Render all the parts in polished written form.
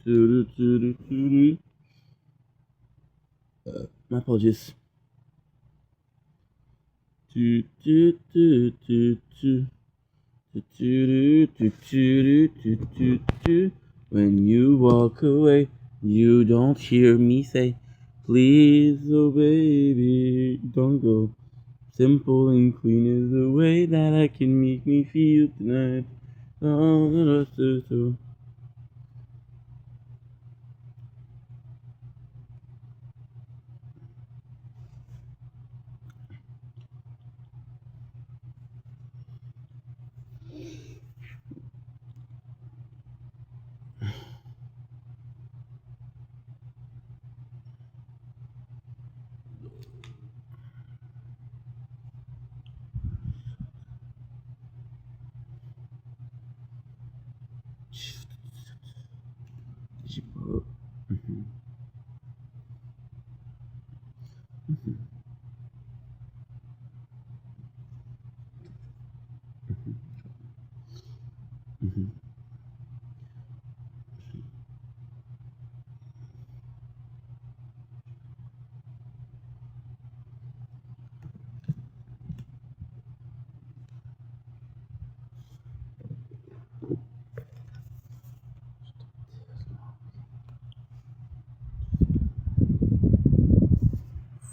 My apologies. When you walk away, you don't hear me say, please, oh baby, don't go. Simple and clean is the way that I can make me feel tonight.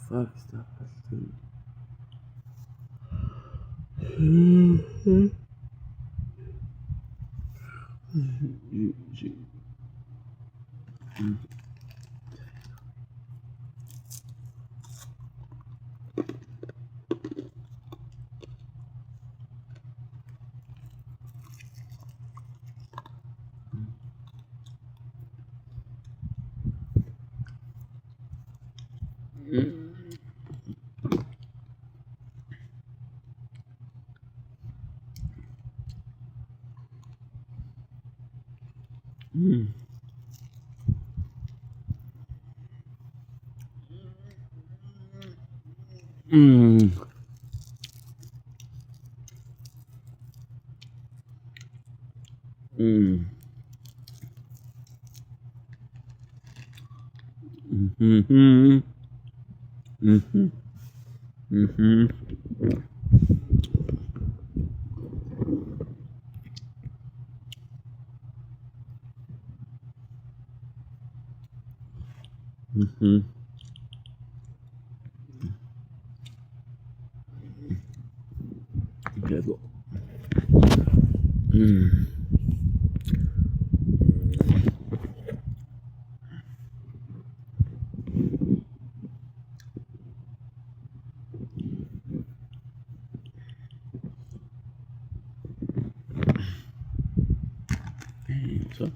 Fuck, stop asleep. Okay, let's go. So.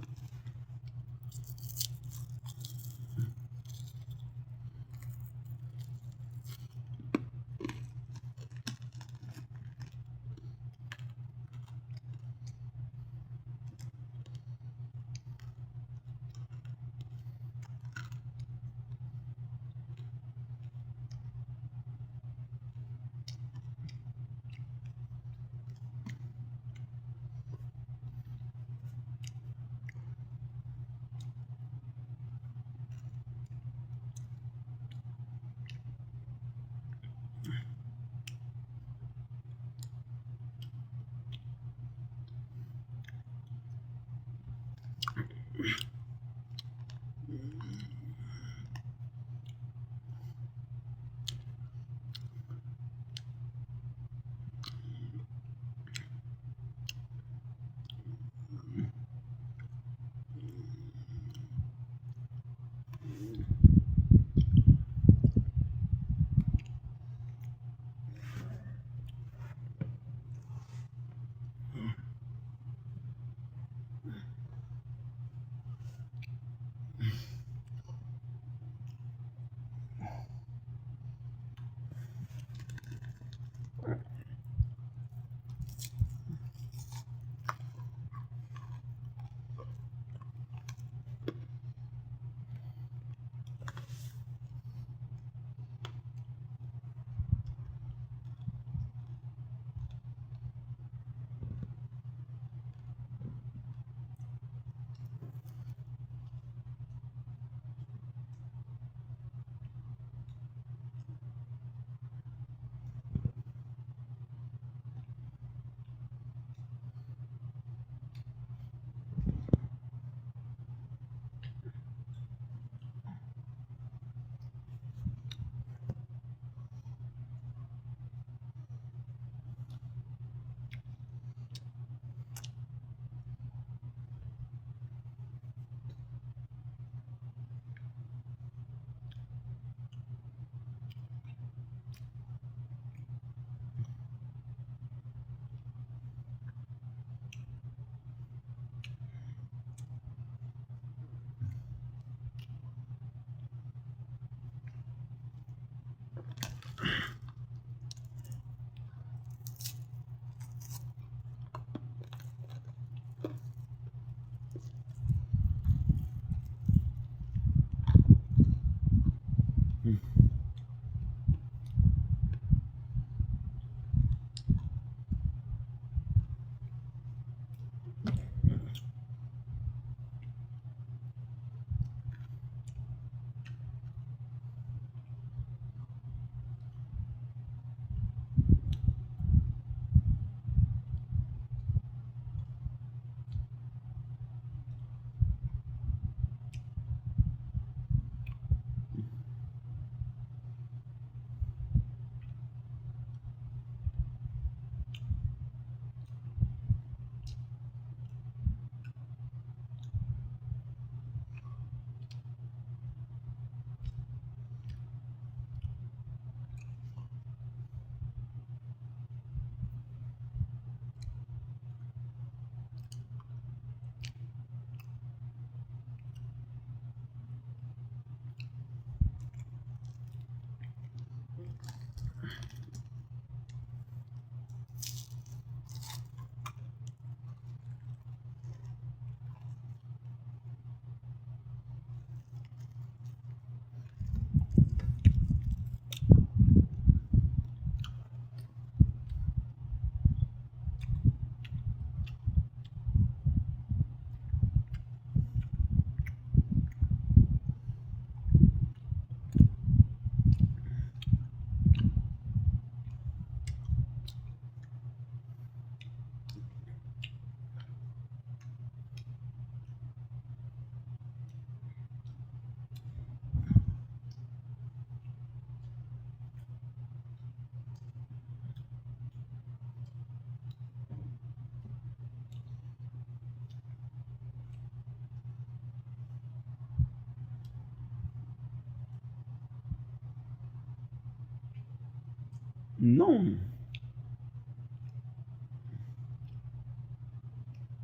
Non.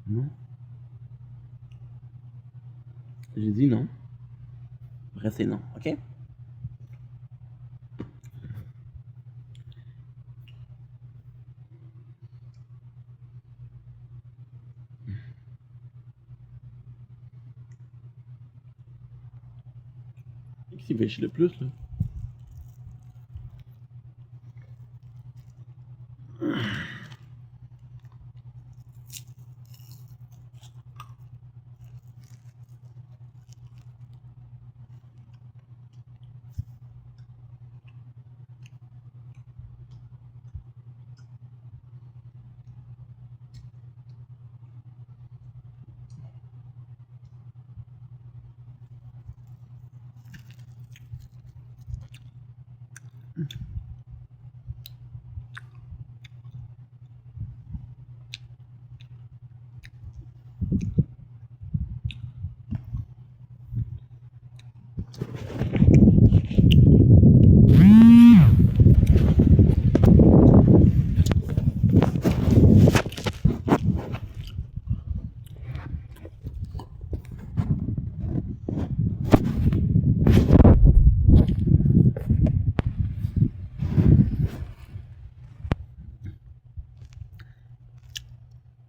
Non. J'ai dit non. Après, c'est non, ok? Qu'est-ce qui fait chier le plus, là?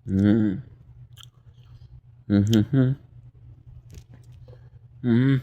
Mmh. Mmh. Mmh.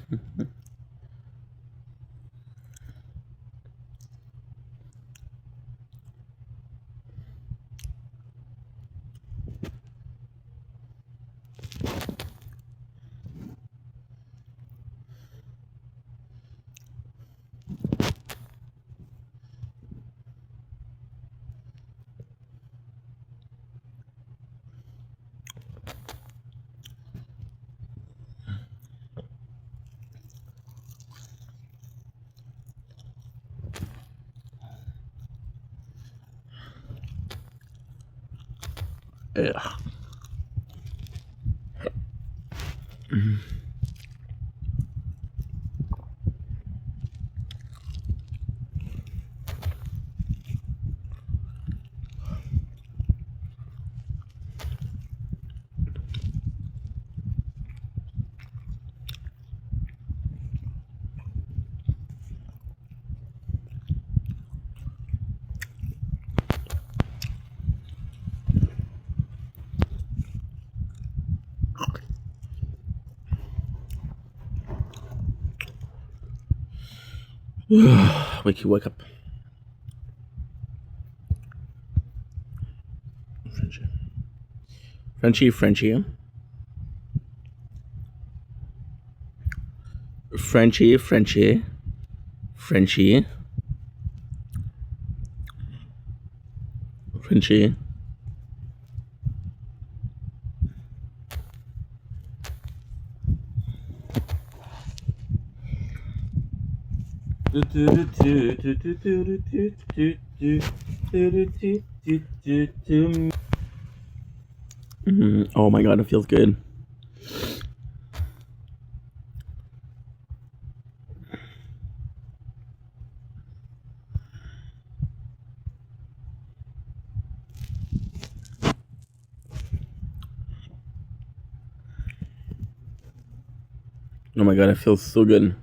Wake up. Frenchie. Frenchie. Frenchie. Frenchie. Frenchie. Frenchie. Oh my god, it feels good. Oh my god, it feels so good.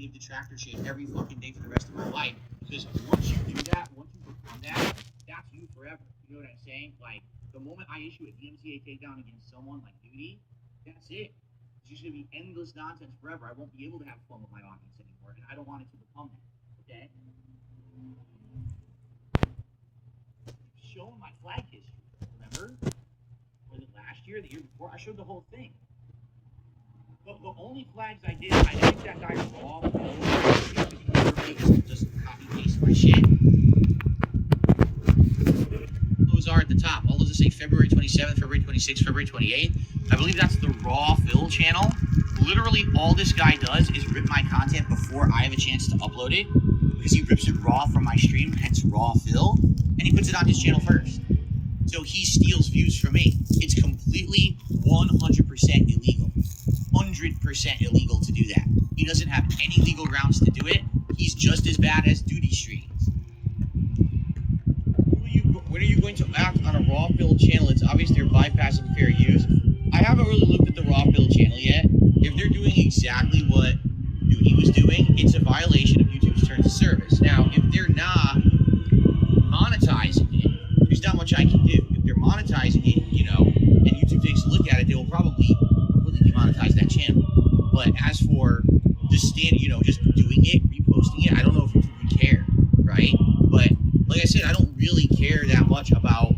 negative detractor shit every fucking day for the rest of my life. Because once you do that, once you become that, that's you forever. You know what I'm saying? Like, the moment I issue a DMCA takedown against someone like Duty, that's it. It's just going to be endless nonsense forever. I won't be able to have fun with my audience anymore, and I don't want it to become that. Okay? Showing my flag history. Remember? Was it last year, the year before? I showed the whole thing. But the only flags I did, I think that guy raw just copy paste my shit. Those are at the top. All those that say February 27th, February 26th, February 28th. I believe that's the Raw Phil channel. Literally, all this guy does is rip my content before I have a chance to upload it, because he rips it raw from my stream, hence Raw Phil, and he puts it on his channel first. So he steals views from me. It's completely 100% illegal. 100% illegal to do that. He doesn't have any legal grounds to do it. He's just as bad as Duty streams. When are you going to act on a Raw Phil channel? It's obvious they're bypassing fair use. I haven't really looked at the Raw Phil channel yet. If they're doing exactly what Duty was doing, it's a violation of YouTube's terms of service. Now, if they're not monetizing it, there's not much I can do. If they're monetizing it, you know, and YouTube takes a look at it, they will probably completely demonetize that channel. But as for just just doing it, reposting it, I don't know if YouTube would care, right? But like I said, I don't really care that much about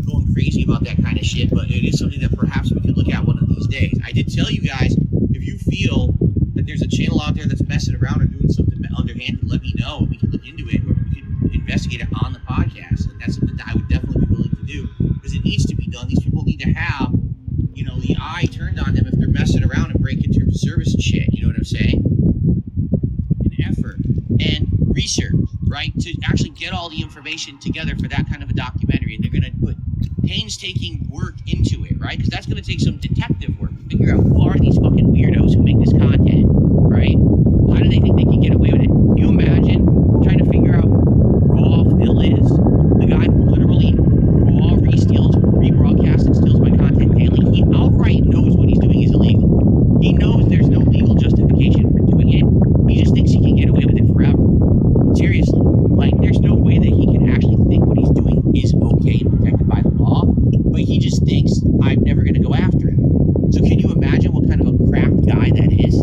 going crazy about that kind of shit, but it is something that perhaps we could look at one of these days. I did tell you guys, if you feel that there's a channel out there that's messing around or doing something underhanded, let me know. We can look into it, or we could investigate it on the podcast. And that's something that I would definitely be willing to do, because it needs to be done. These people need to have, the eye turned on them if they're messing around and breaking terms of service and shit. You know what I'm saying? And effort and research, right? To actually get all the information together for that kind of a documentary. And they're going to put painstaking work into it, right? Because that's going to take some detective work to figure out who are these fucking weirdos who make this content, right? How do they think they can get away with it? Can you imagine trying to figure out who Raw Phil is? The guy who literally raw rebroadcasts and steals my content daily. He outright knows what he's doing is illegal. He knows there's no legal justification for doing it. He just thinks he can get away with it forever. Seriously. Like, there's no way that he can actually think what he's doing is okay and protected by the law, but he just thinks, I'm never going to go after him. So can you imagine what kind of a cracked guy that is?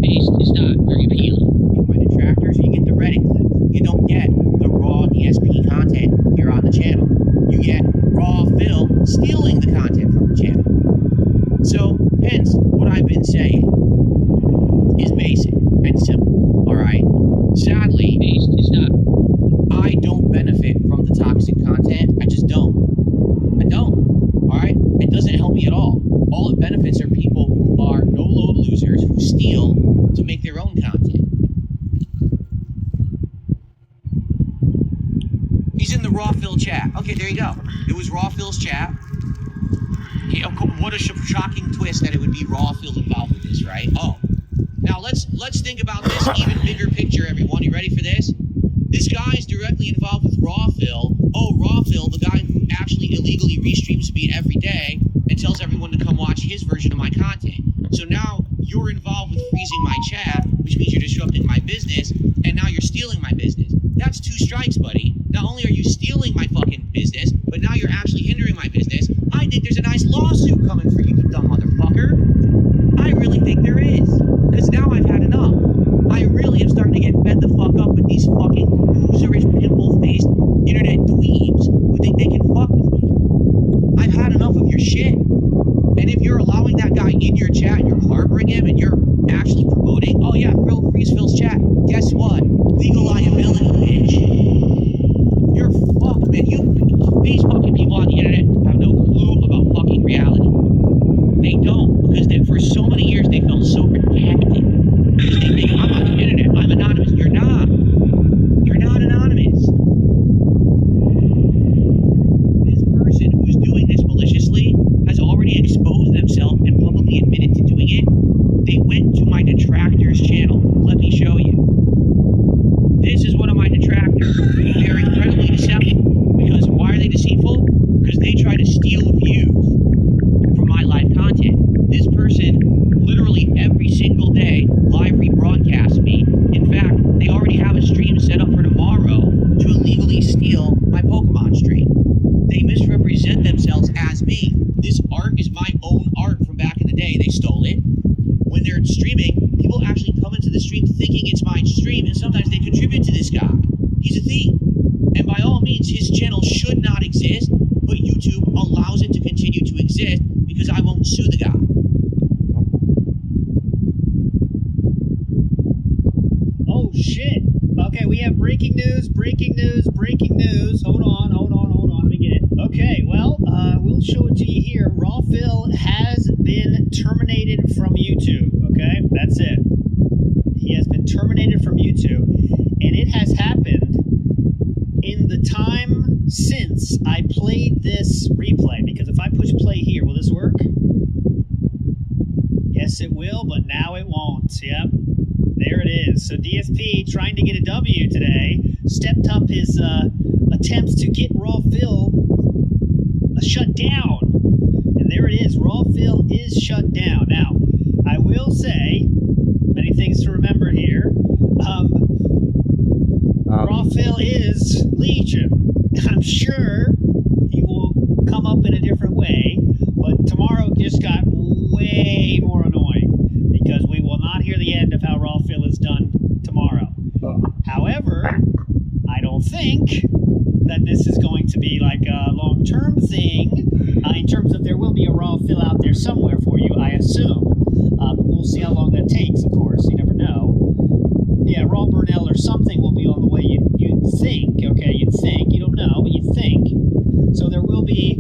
Based is not very appealing. You get my detractors, you get the Reddit clips. You don't get the raw DSP content here on the channel. You get Raw Phil stealing the content from the channel. So, hence, what I've been saying is basic and simple, alright? Sadly, based is not. I don't benefit from the toxic content. I just don't. I don't. Alright? It doesn't help me at all. All it benefits are people who are no-load losers who steal to make their own content. He's in the Raw Phil chat. Okay, there you go. It was Raw Phil's chat. Yeah, what a shocking twist that it would be Raw Phil involved with this, right? Oh. Now let's think about this even bigger picture, everyone. You ready for this? This guy's directly involved with Raw Phil. Oh, Raw Phil, the guy who actually illegally restreams me every day and tells everyone to come watch his version of my content. So now you're involved with freezing my chat, which means you're disrupting my business, and now you're stealing my business. That's 2 strikes, buddy. Not only are you stealing my fucking business, but now you're actually hindering my business. I think there's a nice lawsuit coming for you, you dumb motherfucker. I really think there is. Because now I've had enough. I really am starting to get fed the fuck up with these fucking loserish, pimple-faced internet dweebs who think they can fuck with me. I've had enough of your shit. And if you're allowing that guy in your chat, you're harboring him, and you're actually promoting, oh yeah, freeze Phil's chat, guess what? Legal liability, bitch. You're news, breaking news, breaking news. Hold on. Let me get it. Okay, well, we'll show it to you here. Raw Phil has been terminated from YouTube, okay? That's it. He has been terminated from YouTube, and it has happened in the time since I played this replay, because if I push play here, will this work? Yes, it will, but now it won't. Yep. There it is. So DSP, trying to get a W today, stepped up his attempts to get Raw Phil shut down. And there it is. Raw Phil is shut down. Now, I will say, many things to remember here. Raw Phil is Legion. I'm sure he will come up in a different way, but tomorrow just got way more annoying because we will not hear the end of how Raw Phil is done tomorrow. However, I don't think that this is going to be like a long-term thing in terms of there will be a Raw Phil out there somewhere for you, I assume. But we'll see how long that takes, of course. You never know. Yeah, Raw Burnell or something will be on the way, you'd think, okay? You'd think. You don't know, but you'd think. So there will be,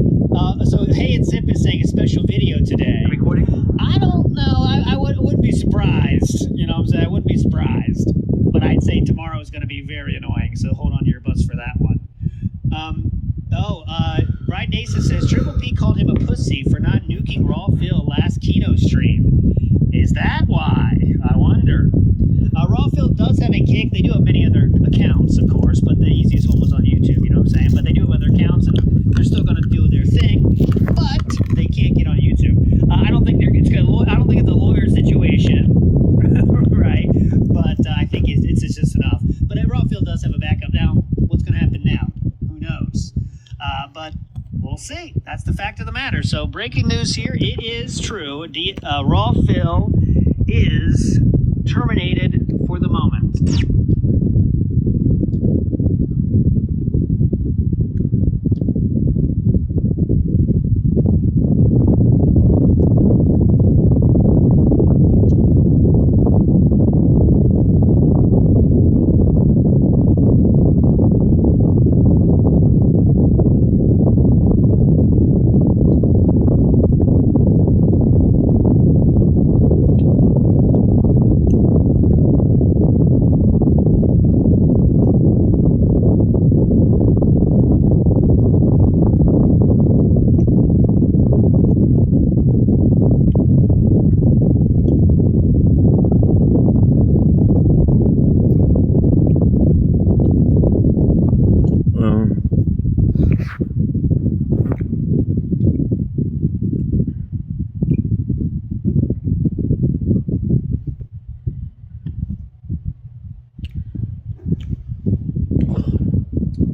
so Hey and Zip is saying a special video today. Recording? I don't know. I wouldn't be surprised. You know what I'm saying? I wouldn't be surprised. But I'd say tomorrow is going to be very annoying, so hold on to your butts for that one. Brian Nason says, Triple P called him a pussy for not nuking Raw Phil last Kino stream. Is that why? I wonder. Raw Phil does have a kick. They do have many other accounts, of course, but the easiest one was on YouTube, you know what I'm saying? But they do have other accounts, and they're still going to do their thing, but they can't get on YouTube. I don't think it's a lawyer situation, right? But I think it's just enough. But Raw Phil does have a backup now. What's going to happen now? Who knows? But we'll see. That's the fact of the matter. So breaking news here, it is true. Raw Phil is terminated for the moment.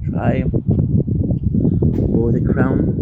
Try for the crown.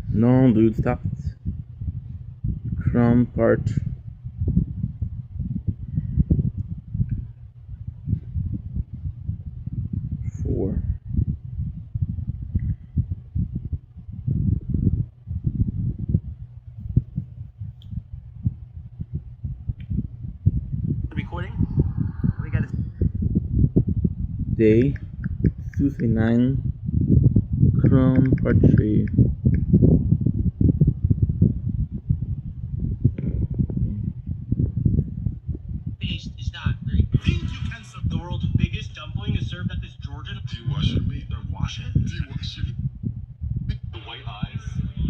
No, dude, stop it. Crown part 4. Recording? We got Day 239. Crown part 3. Is not very. Didn't you cancel the world's biggest dumpling is served at this Georgian? Do you wash your meat? Don't wash it. Do you wash your meat? The white eyes.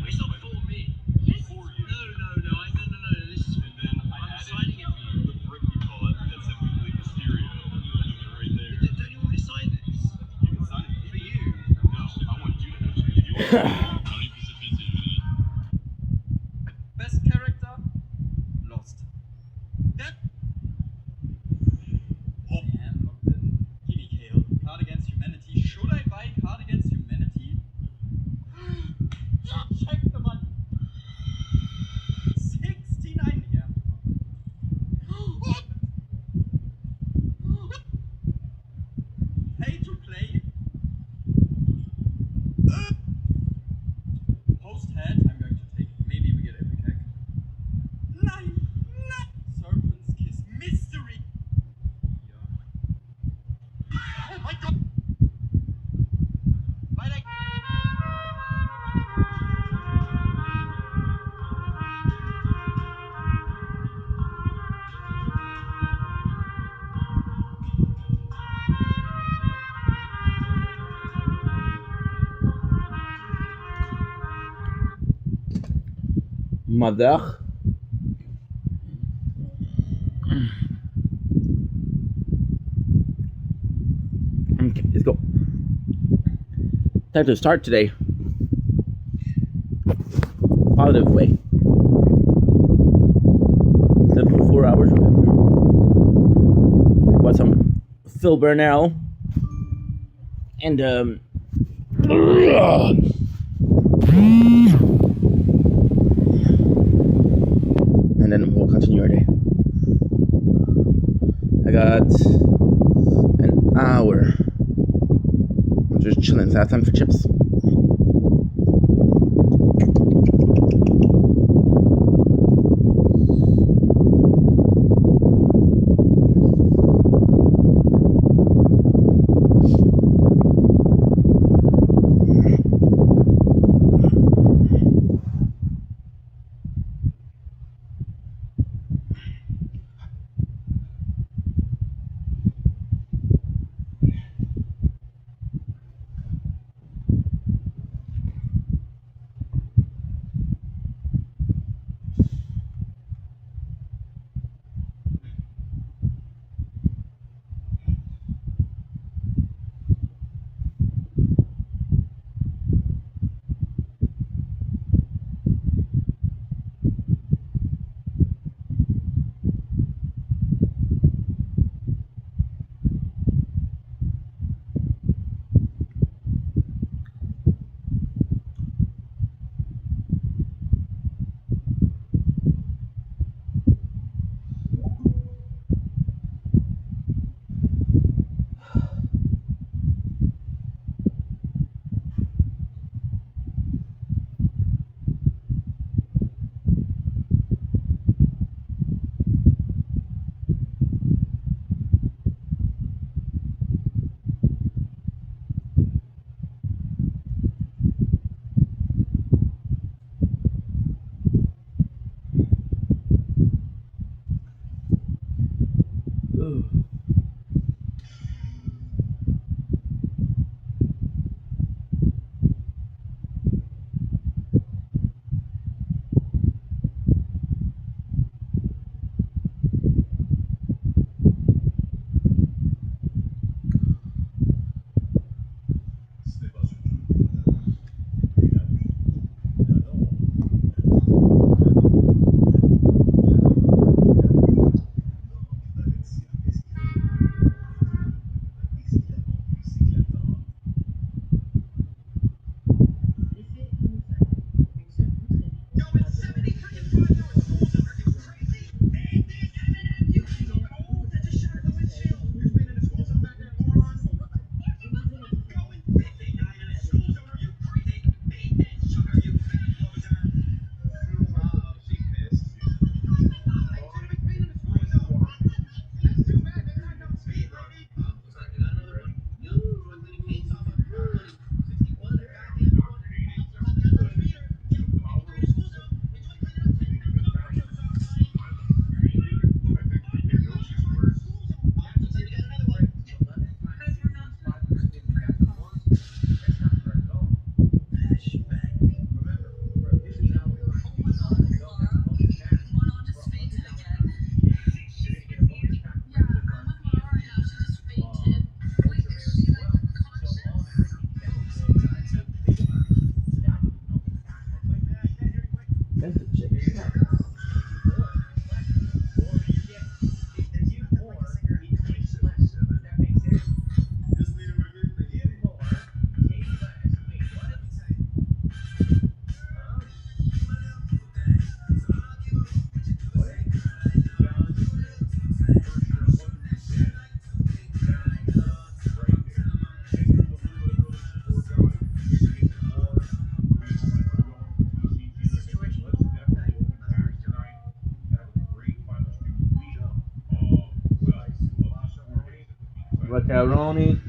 It's not for me. Yes. For you. No. No. This is. And then I'm signing it for you. The brick you call it. Best character? Lost. That. Oh man, locked in. Gimme Kale. Card against humanity. Should I buy card against humanity? Check the money. 69. Yeah. Pay to play. Post head. I'm going to take. Maybe we get epic hack. Nine. Serpent's Kiss. Mystery. Yeah. Oh my god. Weiter. Mother. Okay, let's go. Time to start today. Positive way. Slept for 4 hours. Got some Phil Burnell. And and then we'll continue our day. I got an hour. I'm just chilling. So I have time for chips. expensive chick. Macaroni.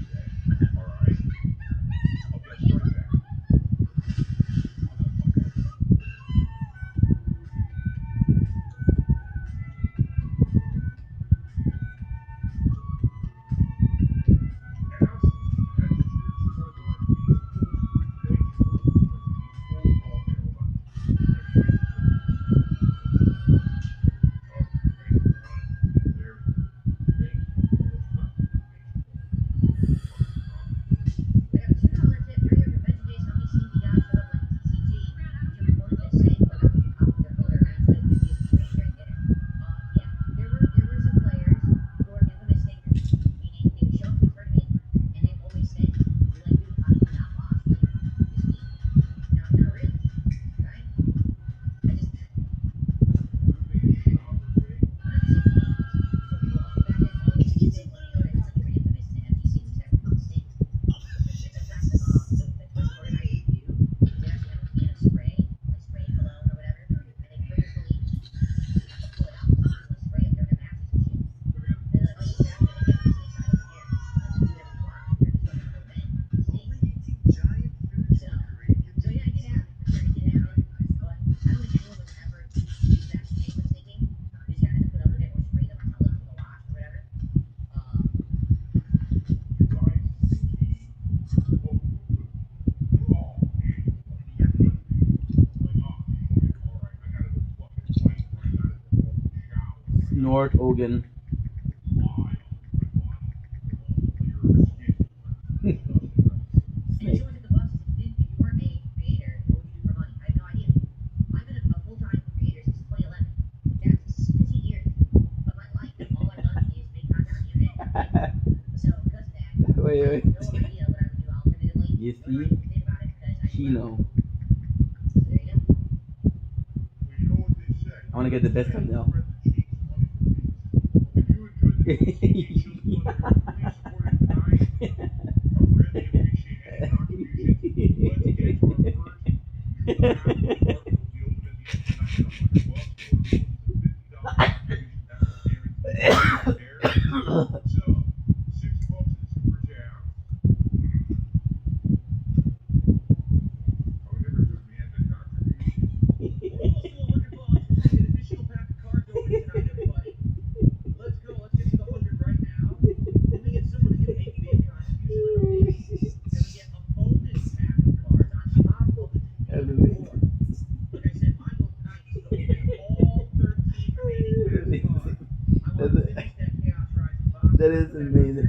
Snort Ogan. Snake. Wait. You see? Chino. I want to get the best thumbnail. That is amazing.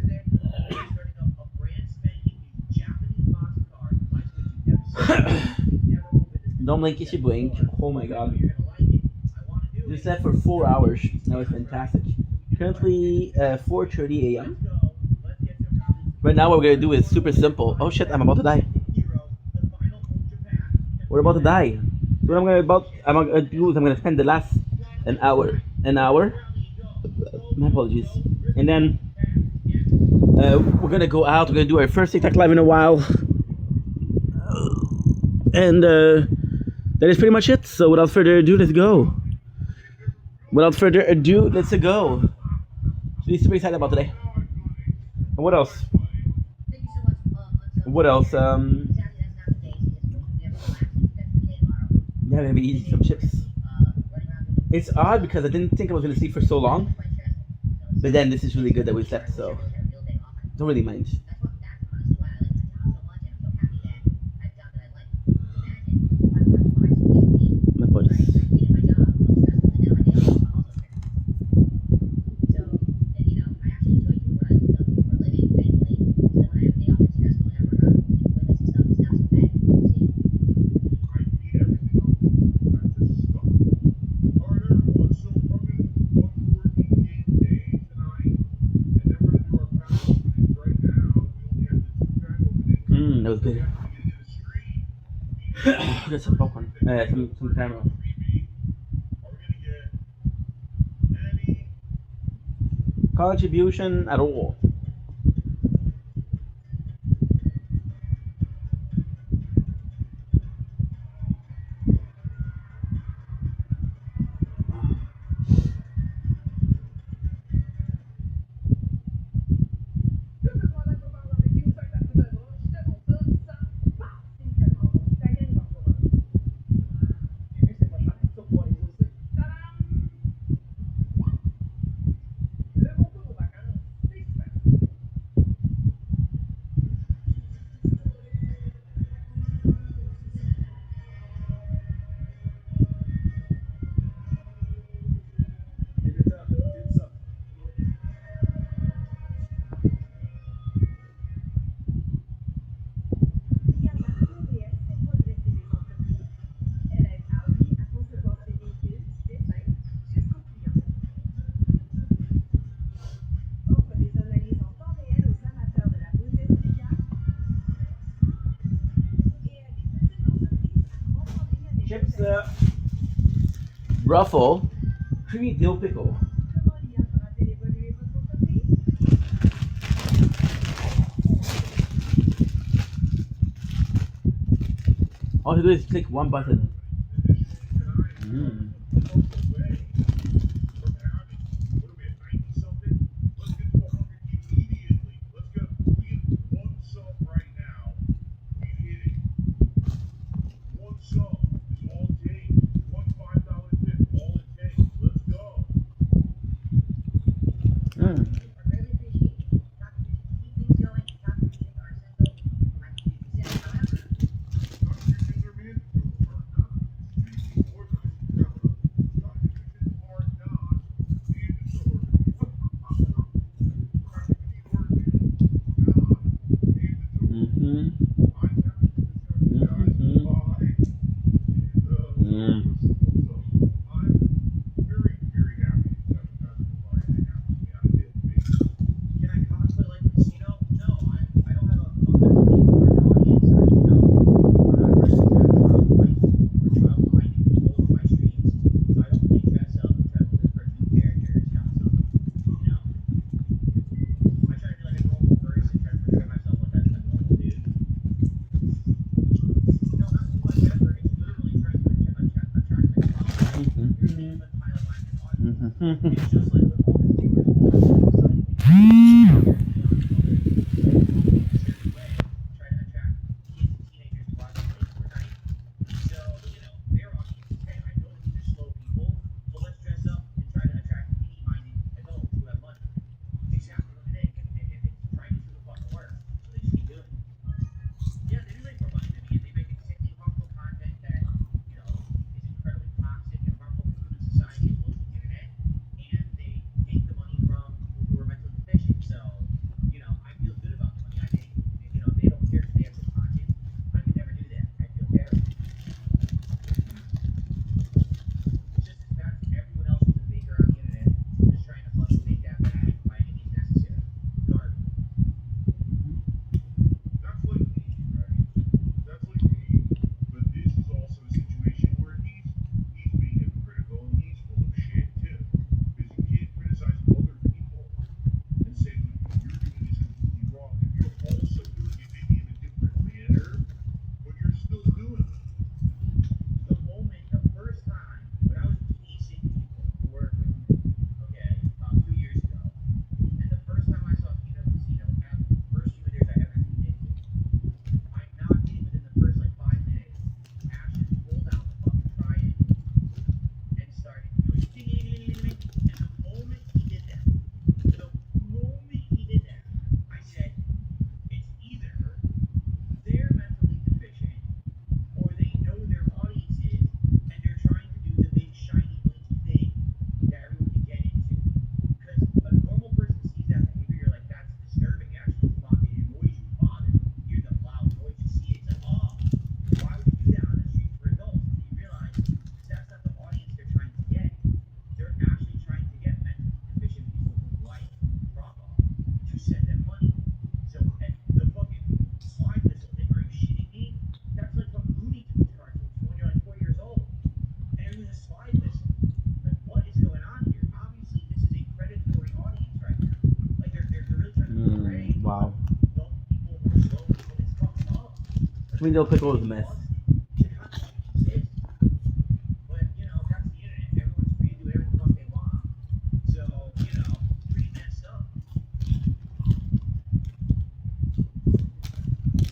Don't blink if you blink. Oh my god. Just that for 4 hours. That was fantastic. Currently 4:30 a.m. Right now what we're gonna do is super simple. Oh shit, I'm about to die. We're about to die. So what I'm gonna do is I'm gonna spend the last an hour. My apologies. And then we're gonna go out. We're gonna do our first TikTok live in a while. And that is pretty much it. So without further ado, let's go. Without further ado, let's go. So super excited about today. And what else? What else? Yeah, maybe eating some chips. It's odd because I didn't think I was gonna sleep for so long. But then this is really good that we slept, so don't really mind. My apologies. Get some popcorn. Some caramel. Contribution at all. Chips Ruffle creamy dill pickle. All you do is click one button. I mean, dill pickle is a mess. But, you know, that's the internet. Everyone's free to do whatever the fuck they want. So, you know, pretty messed up.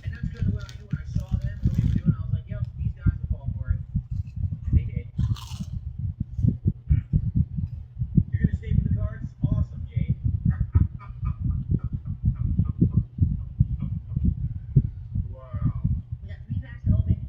And that's kind of what I knew when I saw them, what they were doing. I was like, yep, these guys will fall for it. And they did. You're going to stay for the cards? Awesome, Jade. Wow. We got 3 packs to open.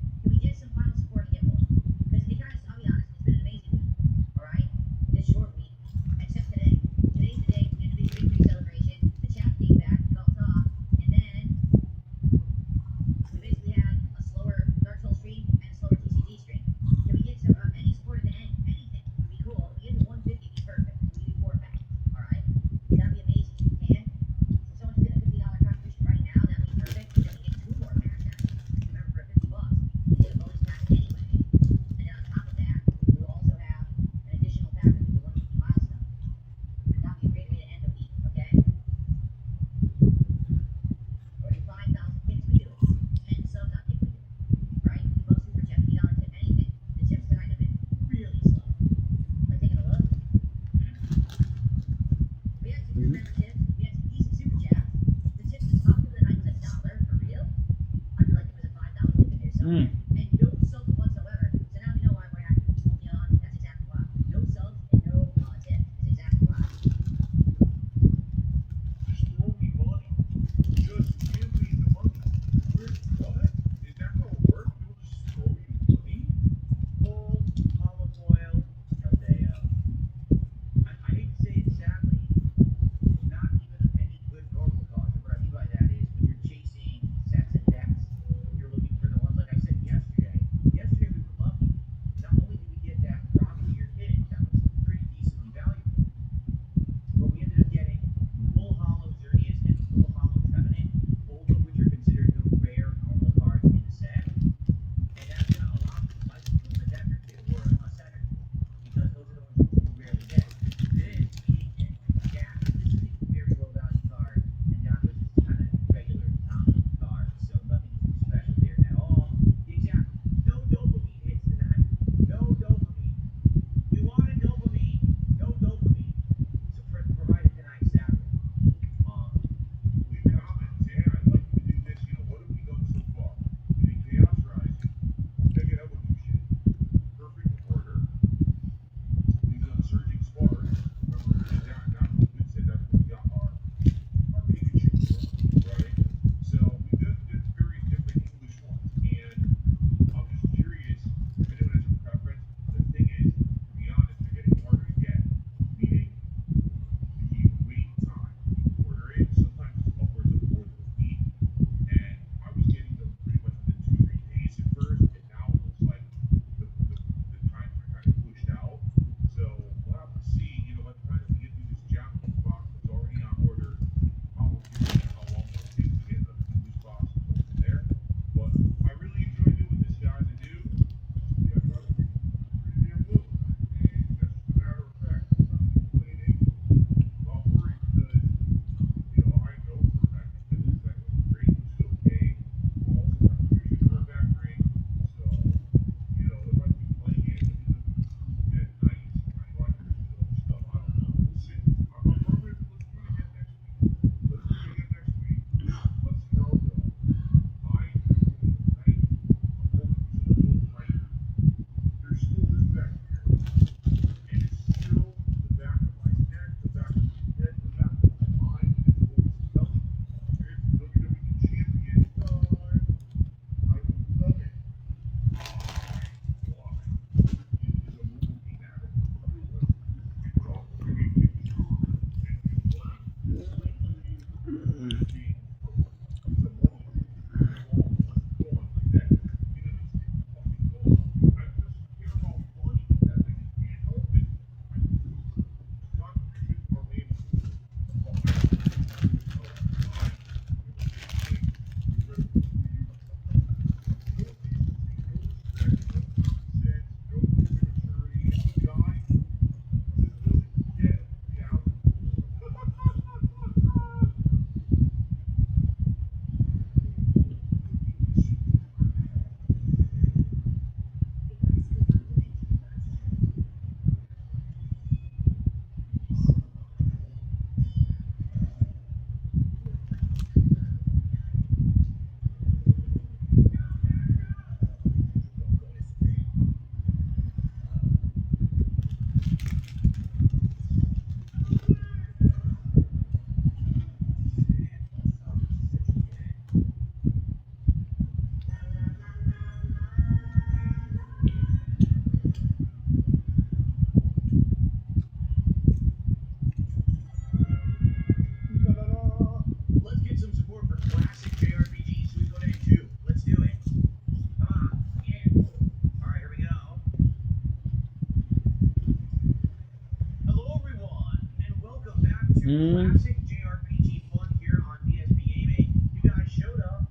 classic JRPG fun here on DSP Gaming. You guys showed up,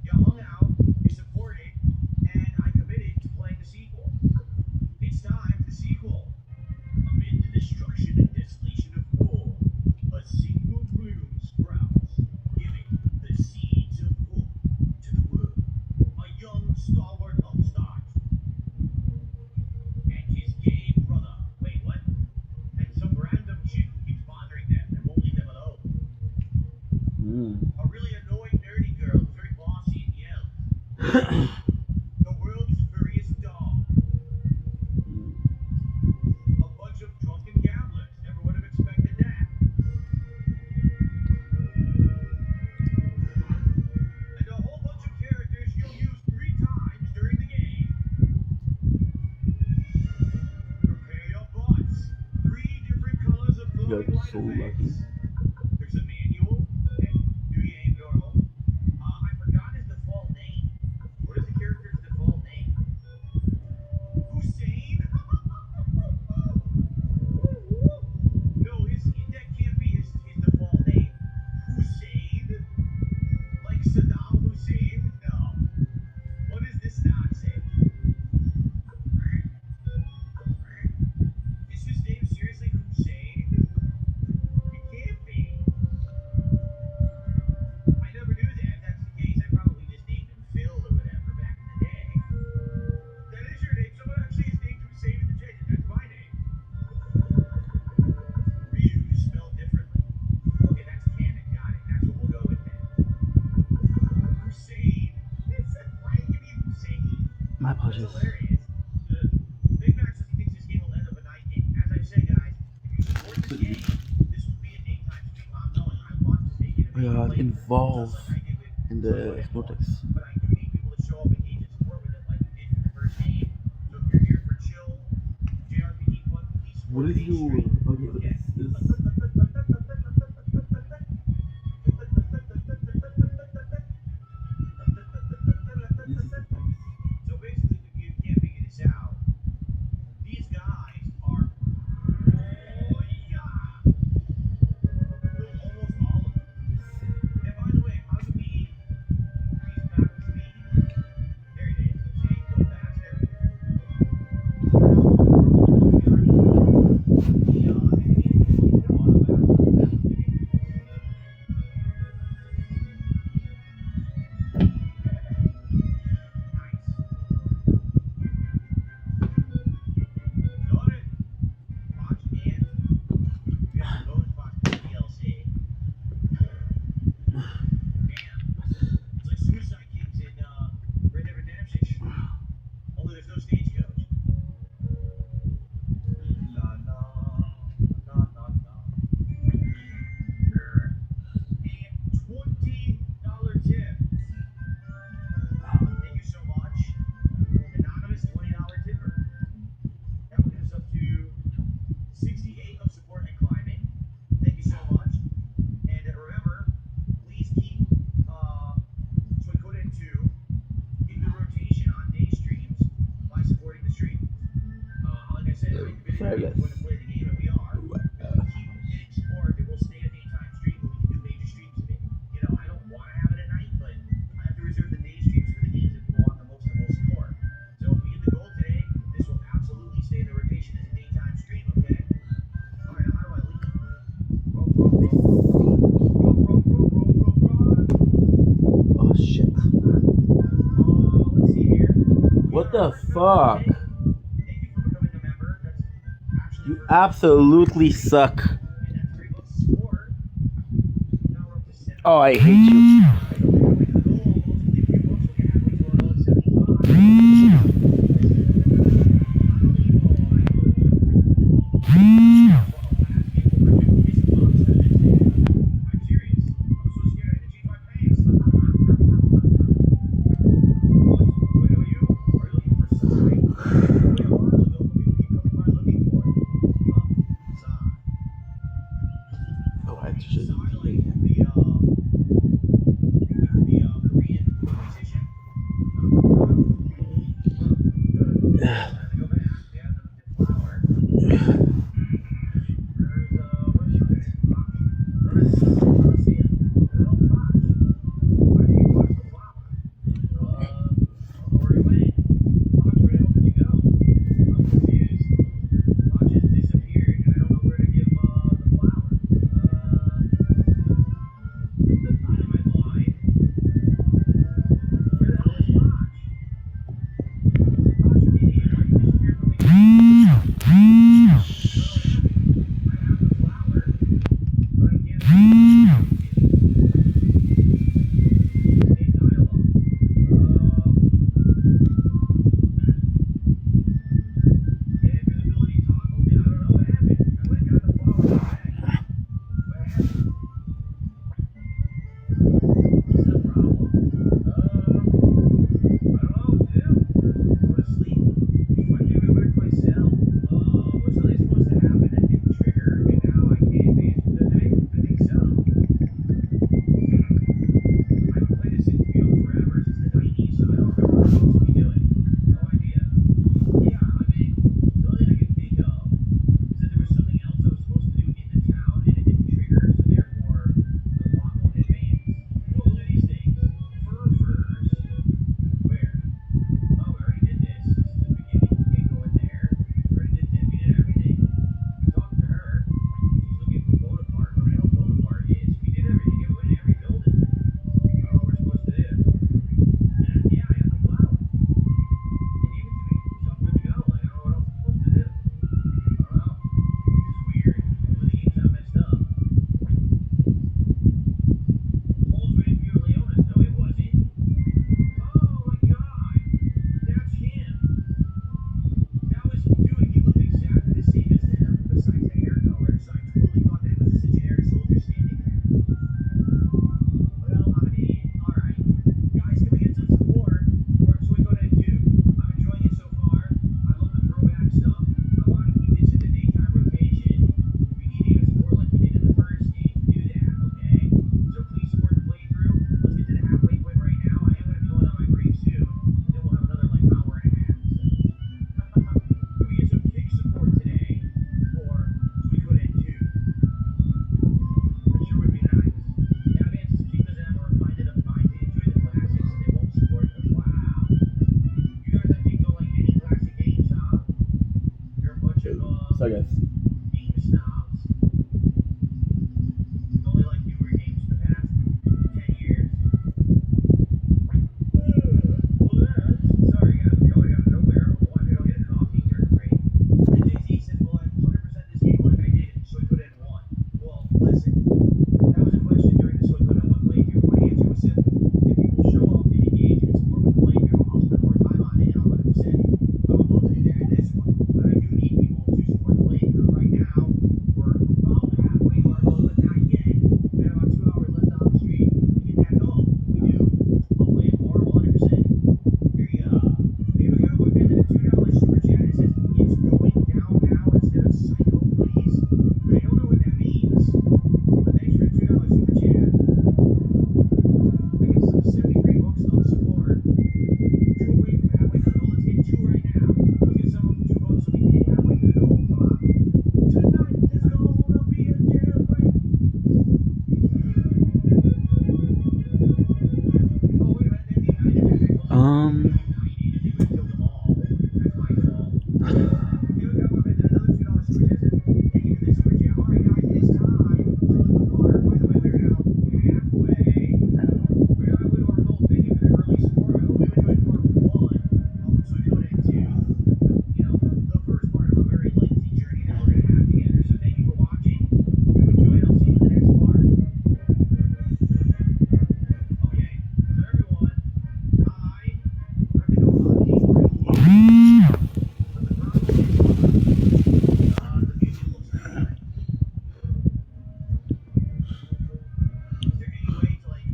you hung out, you supported, and I committed to playing the sequel. It's time for the sequel. Amid the destruction and desolation of war, a single bloom sprouts, giving the seeds of hope to the world. A young stalwart upstart and his gay brother. Wait, what? And some random chick who keeps bothering them and won't leave them alone. A really annoying nerdy girl who's very bossy and yells. The world's furriest dog. A bunch of drunken gamblers. Never would have expected that. And a whole bunch of characters you'll use 3 times during the game. Prepare your butts. 3 different colors of glowing Got light so effects. lucky. There's a manual. Okay, new game, normal. I forgot his default name. What is the character's default name? Hussein? No, that can't be his default name. Hussein? Like Saddam Hussein? No. What does this not say? Is his name seriously Hussein? It can't be. I never knew that. If that's the case, I probably just named him Phil or whatever back in the day. That is your name. Someone actually is named Hussein in the chat. That's my name. Ryu is spelled differently. Okay, that's canon. Got it. That's what we'll go with then. Hussein. Why do you give me Hussein? My That's apologies. hilarious. Big Mac says he thinks this game will end up a night game. As I've said, guys, if you support this game, this will be a daytime stream. I'm knowing I want to make it a We are play, involved just like I did with in the Project. vortex. But I do need people to show up, engage, and support with it like we did for the first game. So if you're here for chill JRPG fun, please support What is the your stream. okay? Okay? So basically, if you can't figure this out, these guys are almost all of them. And by the way, how do we increase battle speed? There it is. See, go faster. Thank you so much. Anonymous $20 tipper. That will get us up to 68 of support and climbing. Thank you so much. And remember, please keep Suikoden 2 in the rotation on day streams by supporting the stream. Like I said, we committed Sorry, to guys. going to play the game, and we are. If we keep getting support, it will stay a daytime stream, but we can do major streams of it. You know, I don't want to have it at night, but I have to reserve the day streams for the games that people want the most support. So if we get the goal today, this will absolutely stay in the rotation as a daytime stream, okay? Alright, now how do I leave? Roll, roll, roll, roll, roll. Roll, roll, roll, roll, roll, roll. Oh shit! Let's see here. What the fuck? Thank you for becoming a member. That's actually You for absolutely suck. and that's $3 support. Now we're up to 7. Oh, I hate you. Oh, I should be eating him. I guess. Game snobs. It's only like newer games for the past 10 years. Well, sorry guys, I'm going out of nowhere. Why did I get a coffee during the break? And Jay-Z says, well, I 100% this game like I did, so I could have won. Well, listen, that was a question during the so I could have won playthrough. My answer was simple. If people show up and engage and support my playthrough, I'll spend more time on it and 100% it. I would love to do that in this one, but I do need people to support the playthrough. Right now, we're about halfway to our goal, but not yet. We got about 2 hours left on the stream. We hit that goal. We do. I'll play it more 100%. Here you go. We have a cowboy fan that a $2 super chat. It says, it's going down now instead of psycho, please. I don't know what that means, but thanks for a $2 super chat. That gets us 73 bucks of support. 2 away from halfway to the goal. Let's get 2 right now. Let's get someone for $2 so we can hit halfway to the goal. Come on. Tonight there's gonna be a jailbreak. Oh, wait a minute. They have the 90 attack. They would have killed them all. That's my fault. Here we go. We've had another $2 super chat. Thank you for the super chat. All right, guys, it is time to let the water. By the way, we are now halfway. We're halfway to our goal. Thank you for the early support. I hope you enjoyed part 1 of Suikoden 2. You know, the first part of a very lengthy journey that we're going to have together. So thank you for watching. Hope you enjoyed. I'll see you in the next part. Okay, so everyone, I have to go on a break here. But the problem is, the music looks nice. Is there any way to, like,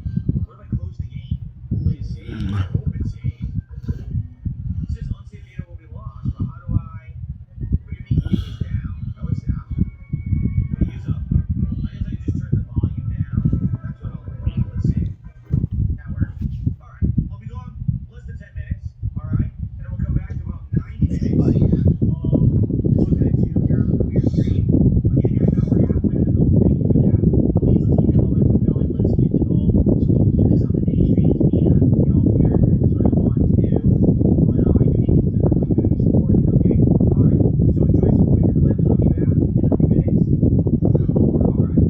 what if I close the game? Will it save? I hope it saves. It says unsaved data will be lost, but how do I, what do you mean game is down? No, it's not. It is up. I guess I can just turn the volume down. That's what I'll do. Let's see. That worked. All right. I'll be gone less than 10 minutes. All right. And then we'll come back to about 90 minutes of looking into here on the premiere stream. Again, guys, now we're halfway to the goal. Thank you for that. Please, let's keep the momentum going. Let's get the goal so we can keep this on the day streams and get all the characters. That's what I want to do. But I do need the playthrough to be supported, okay? All right. So enjoy some quicker clips. I'll be back in a few minutes with more. All right.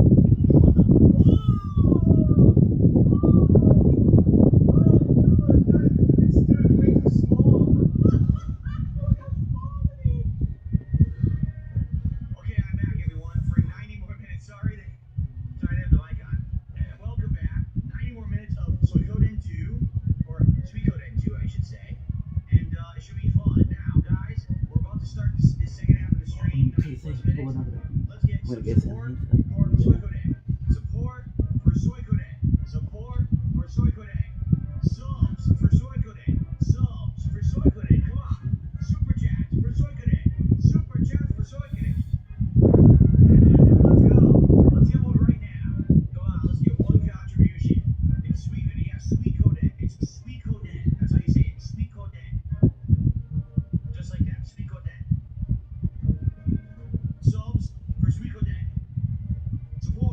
It's way too small. Okay, I'm back, everyone, for 90 more minutes. Sorry to have the mic on. And welcome back. 90 more minutes of Suikoden 2, or Suikoden 2, I should say. And it should be fun. Now, guys, we're about to start this second half of the stream. 90 plus minutes. Let's get some support for Suikoden. Support for Suikoden. Support for Suikoden. Subs for Suikoden. Subs for Suikoden. Come on. Super chats for Suikoden. Super chats for Suikoden. Let's go. Let's get one right now. Come on, let's get one contribution. It's Suikoden. Yeah, Suikoden. It's Suikoden. That's how you say it. Suikoden. Just like that. Suikoden. Subs for Suikoden. Support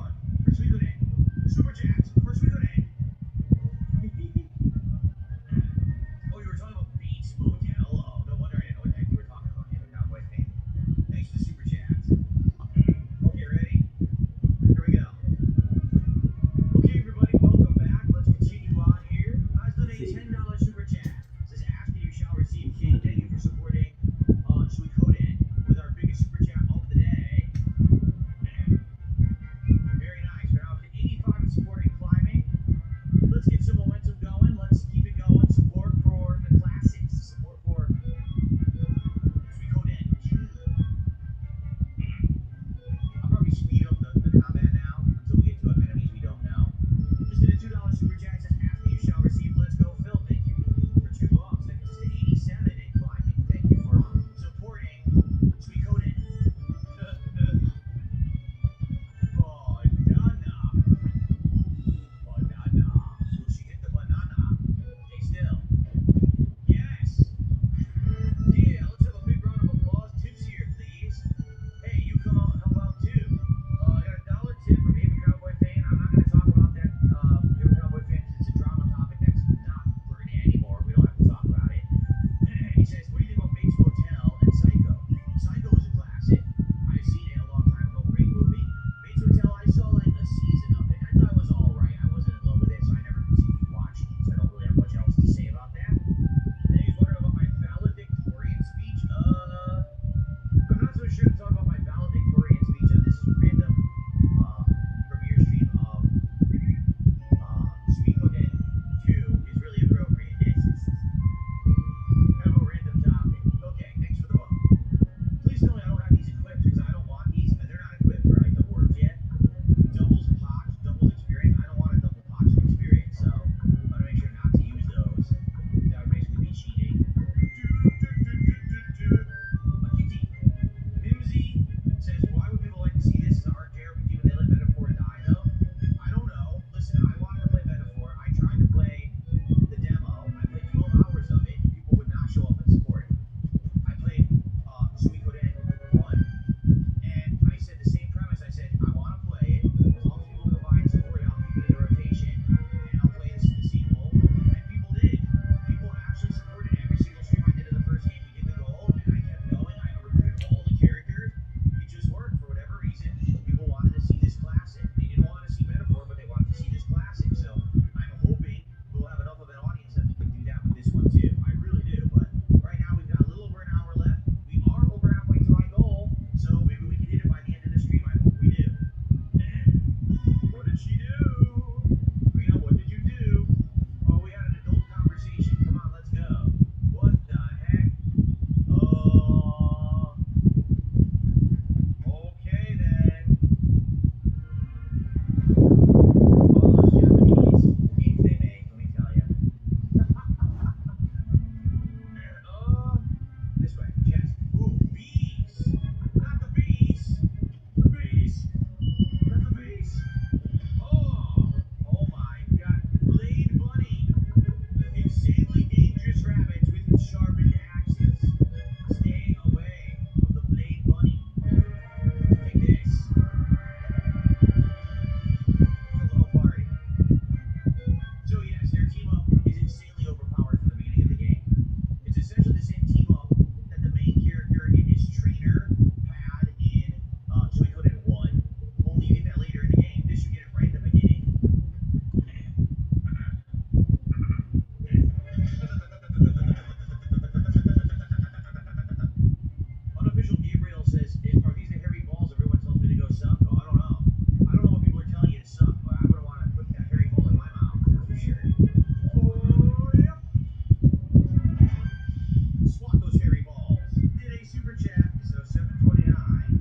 super chat, so $7.29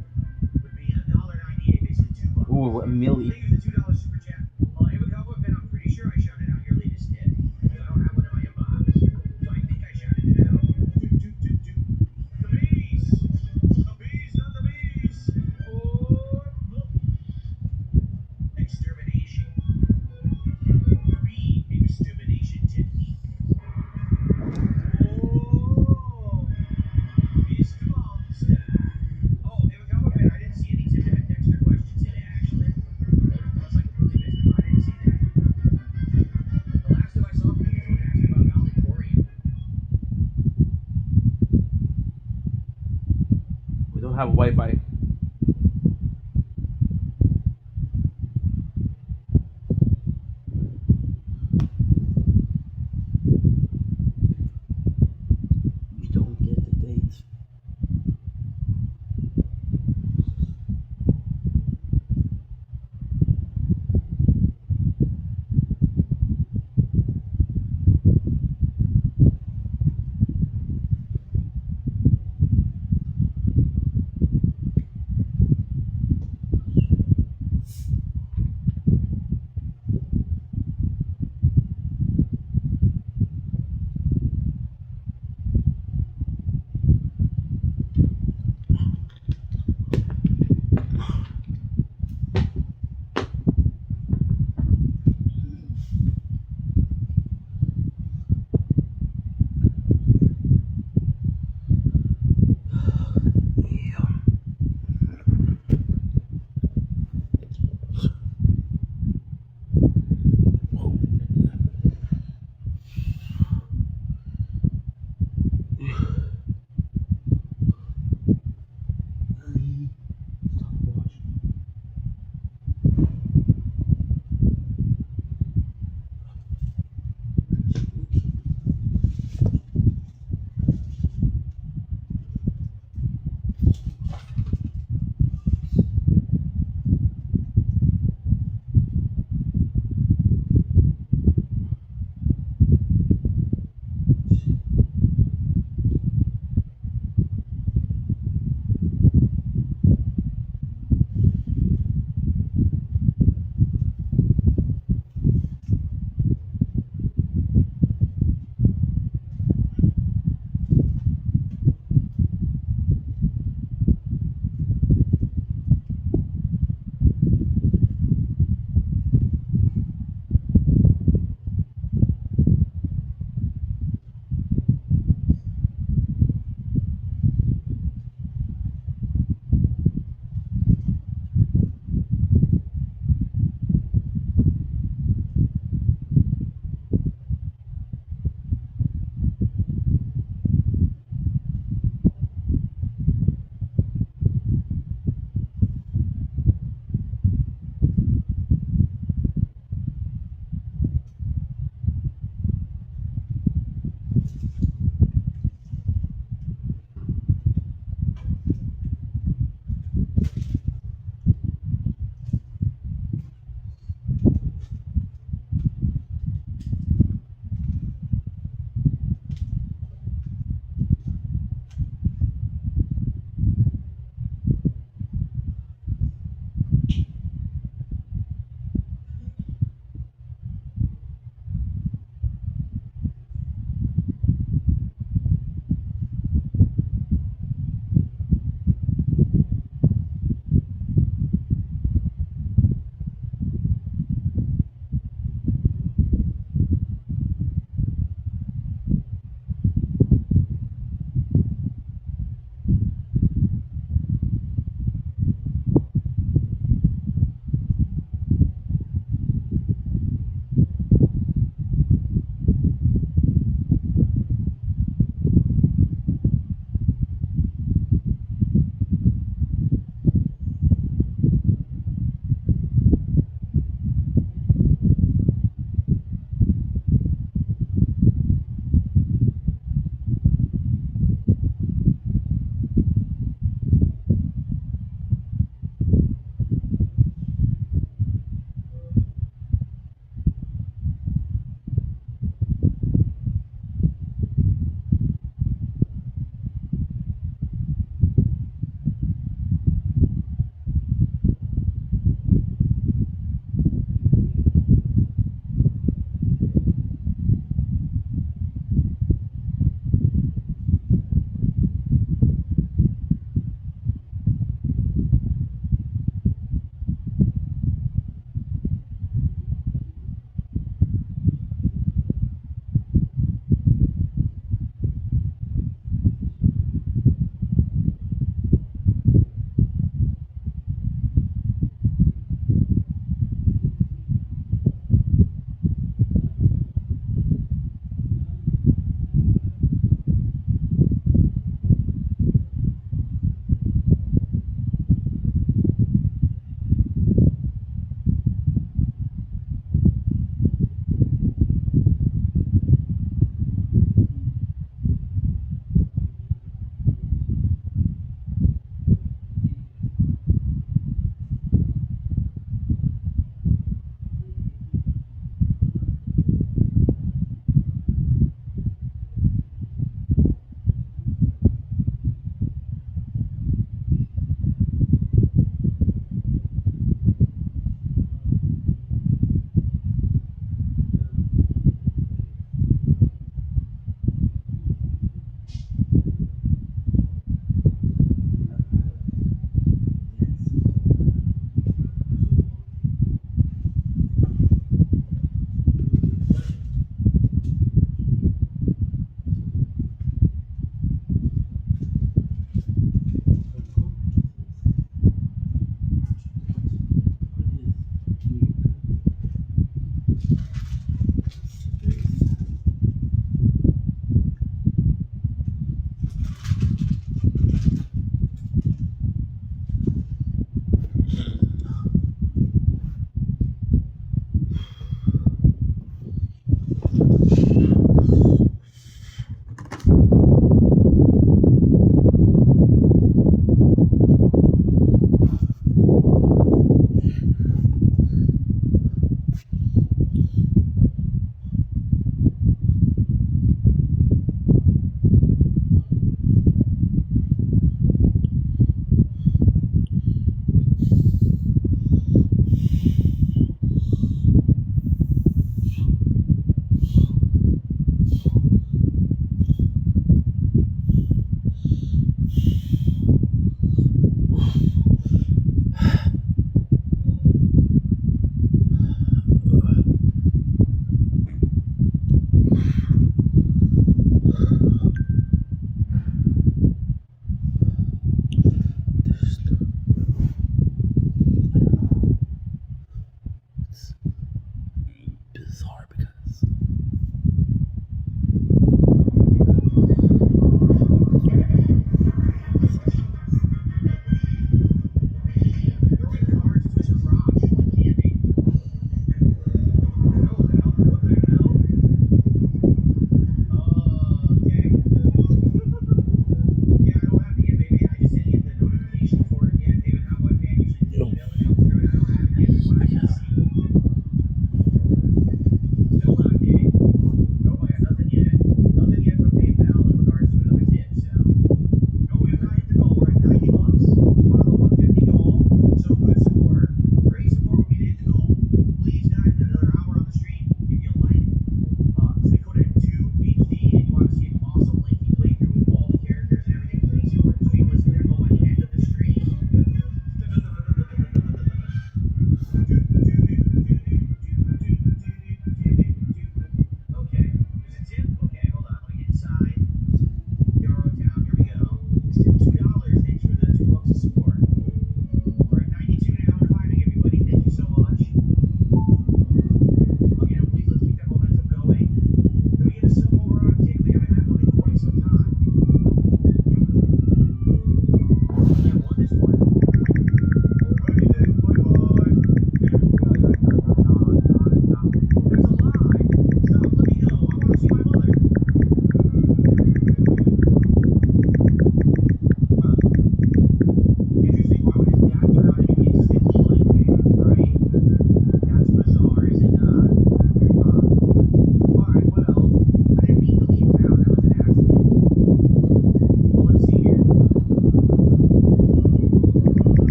would be $1.98, basically $2. Ooh, a milli. Thank you for the $2 super chat. Ava Cowboy fan, I'm pretty sure I shouted out your latest hit. I don't have one in my inbox, so I think I shouted it out. The bees! The bees, not the bees! Or extermination. Bee extermination technique. Oh! Beast monster. Oh, Ava Cowboy fan, I didn't see any Tim that had Dexter questions in it, actually. Unless I completely missed them. I didn't see that. The last time I saw him, he was asking about valedictorian. We don't have Wi-Fi. We don't get the dates.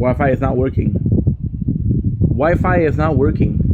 Wi-Fi is not working. Wi-Fi is not working.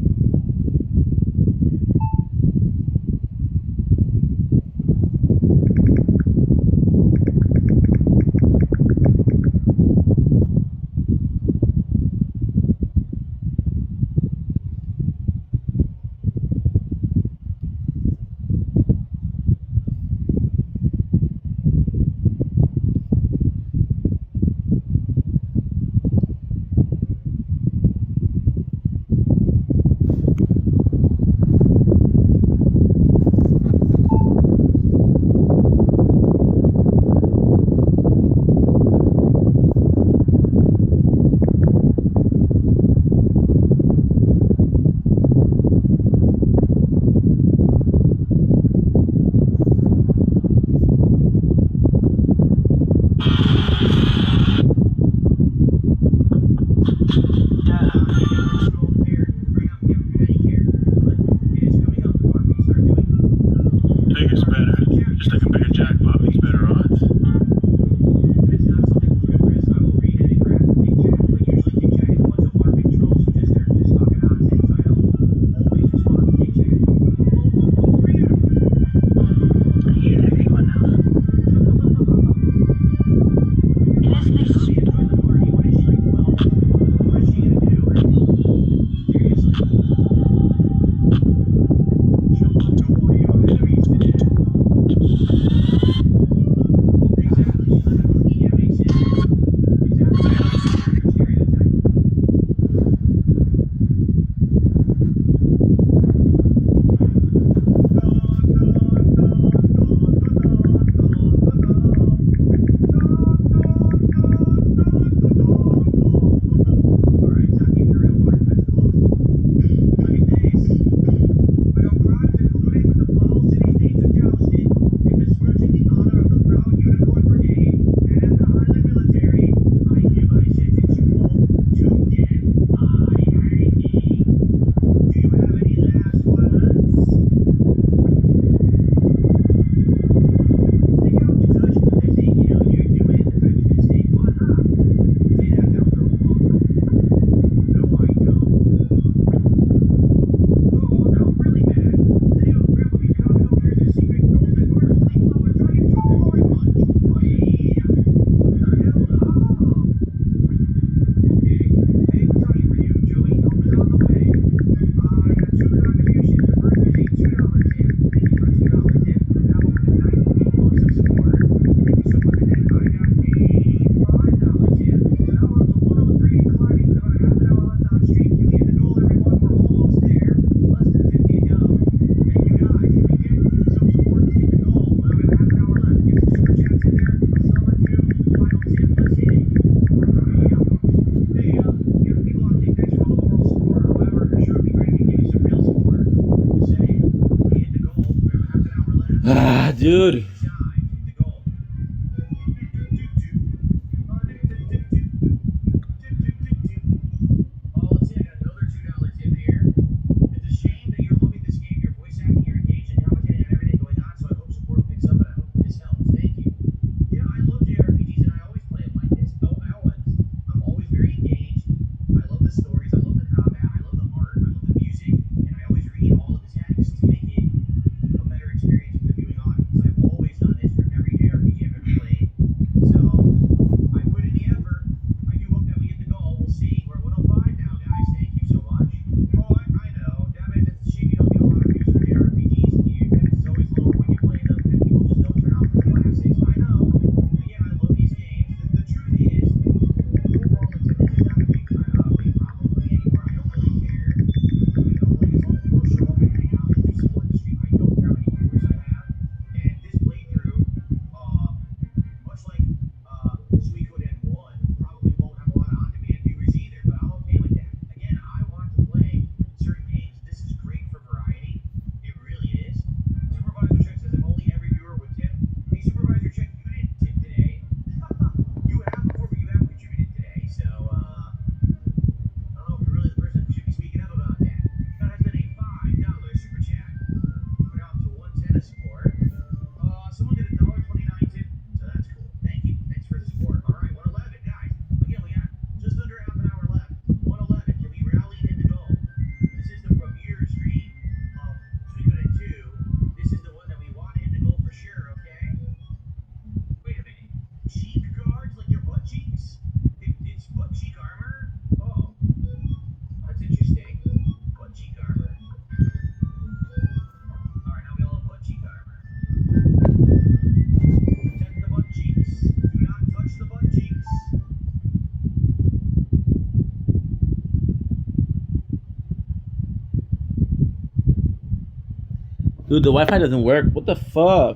Dude, the Wi-Fi doesn't work. What the fuck?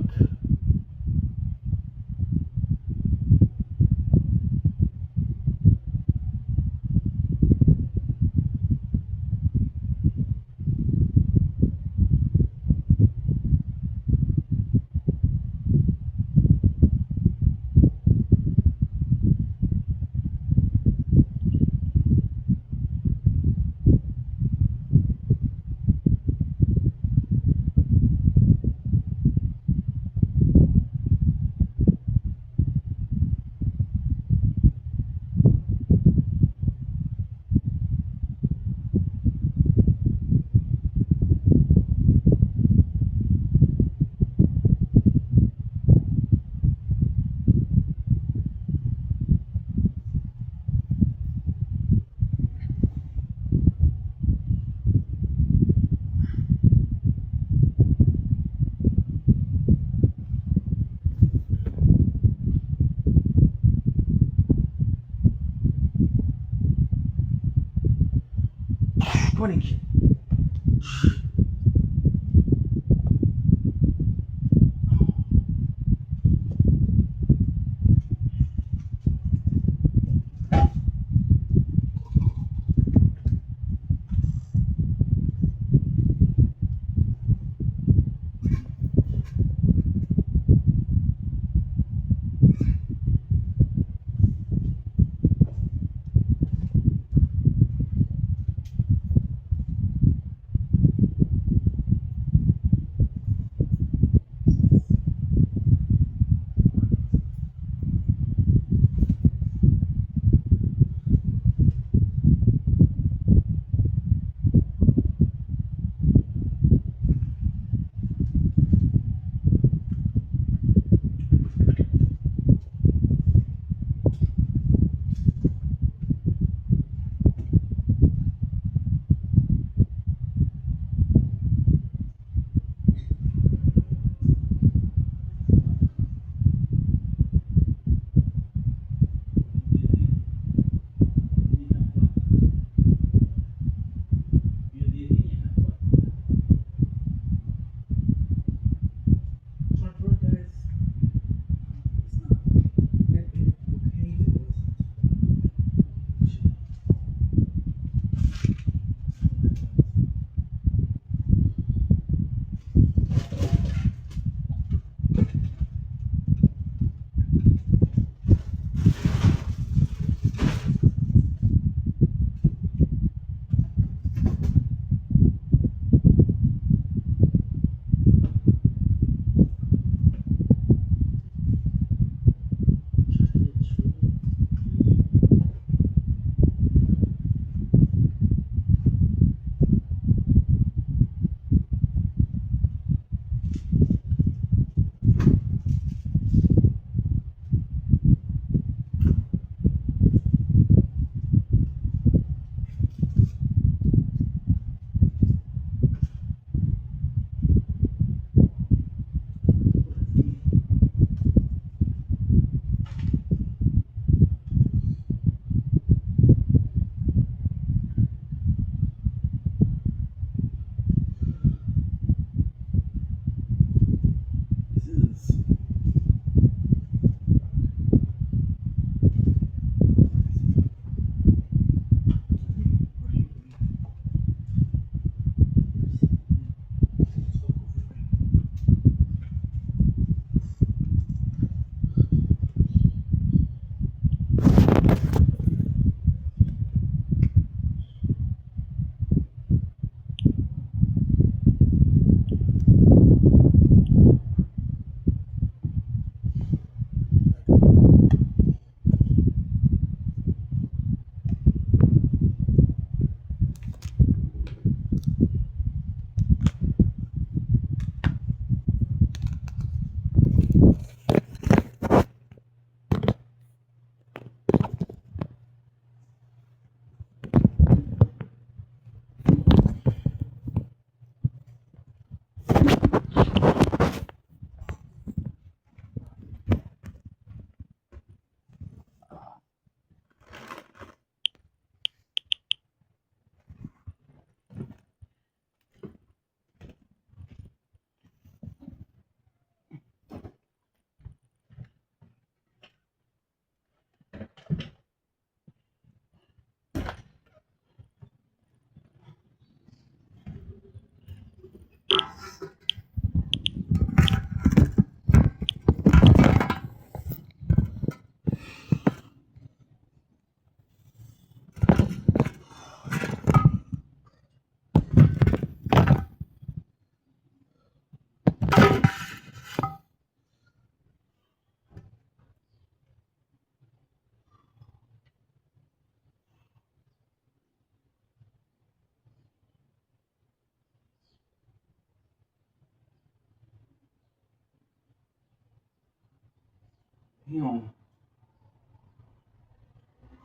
Hang on.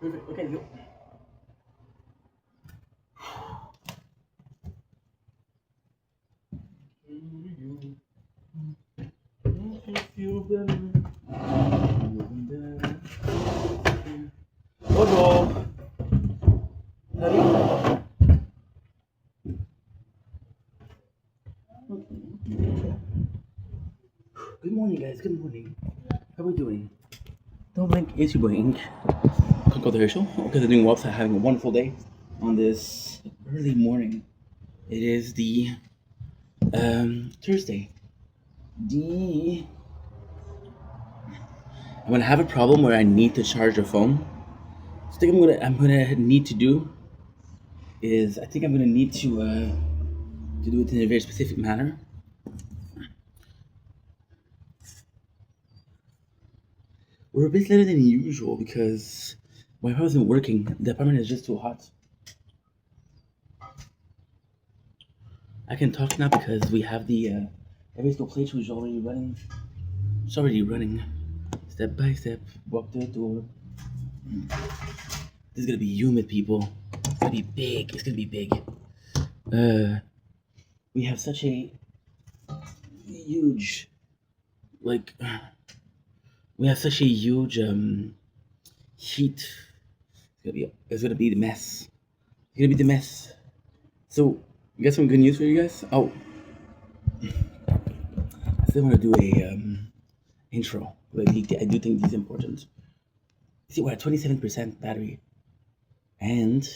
Perfect. Okay, go. Make you feel better. Bonjour. Salut. Good morning, guys. Good morning. How are we doing? Don't blink. It's your boy Ink. Conco the Herschel. Okay, they're doing well. Having a wonderful day on this early morning. It is the Thursday. I'm gonna have a problem where I need to charge the phone. So I think I'm gonna need to do is I think I'm gonna need to do it in a very specific manner. We're a bit later than usual because Wi-Fi wasn't working. The apartment is just too hot. I can talk now because we have the every single playthrough is already running. It's already running. Step by step, walk to the door. This is gonna be humid, people. It's gonna be big. It's gonna be big. We have such a huge, like, we have such a huge heat. It's gonna be the mess. It's gonna be the mess. So, you got some good news for you guys? Oh, I still want to do a intro. But I do think this is important. See, we're at 27% battery and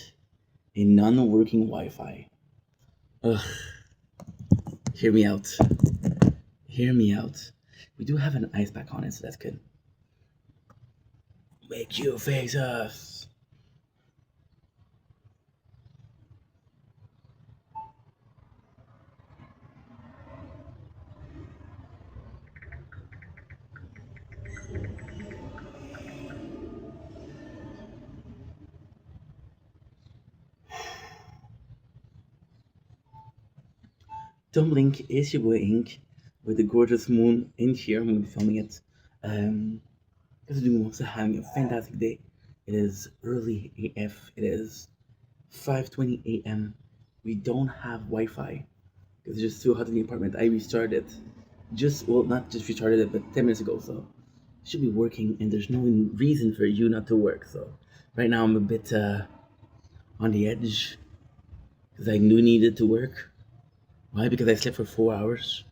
a non-working Wi-Fi. Ugh. Hear me out. Hear me out. We do have an ice pack on it, so that's good. Make you face us. Don't blink, it's your boy Ink with the gorgeous moon in here. I'm gonna be filming it. Because we're also having a fantastic day. It is early AF. It is 5:20 a.m. We don't have Wi-Fi because it's just too hot in the apartment. I restarted not just restarted it, but 10 minutes ago. So it should be working, and there's no reason for you not to work. So right now I'm a bit on the edge because I knew needed to work. Why? Because I slept for 4 hours,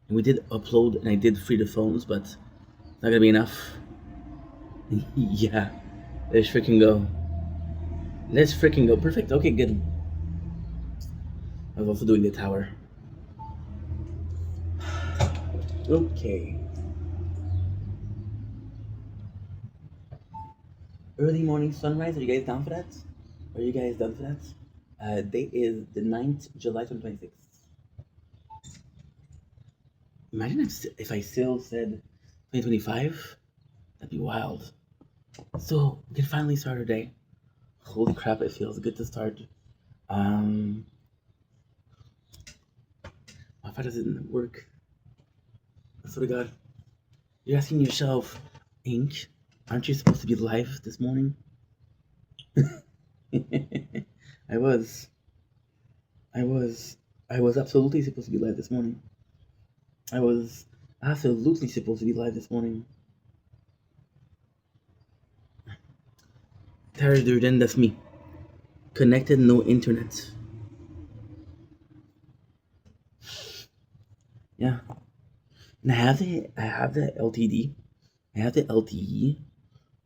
and we did upload, and I did free the phones, but it's not gonna be enough. Yeah, let's freaking go. Let's freaking go. Perfect. Okay, good. I was also doing the tower. Okay. Early morning sunrise. Are you guys down for that? Are you guys done for that? Date is the 9th July 2026. Imagine if I still said 2025. That'd be wild. So we can finally start our day. Holy crap! It feels good to start. Wi-Fi doesn't work. I swear to God. You're asking yourself, Ink, aren't you supposed to be live this morning? I was. I was absolutely supposed to be live this morning. I was absolutely supposed to be live this morning. Tara Durden, that's me. Connected, no internet. Yeah. And I have the LTD. I have the LTE.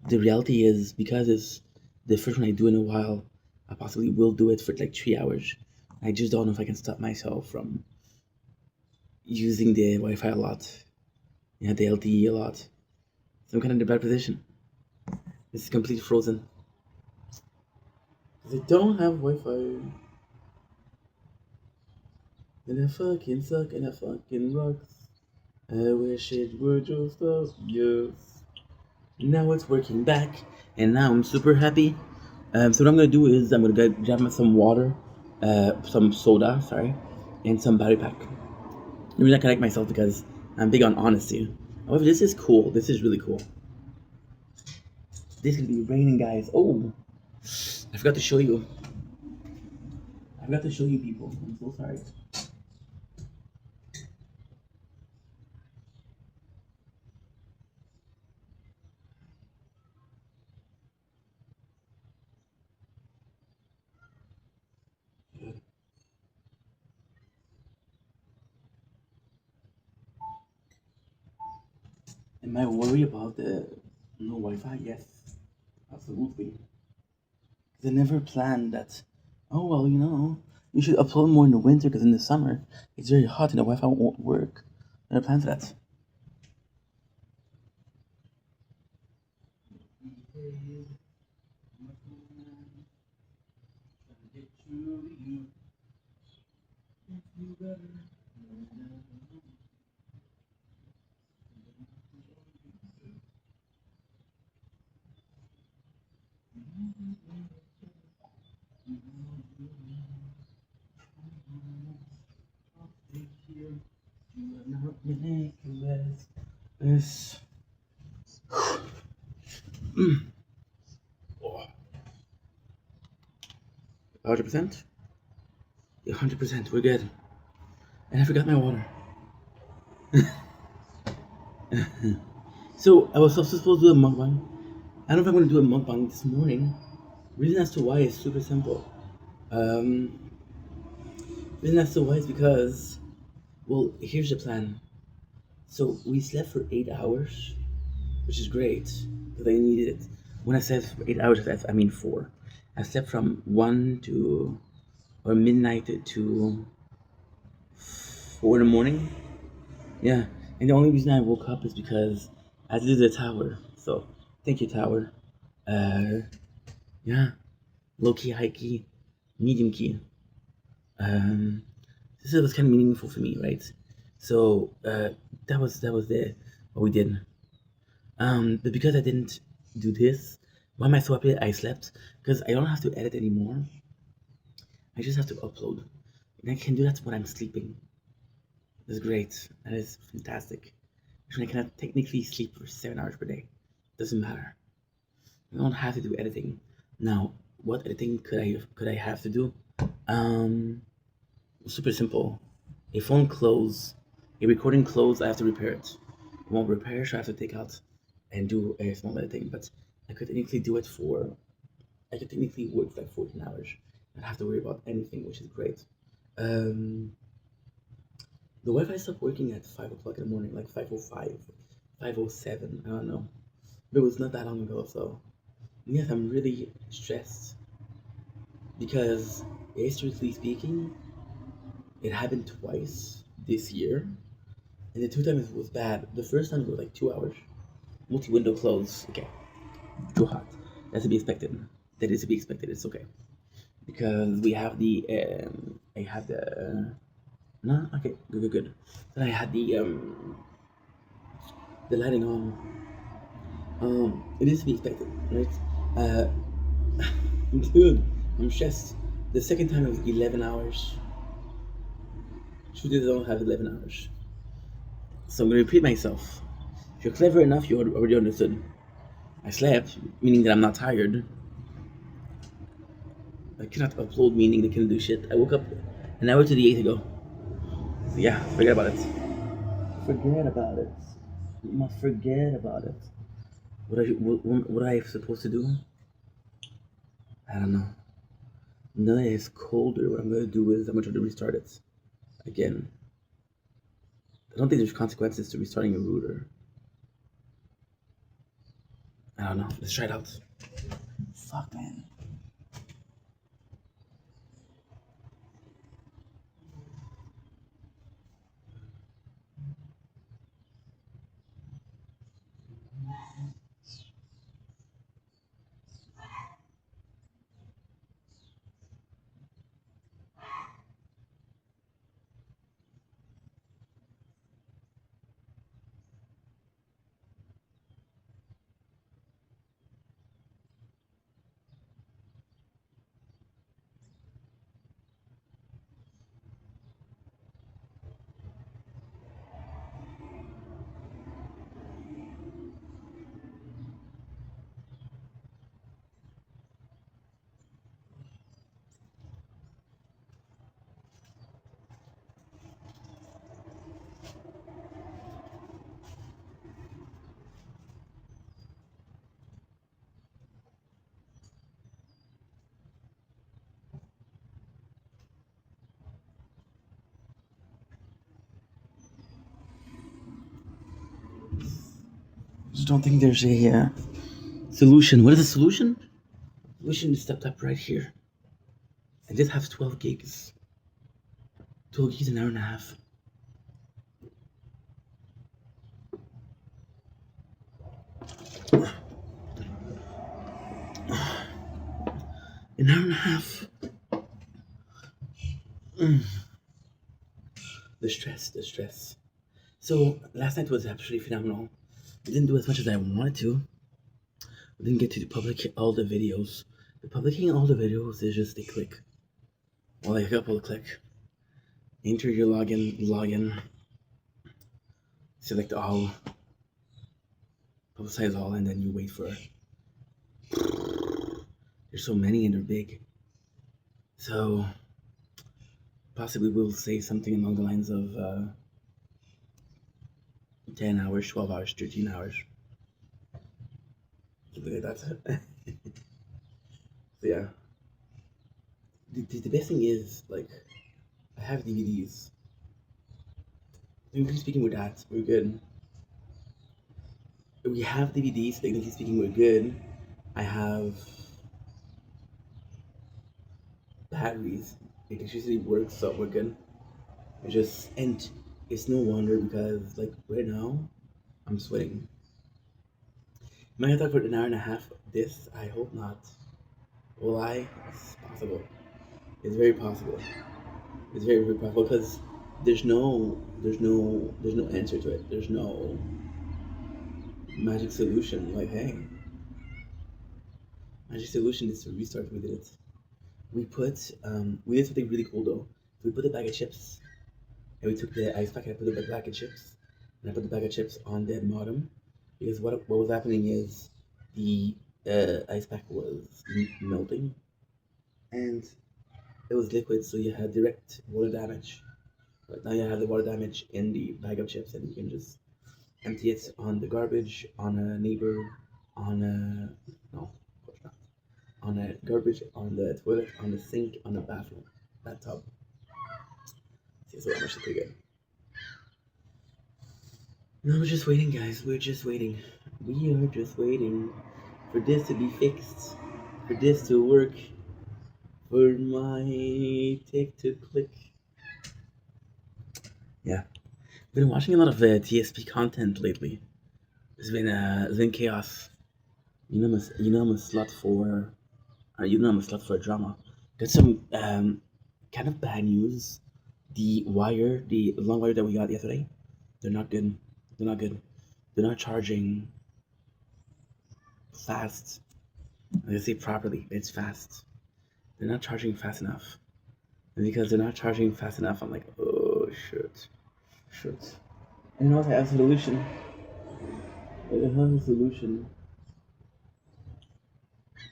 The reality is because it's the first one I do in a while, I possibly will do it for like 3 hours. I just don't know if I can stop myself from using the Wi-Fi a lot. Yeah, the LTE a lot. So I'm kind of in a bad position. This is completely frozen. Because I don't have Wi-Fi. And I fucking suck and I fucking rocks. I wish it were just obvious. Now it's working back, and now I'm super happy. So what I'm gonna do is I'm gonna grab me some water, some soda, sorry, and some battery pack. The reason I connect myself because I'm big on honesty. However, this is cool. This is really cool. Today's gonna be raining, guys. Oh, I forgot to show you. I forgot to show you people. I'm so sorry. Am I worried about the no Wi-Fi? Yes, absolutely. They never planned that. Oh well, you know, you should upload more in the winter because in the summer it's very hot and the Wi-Fi won't work. Never planned for that. Yes. 100%? 100%, we're good. And I forgot my water. So, I was also supposed to do a mukbang. I don't know if I'm going to do a mukbang this morning. Reason as to why is super simple. Um, reason as to why is because, well, here's the plan. So, we slept for 8 hours, which is great, because I needed it. When I said 8 hours, I mean 4. I slept from 1 to, or midnight to 4 in the morning. Yeah, and the only reason I woke up is because I did the tower. So, thank you, tower. Yeah, low key, high key, medium key. This was kind of meaningful for me, right? So, that was what we did. But because I didn't do this, why am I so happy I slept? Because I don't have to edit anymore. I just have to upload, and I can do that when I'm sleeping. That's great. That is fantastic. Actually, I cannot technically sleep for 7 hours per day. Doesn't matter. I don't have to do editing. Now, what editing could I have to do? Super simple. A phone close, a recording close. I have to repair it. It won't repair, so I have to take out and do a small editing. But I could technically do it for. I could technically work for like 14 hours. I don't have to worry about anything, which is great. Um, the Wi-Fi stopped working at 5 o'clock in the morning, like 5:05, 5:07. I don't know. But it was not that long ago, so yes, I'm really stressed because, historically speaking, it happened twice this year, and the two times it was bad. The first time it was like 2 hours, multi-window close. Okay, too hot. That's to be expected. That is to be expected. It's okay because we have the I have the no, okay, good. Then I had the lighting on. It is to be expected, right? Uh, Dude, I'm stressed. The second time it was 11 hours. Shooters don't have 11 hours. So I'm going to repeat myself. If you're clever enough, you already understood. I slept, meaning that I'm not tired. I cannot upload, meaning they can do shit. I woke up an hour to the 8 ago. So yeah, forget about it. Forget about it. You must forget about it. What I supposed to do? I don't know. Now that it's colder, what I'm going to do is I'm going to try to restart it again. I don't think there's consequences to restarting a router. I don't know. Let's try it out. Fuck, man. just don't think there's a solution. What is the solution? The solution is stepped up right here. And this has 12 gigs. 12 gigs an hour and a half. An hour and a half. The stress. So last night was absolutely phenomenal. I didn't do as much as I wanted to. I didn't get to public all the videos. The publishing all the videos is just a click. Well, like a couple of click. Enter your login, select all, publicize all, and then you wait for it. There's so many and they're big. So possibly we'll say something along the lines of 10 hours, 12 hours, 13 hours. Something like that. So yeah. The best thing is, like, I have DVDs. Technically speaking, with that, we're good. We have DVDs, technically speaking, we're good. I have batteries. Electricity works, so we're good. And it's no wonder because, like, right now, I'm sweating. Am I gonna talk for an hour and a half? This, I hope not. Will I? It's possible. It's very possible. It's very, very possible because there's no answer to it. There's no magic solution. Like, hey, magic solution is to restart. We did it. We did something really cool though. We put a bag of chips, and we took the ice pack and I put a bag of chips, and I put the bag of chips on the bottom, because what was happening is the ice pack was melting, and it was liquid, so you had direct water damage. But now you have the water damage in the bag of chips, and you can just empty it on the garbage, on a neighbor, on a no, of course not, on a garbage, on the toilet, on the sink, on the bathroom, bathtub. See, so that much is pretty good. No, we're just waiting, guys. We're just waiting. We are just waiting for this to be fixed, for this to work, for my tick to click. Yeah, I've been watching a lot of TSP content lately. It's been chaos. You know, I'm a slut for. I'm a slut for drama. Got some kind of bad news. The long wire that we got yesterday, they're not good. They're not good. They're not charging fast. I say properly. It's fast. They're not charging fast enough. And because they're not charging fast enough, I'm like, oh shit. And you know what? I have a solution.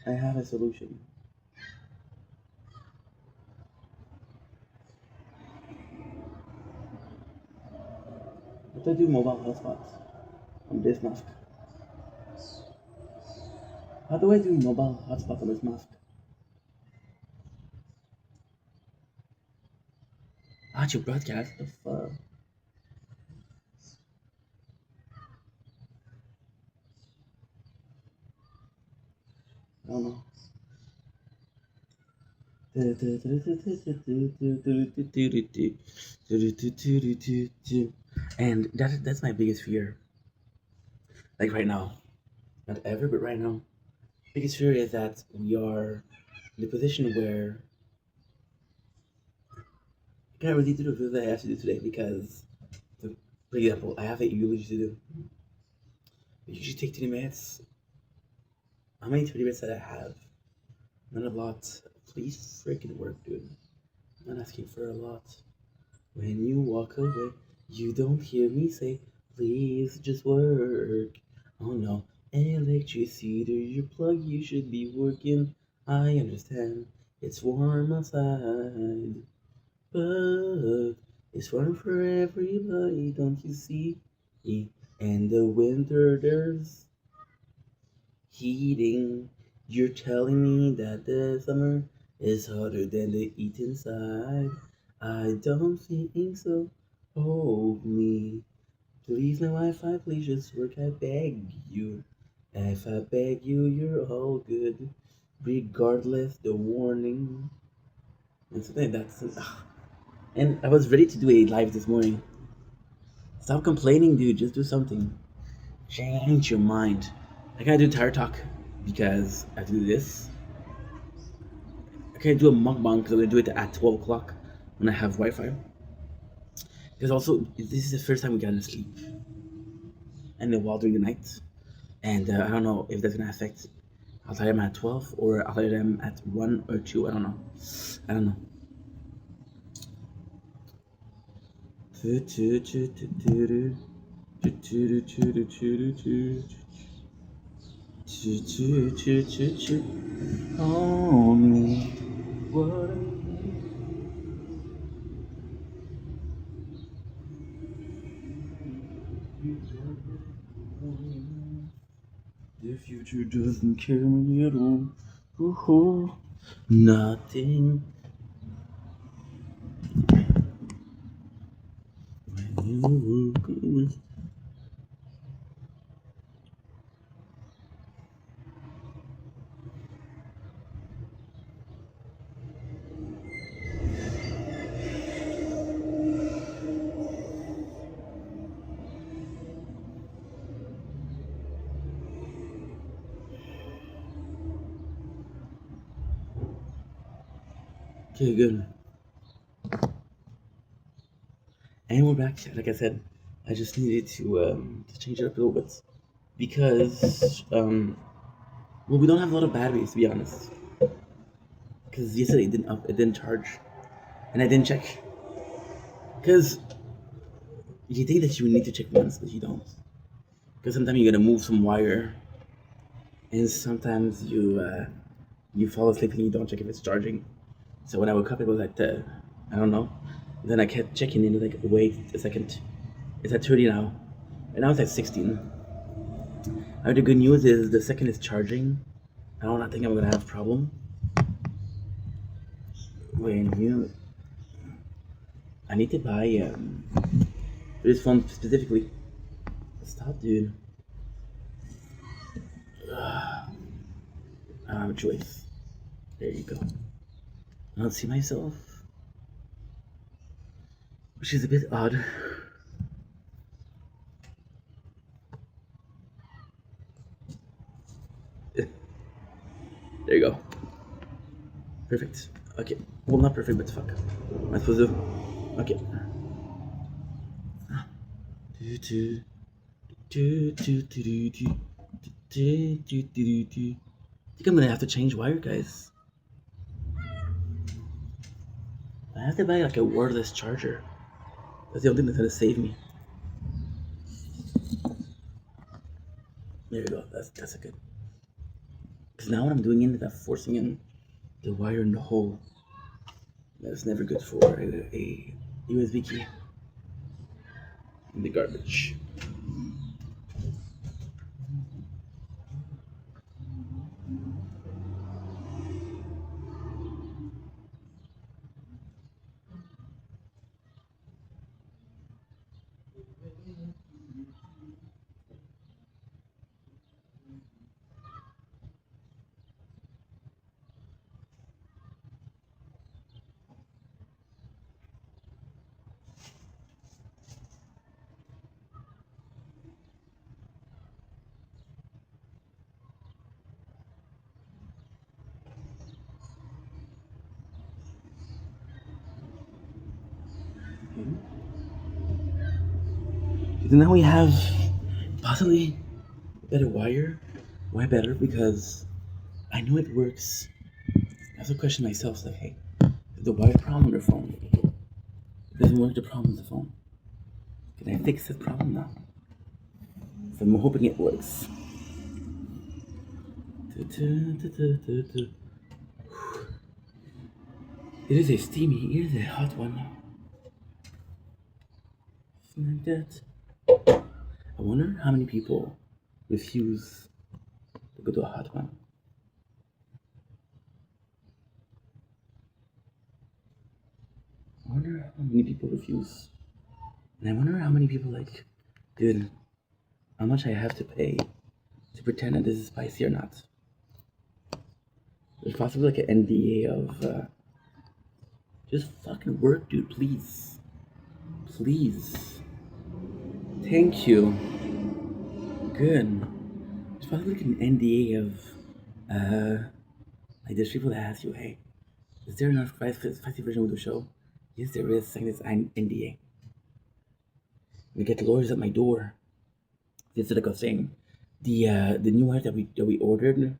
I have a solution. What do I do mobile hotspots on this mask? How do I do mobile hotspots on this mask? How'd you broadcast? The fuck? I don't know. And that's my biggest fear. Like right now. Not ever, but right now. Biggest fear is that we are in a position where I can't really do the videos that I have to do today because, for example, I have a eulogy to do. It usually take 20 minutes. How many 20 minutes that I have? Not a lot. Please freaking work, dude. I'm not asking for a lot. When you walk away, you don't hear me say, please just work. Oh no, electricity, your plug, you should be working. I understand, it's warm outside, but it's warm for everybody, don't you see? And the winter there's heating. You're telling me that the summer is hotter than the heat inside. I don't think so. Hold me, Please, no Wi-Fi, please just work. I beg you. If I beg you, you're all good. Regardless the warning. And something that's. And I was ready to do a live this morning. Stop complaining, dude. Just do something. Change your mind. I gotta do tire talk because I have to do this. I can't do a mukbang because I'm gonna do it at 12 o'clock when I have Wi-Fi. Because also, this is the first time we got to sleep. And while during the night. And I don't know if that's gonna affect. I'll tell them at 12 or I'll tell them at 1 or 2. I don't know. I don't know. Oh, me. What the future doesn't care me at all. Ooh, nothing. When you walk away. Okay, good. And we're back. Like I said, I just needed to change it up a little bit because well, we don't have a lot of batteries to be honest. Because yesterday it didn't charge, and I didn't check. Because you think that you need to check once, but you don't. Because sometimes you gotta move some wire, and sometimes you fall asleep and you don't check if it's charging. So when I woke up, it was at I don't know. Then I kept checking in, like, wait a second, it's at 30 now, and now it's at 16. The good news is the second it's charging, I don't think I'm gonna have a problem. I need to buy for this phone specifically. Stop, dude. I don't have a choice. There you go. I don't see myself, which is a bit odd. There you go. Perfect. Okay. Well, not perfect, but fuck. What am I supposed to do? Okay. I think I'm gonna have to change wire, guys. I have to buy like a wireless charger. That's the only thing that's gonna save me. There you go. That's a good. Because now what I'm doing is I'm forcing in the wire in the hole. That's never good for a USB key in the garbage. So now we have possibly a better wire. Why better? Because I know it works. I also question myself, like, hey, is the wire problem with the phone? It doesn't work, the problem with the phone. Can I fix this problem now? So I'm hoping it works. It is a steamy, it is a hot one. Like that. I wonder how many people refuse to go to a hot one. I wonder how many people refuse. And I wonder how many people like Dude, how much I have to pay to pretend that this is spicy or not? There's possibly like an NDA of just fucking work, dude, please. Please. Thank you. Good. There's probably like an NDA of like there's people that ask you, hey, is there enough spicy version of the show? Yes, there is. Saying this NDA. We get lawyers at my door. This is like I was saying. The new wires that we ordered,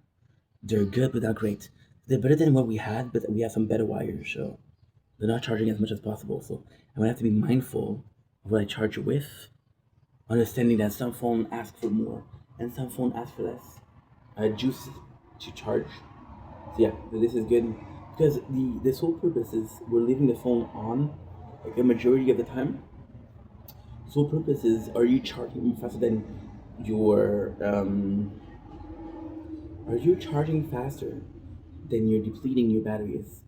they're good but not great. They're better than what we had, but we have some better wires, so they're not charging as much as possible. So I'm gonna have to be mindful of what I charge with, understanding that some phone ask for more and some phone ask for less juice to charge. So yeah, this is good because the sole purpose is we're leaving the phone on like a majority of the time. Sole purpose is are you charging faster than your are you charging faster than you're depleting your batteries?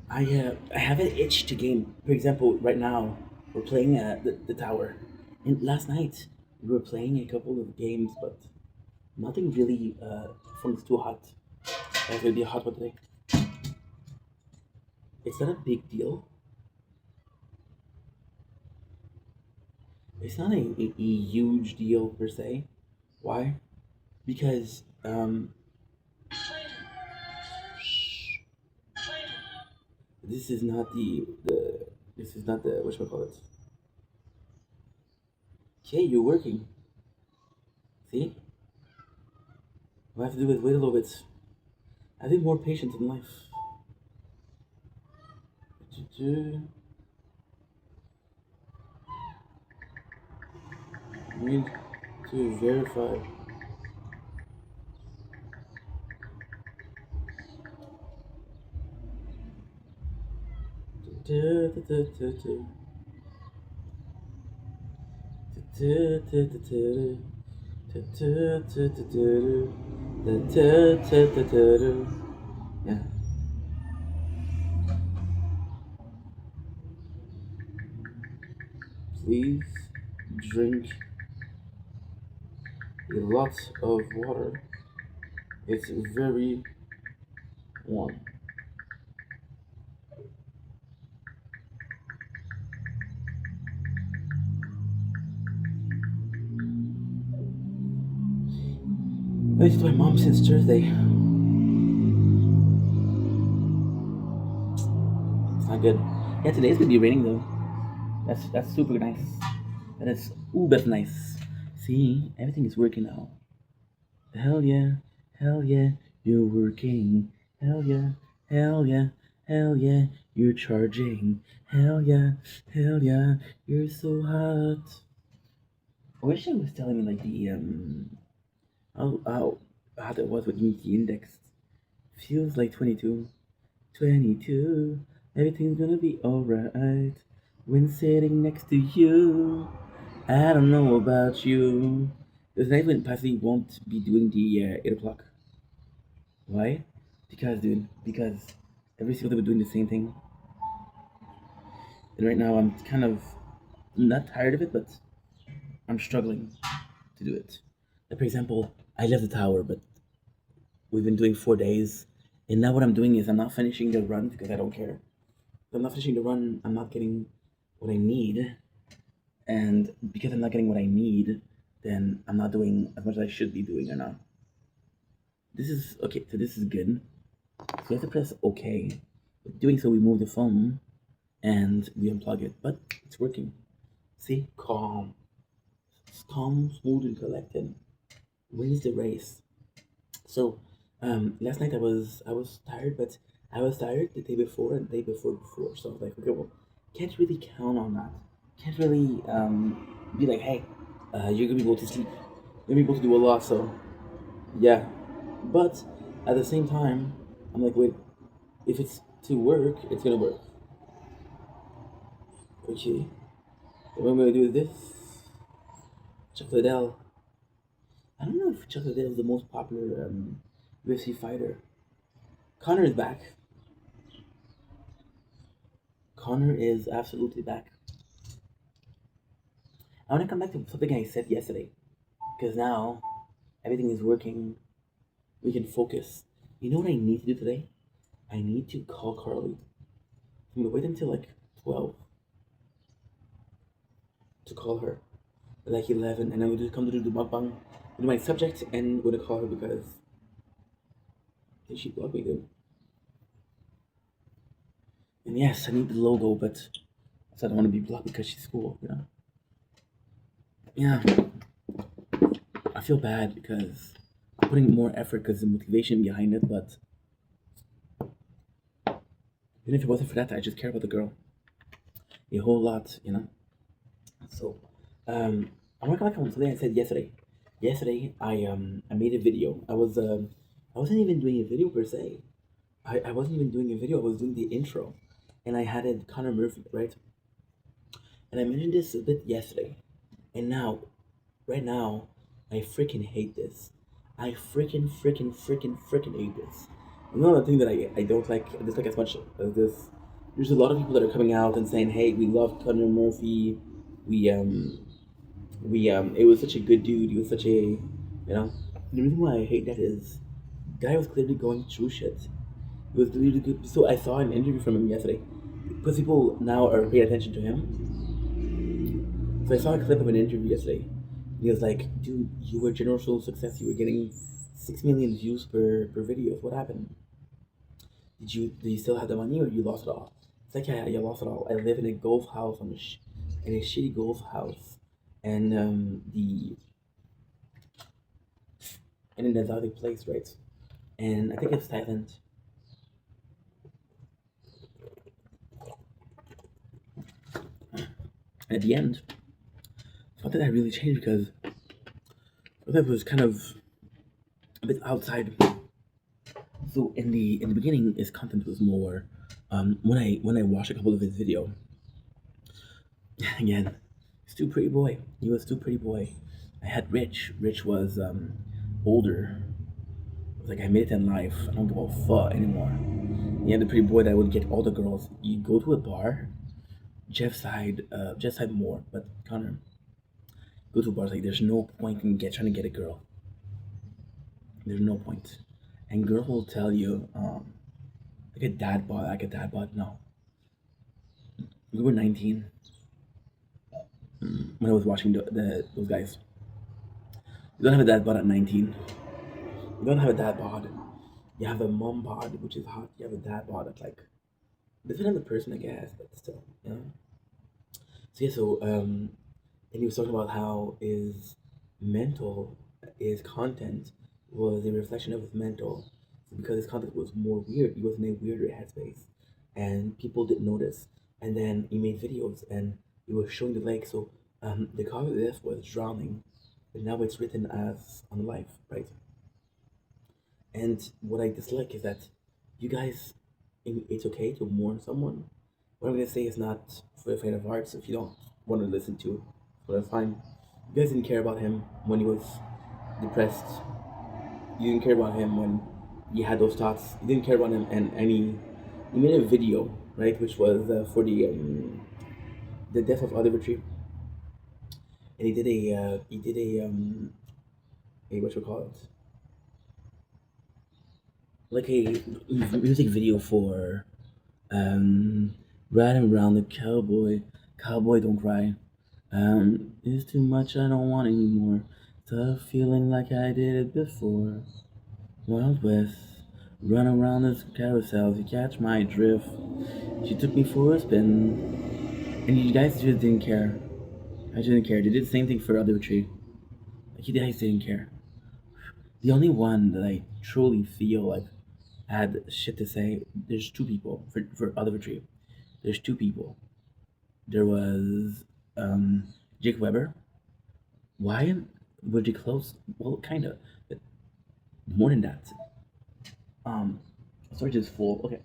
I have an itch to game. For example, right now we're playing the tower, and last night we were playing a couple of games, but nothing really. Phone's too hot. It's gonna be a hot one today. It's not a big deal. It's not a huge deal per se. Why? Because this is not the this is not the what should I call it? Okay, you're working. See, what I have to do is wait a little bit. I think more patience in life. Need to verify. Yeah. Please drink a lot of water. It's very warm. I lived with my mom since Thursday. It's not good. Yeah, today's gonna be raining though. That's super nice. That is uber nice. See, everything is working now. Hell yeah, hell yeah, you're working. Hell yeah, hell yeah, hell yeah, you're charging. Hell yeah, you're so hot. I wish I was telling me like the how that was with me the index. Feels like 22. 22. Everything's gonna be alright when sitting next to you. I don't know about you. There's night when Passy won't be doing the 8 o'clock. Why? Because, dude, because every single day we're doing the same thing. And right now I'm kind of not tired of it, but I'm struggling to do it. Like, for example, I left the tower, but we've been doing 4 days. And now what I'm doing is I'm not finishing the run because I don't care. If I'm not finishing the run, I'm not getting what I need. And because I'm not getting what I need, then I'm not doing as much as I should be doing or not. This is okay, so this is good. So you have to press OK. Doing so, we move the phone and we unplug it, but it's working. See, calm. It's calm, smooth, and collected. Wins the race. So, last night I was tired, but I was tired the day before and the day before. So I was like, okay, well, can't really count on that. Can't really be like, hey, you're gonna be able to sleep. You're gonna be able to do a lot. So yeah, but at the same time, I'm like, wait, if it's to work, it's gonna work. Okay, what I'm gonna do is this. Chocolate L. I don't know if Chocolate L is the most popular UFC fighter. Connor is back. Connor is absolutely back. I want to come back to something I said yesterday, because now everything is working. We can focus. You know what I need to do today? I need to call Carly. I'm gonna wait until like 12 to call her, like 11, and I'm gonna come to do the mukbang, do my subject, and I'm gonna call her because she blocked me, dude. And yes, I need the logo, but I don't want to be blocked because she's cool, you know? Yeah, I feel bad because I'm putting more effort because the motivation behind it, but even if it wasn't for that, I just care about the girl a whole lot, you know? So, I'm working like on something I said yesterday. Yesterday, I made a video. I wasn't even doing a video per se. I wasn't even doing a video. I was doing the intro, and I had it Connor Murphy, right? And I mentioned this a bit yesterday, and now, right now, I freaking hate this. I freaking hate this. Another thing that I don't like, dislike as much as this. There's a lot of people that are coming out and saying, "Hey, we love Connor Murphy. We it was such a good dude. He was such a, you know." The reason why I hate that is, guy was clearly going through shit. It was really good. So I saw an interview from him yesterday, because people now are paying attention to him. So I saw a clip of an interview yesterday. He was like, "Dude, you were generational success. You were getting 6 million views per video. What happened? Do you still have the money, or you lost it all?" It's like, "Yeah, you lost it all. I live in a golf house in a shitty golf house, and in an exotic place, right? And I think it's Thailand." At the end, I thought that really changed because that was kind of a bit outside. So in the beginning, his content was more. When I watched a couple of his video, again, he's too pretty boy. He was too pretty boy. I had Rich. Rich was older. It was like, I made it in life. I don't give a fuck anymore. He had the pretty boy that would get all the girls. You go to a bar. Jeff side more, but Connor, go to bars, like, there's no point in trying to get a girl. There's no point. And girl will tell you, like a dad bod. No, we were 19 when I was watching those guys. You don't have a dad bod at 19. You don't have a dad bod. You have a mom bod, which is hot. You have a dad bod at like, depending on the person, I guess, but still, you know. So yeah, and he was talking about how his content was a reflection of his mental. So because his content was more weird, he was in a weirder headspace, and people didn't notice. And then he made videos, and he was showing the lake. So the cause of death was drowning, but now it's written as on life, right? And what I dislike is that you guys, it's okay to mourn someone. What I'm gonna say is not for the faint of heart. So if you don't want to listen to, well, that's fine. You guys didn't care about him when he was depressed. You didn't care about him when he had those thoughts. You didn't care about him, and he made a video, right, which was for the death of Oliver Tree, and he did a what you call it, like a music video for um riding around the cowboy don't cry. It's too much, I don't want anymore. Tough feeling like I did it before. Wild West, run around this carousel, if you catch my drift. She took me for a spin, and you guys just didn't care. I didn't care. They did the same thing for Other Tree. Like, you guys didn't care. The only one that I truly feel like had shit to say, there's two people for Other Tree. There's two people. There was Jake Weber. Why were they close? Well, kinda, but more than that. Um, storage is full. Okay,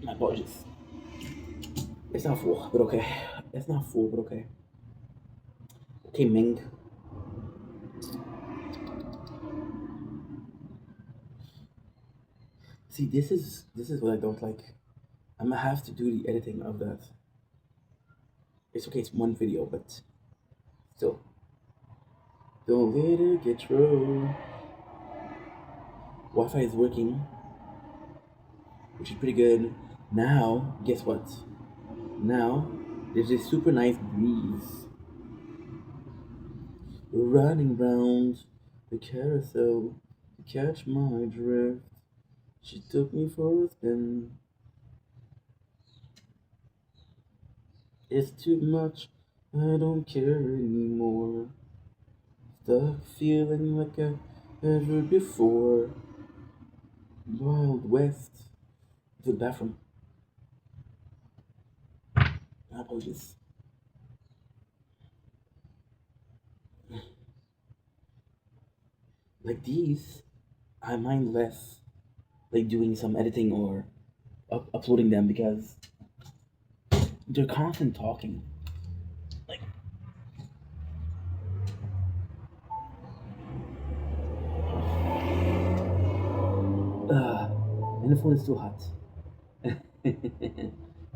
my apologies. It's not full, but okay. It's not full, but okay. Okay, Ming. See, this is what I don't like. I'm gonna have to do the editing of that. It's okay, it's one video, but still. Don't let it get through. Wi-Fi is working, which is pretty good. Now, guess what? Now, there's a super nice breeze. Running round the carousel to catch my drift. She took me for a spin. It's too much, I don't care anymore. Stuck feeling like I ever before. Wild West. To the bathroom. Apologies. Like these, I mind less like doing some editing or uploading them because they're constant talking. Like, and the phone is too hot.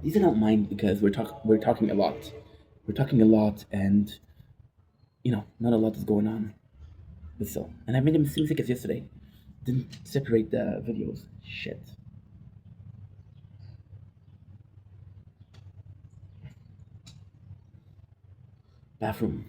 These are not mine because we're talking a lot. We're talking a lot, and not a lot is going on. But still, and I made a mistake as yesterday. Didn't separate the videos. Shit. Bathroom.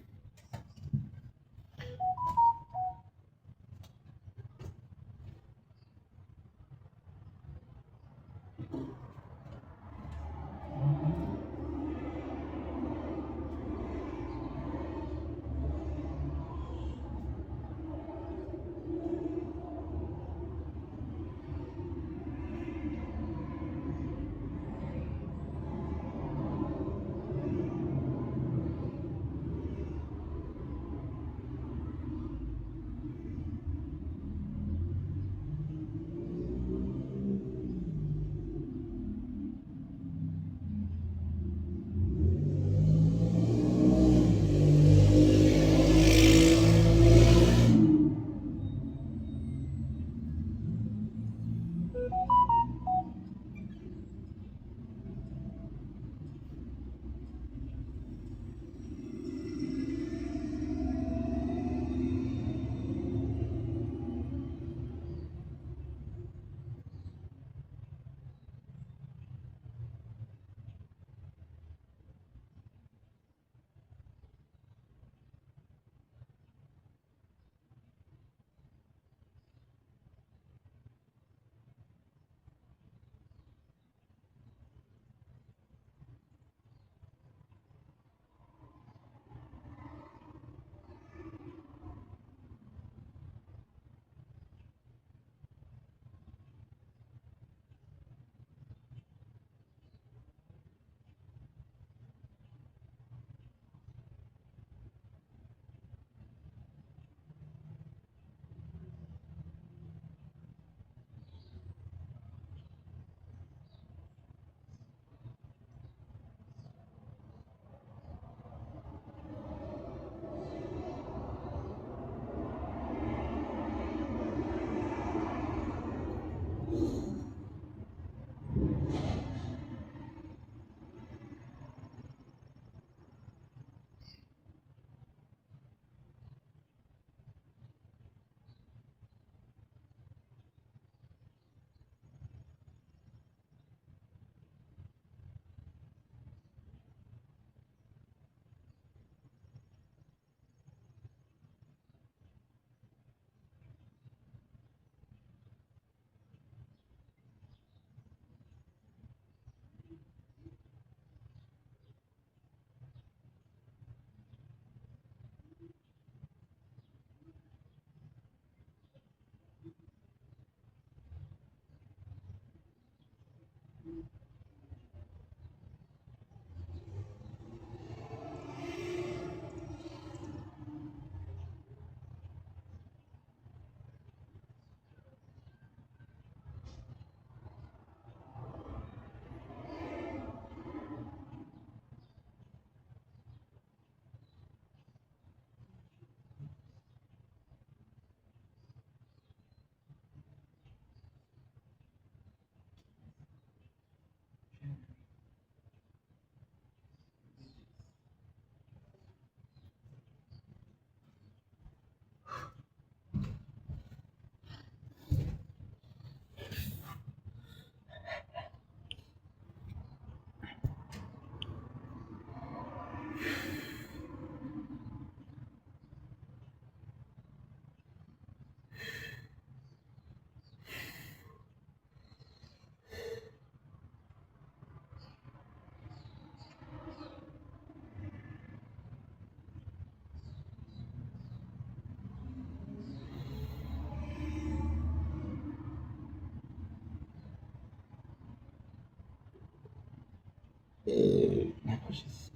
My pushes.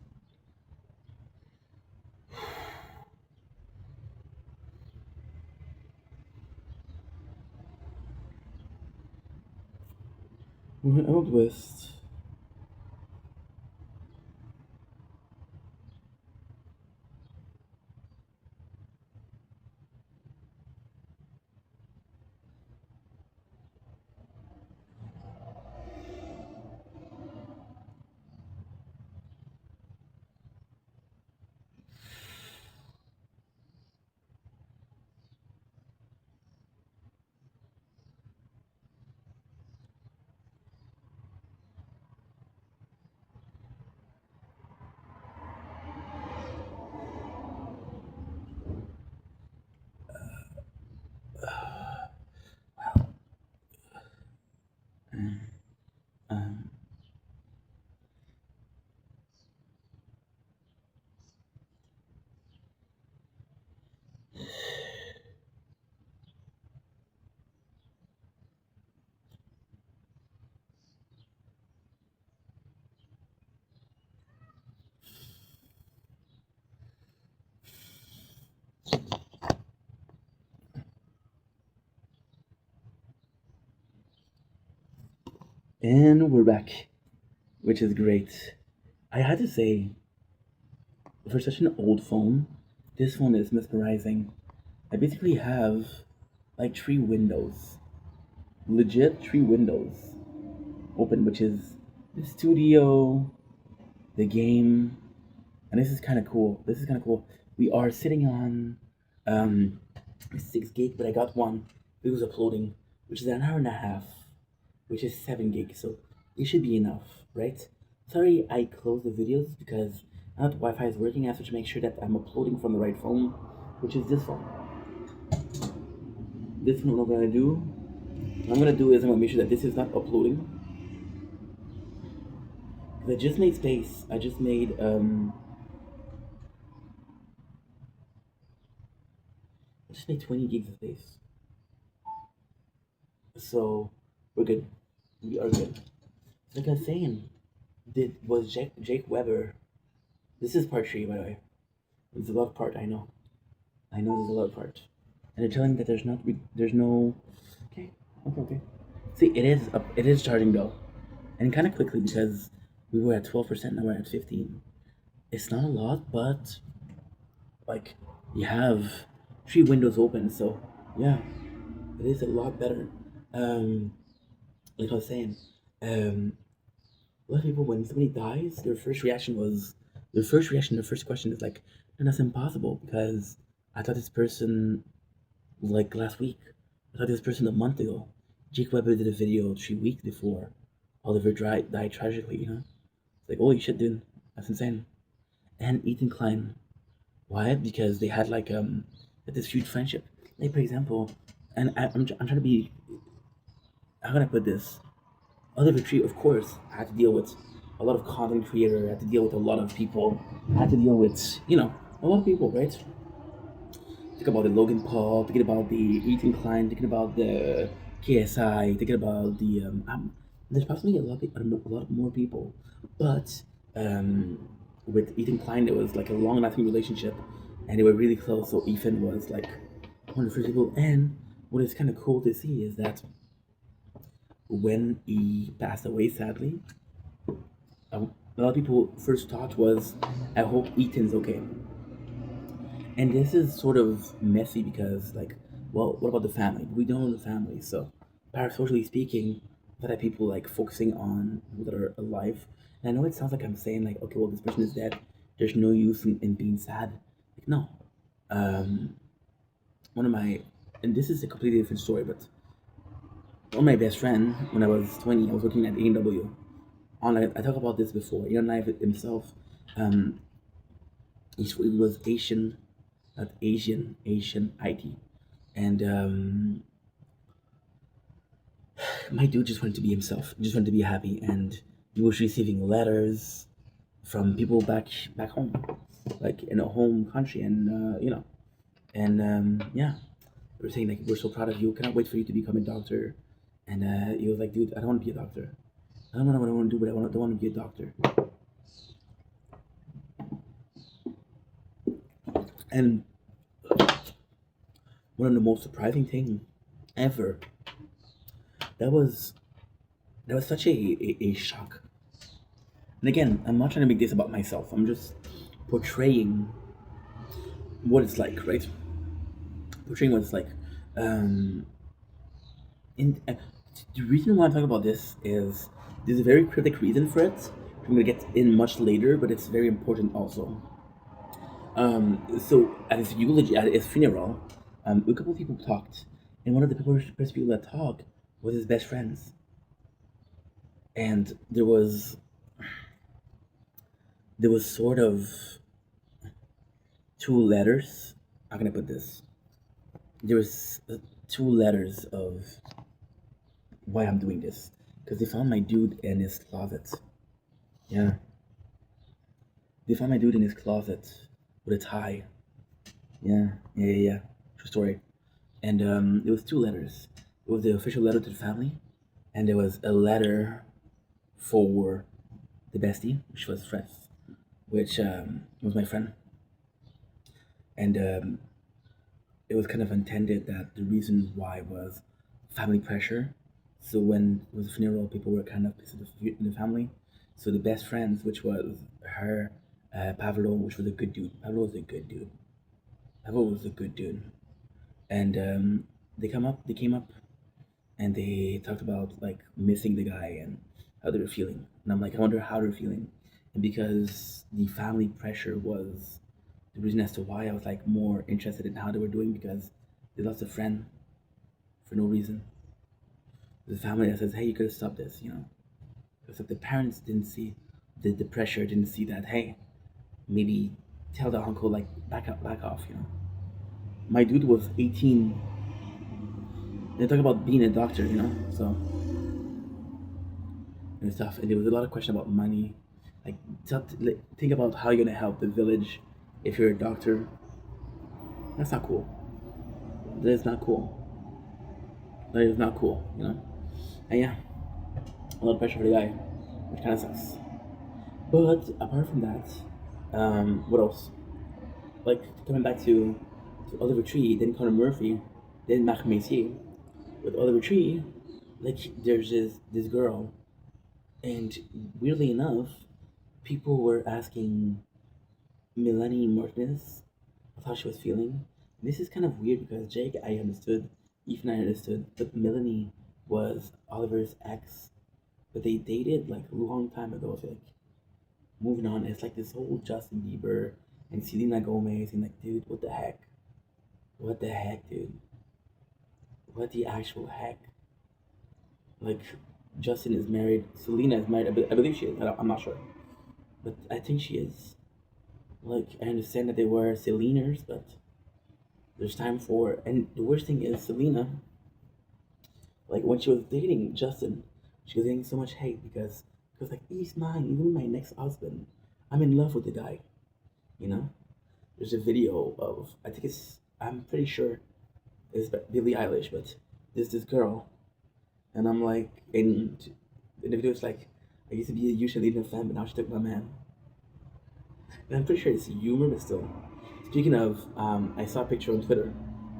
We're out west. Um, and we're back, which is great. I had to say, for such an old phone, this phone is mesmerizing. I basically have like three windows, legit three windows open, which is the studio, the game, and this is kind of cool. This is kind of cool. We are sitting on um 6 gig, but I got one. It was uploading, which is an hour and a half, which is 7 gig. So it should be enough, right? Sorry, I closed the videos because now that Wi-Fi is working, I have to make sure that I'm uploading from the right phone, which is this phone. This one, what I'm gonna do? What I'm gonna do is I'm gonna make sure that this is not uploading. Cause I just made space. I just made I just made 20 gigs of space. So we're good. We are good. Like I was saying, was Jake Weber. This is part 3, by the way. It's a love part, I know. I know there's a love part. And they're telling me that there's no. Okay, okay. See, it is charging though, and kind of quickly because we were at 12%, now we're at 15. It's not a lot, but like you have 3 windows open, so yeah, it is a lot better. Um, like I was saying, um, a lot of people when somebody dies, their first question is like, "No, that's impossible," because I thought this person like last week. I thought this person a month ago. Jake Webber did a video 3 weeks before Oliver died tragically. It's like holy shit, dude, that's insane. And Ethan Klein, why? Because they had like this huge friendship. Like for example, and I'm trying to be. How can I put this? Oliver Tree, of course, I had to deal with a lot of content creator. I had to deal with a lot of people. I had to deal with a lot of people, right? Think about the Logan Paul, thinking about the Ethan Klein, thinking about the KSI, thinking about the there's possibly a lot more people, but with Ethan Klein, it was like a long-lasting relationship, and they were really close. So Ethan was like one of the first people. And what is kind of cool to see is that when he passed away, sadly, a lot of people first thought was, I hope Ethan's okay. And this is sort of messy because, like, well, what about the family? We don't know the family, so parasocially speaking, that are people like focusing on people that are alive. And I know it sounds like I'm saying like, okay, well, this person is dead. There's no use in being sad. Like, no. Um, one of my, and this is a completely different story, but one of my best friend when I was 20, I was working at A&W. I talked about this before. Ian Knife himself, um, he was Asian, not Asian IT, and my dude just wanted to be himself, just wanted to be happy, and he was receiving letters from people back home, like in a home country, and and yeah, they were saying like, we're so proud of you, cannot wait for you to become a doctor, and he was like, dude, I don't want to be a doctor. I don't know what I want to do, but don't want to be a doctor. And one of the most surprising things ever, that was that was such a shock. And again, I'm not trying to make this about myself. I'm just portraying what it's like, right? Portraying what it's like. Um, the reason why I'm talking about this is there's a very cryptic reason for it. I'm gonna get in much later, but it's very important also. So at his eulogy, at his funeral, a couple of people talked, and one of the first people that talked was his best friends, and there was sort of two letters. How can I put this? There was two letters of why I'm doing this, because they found my dude in his closet. Yeah, they found my dude in his closet with a tie. Yeah. True story. And it was two letters. It was the official letter to the family, and there was a letter for the bestie, which was Fred, which was my friend. And it was kind of intended that the reason why was family pressure. So when it was a funeral, people were kind of pissed at the family. So the best friends, which was her, Pavlo, which was a good dude. Pavlo was a good dude. Pavlo was a good dude. And they came up, and they talked about like missing the guy and how they were feeling. And I'm like, I wonder how they're feeling. And because the family pressure was the reason as to why I was like more interested in how they were doing, because they lost a friend for no reason. There's a family that says, hey, you could have stopped this, you know. Because if the parents didn't see the pressure, didn't see that, hey, maybe tell the uncle like back off, you know. My dude was 18. They talk about being a doctor, you know, so and stuff. And there was a lot of question about money. Like, think about how you're gonna help the village if you're a doctor. That's not cool. That is not cool. That is not cool, you know. And yeah, a lot of pressure for the guy, which kind of sucks. But apart from that, what else? Like coming back to Oliver Tree, then Connor Murphy, then Marc Messier. With Oliver Tree, like there's this girl, and weirdly enough, people were asking Melanie Martinez how she was feeling. This is kind of weird because Jake I understood, Ethan I understood, but Melanie was Oliver's ex, but they dated like a long time ago. So like moving on, it's like this whole Justin Bieber and Selena Gomez and like, dude, what the heck? What the heck, dude? What the actual heck? Like, Justin is married, Selena is married. I believe she is. I'm not sure, but I think she is. Like, I understand that they were Seleners, but there's time for. And the worst thing is, Selena, like when she was dating Justin, she was getting so much hate because like he's mine, even my next husband. I'm in love with the guy, you know. There's a video of I'm pretty sure it's Billie Eilish, but there's this girl, and I'm like, in the video it's like, I used to be a usually leading fan, but now she took my man. And I'm pretty sure it's humor, but still. Speaking of, I saw a picture on Twitter.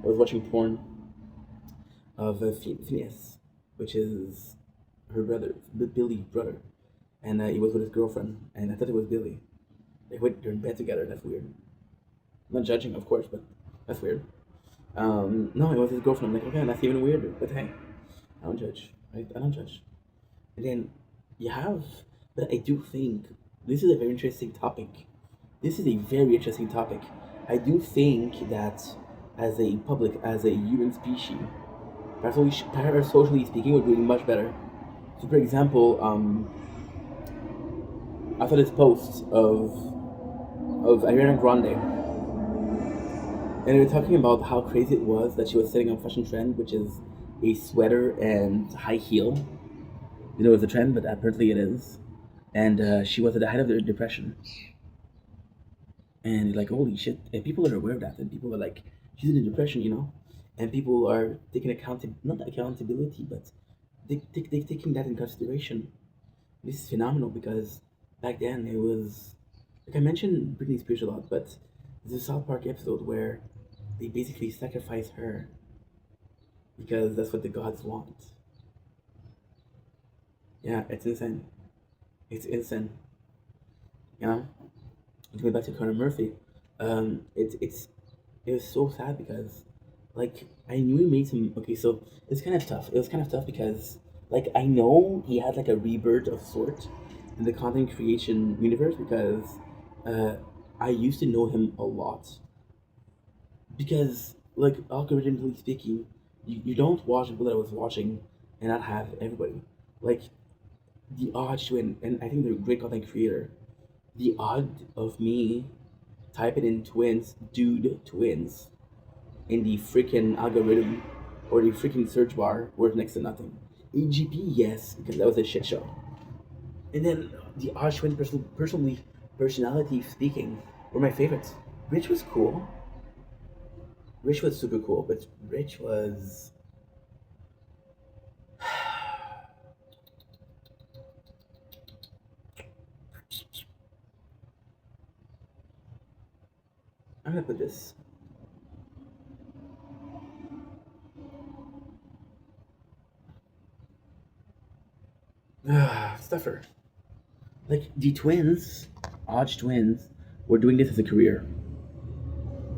I was watching porn of Phineas, which is her brother, Billy's brother, and he was with his girlfriend, and I thought it was Billy. They're in bed together. That's weird. I'm not judging, of course, but that's weird. No, it was his girlfriend. I'm like, okay, that's even weirder. But hey, I don't judge. Right? I don't judge. And then you have, but I do think this is a very interesting topic. This is a very interesting topic. I do think that as a human species, parasocially speaking, we're doing much better. So, for example, I saw this post of Ariana Grande, and they were talking about how crazy it was that she was setting up fashion trend, which is a sweater and high heel. You know, it's a trend, but apparently it is. And she was at the height of the depression, and like, holy shit! And people are aware of that, and people are like, she's in a depression, you know, and people are taking not accountability, but they taking that in consideration. This is phenomenal because back then it was like I mentioned Britney Spears a lot, but There's a South Park episode where they basically sacrifice her because that's what the gods want. Yeah, it's insane. It's insane. You know? Going back to Connor Murphy, it was so sad because like I knew he made some okay, so it's kind of tough. It was kind of tough because like I know he had like a rebirth of sort in the content creation universe because uh I used to know him a lot. Because like algorithmically speaking, you don't watch people that I was watching and not have everybody. Like the odd twin and I think they're a great content creator. The odd of me typing in twins, dude twins in the freaking algorithm or the freaking search bar worth next to nothing. AGP, yes, because that was a shit show. And then the odd twin personality speaking were my favorites. Rich was cool. Rich was super cool, but Rich was I'm gonna put this. Stuffer. Like the twins, Odd twins, were doing this as a career.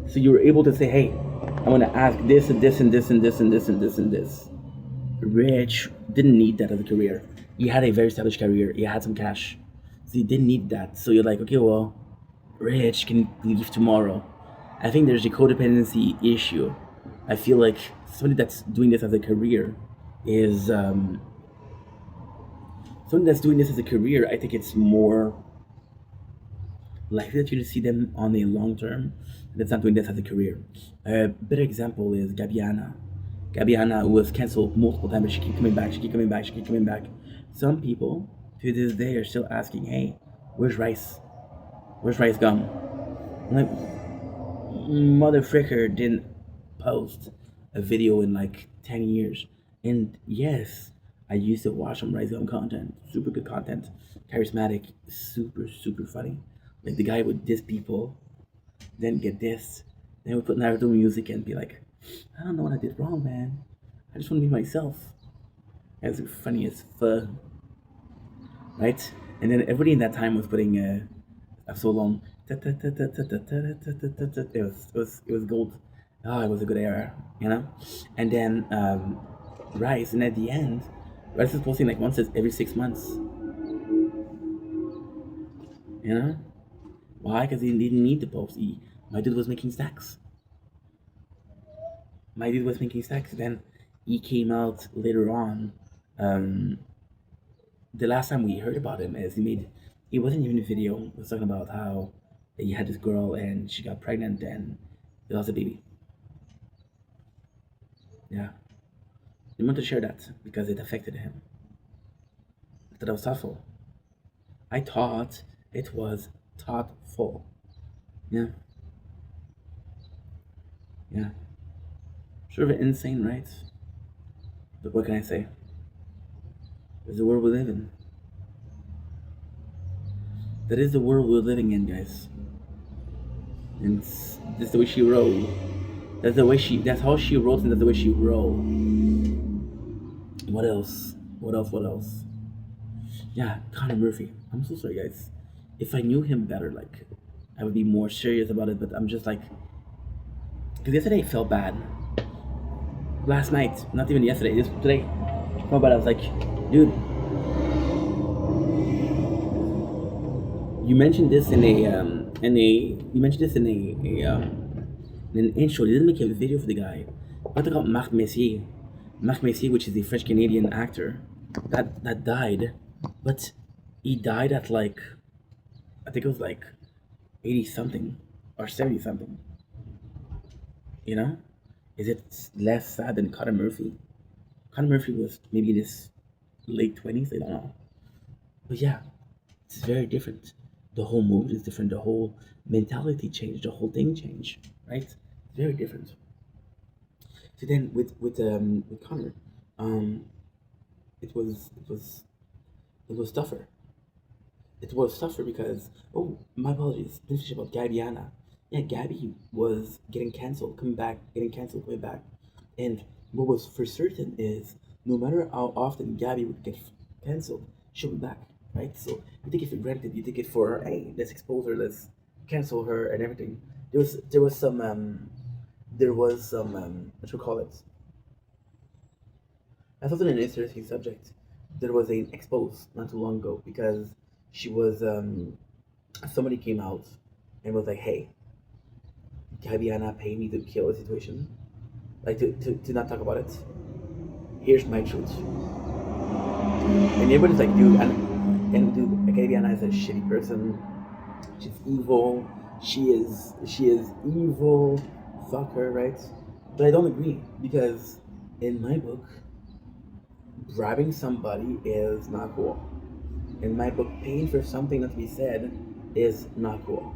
So you were able to say, hey, I'm gonna ask this and this and this and this and this and this and this. Rich didn't need that as a career. He had a very established career. He had some cash. So he didn't need that. So you're like, okay, well, Rich can leave tomorrow. I think there's a codependency issue. I feel like somebody that's doing this as a career is somebody that's doing this as a career. I think it's more likely that you see them on a long term that's not doing this as a career. A better example is Gabiana. Gabiana was canceled multiple times, but she keep coming back, she keep coming back, she keep coming back. Some people to this day are still asking, hey, where's Rice? Where's Rice gum? I'm like, mother fricker didn't post a video in like 10 years. And yes, I used to watch some Rice gum content, super good content, charismatic, super, super funny. Like the guy would diss people, then get dissed, then would put Naruto music and be like, I don't know what I did wrong, man. I just want to be myself. That's funny as fuck, right? And then everybody in that time was putting so long. It was gold. Oh, it was a good era, you know. And then Rice, and at the end, Rice is posting like once every 6 months. You know why? Because he didn't need to post. My dude was making stacks. My dude was making stacks. Then he came out later on. Um, the last time we heard about him is he wasn't even in a video. He was talking about how he had this girl and she got pregnant and they lost a baby. Yeah. He wanted to share that because it affected him. I thought it was thoughtful. I thought it was thoughtful. Yeah. Yeah. Sort of insane, right? But what can I say? It's the world we live in. That is the world we're living in, guys. And that's the way she wrote. That's how she wrote and that's the way she wrote. What else? What else? What else? Yeah, Connor Murphy. I'm so sorry, guys. If I knew him better, like, I would be more serious about it, but I'm just like, because yesterday I felt bad. Last night, not even yesterday, just today. I felt bad. I was like, dude, you mentioned this in an intro. They didn't make a video for the guy. What about Marc Messier? Marc Messier, which is a French Canadian actor, that died, but he died at like, I think it was like 80 something or 70 something. You know, is it less sad than Connor Murphy? Connor Murphy was maybe in his late 20s. I don't know, but yeah, it's very different. The whole mood is different. The whole mentality changed. The whole thing changed. Right? It's very different. So then with Connor, um, it was tougher. It was tougher because my apologies. This is about Gabiana. Yeah, Gabby was getting canceled, coming back, getting canceled, coming back. And what was for certain is no matter how often Gabby would get canceled, she'll be back, right? So you take it for granted. You take it for, hey, let's expose her, let's cancel her, and everything. There was some what you call it? That's also an interesting subject. There was an expose not too long ago because she was somebody came out and was like, hey, Gabiana paid me to kill the situation, like to not talk about it. Here's my truth. And everybody's like, dude, and dude, Gabiana is a shitty person. She's evil. She is evil. Fuck her, right? But I don't agree because in my book, bribing somebody is not cool. In my book, paying for something not to be said is not cool.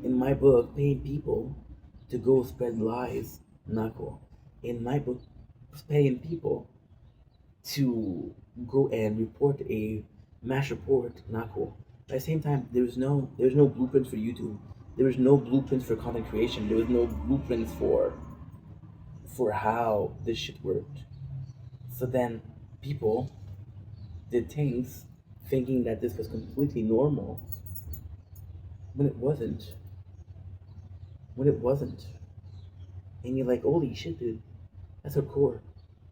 In my book, paying people to go spread lies, not cool. In my book, paying people to go and report a mass report, not cool. At the same time, there's no blueprints for YouTube. There was no blueprints for content creation. There was no blueprints for how this shit worked. So then people did things thinking that this was completely normal when it wasn't. When it wasn't. And you're like, holy shit, dude, that's hardcore.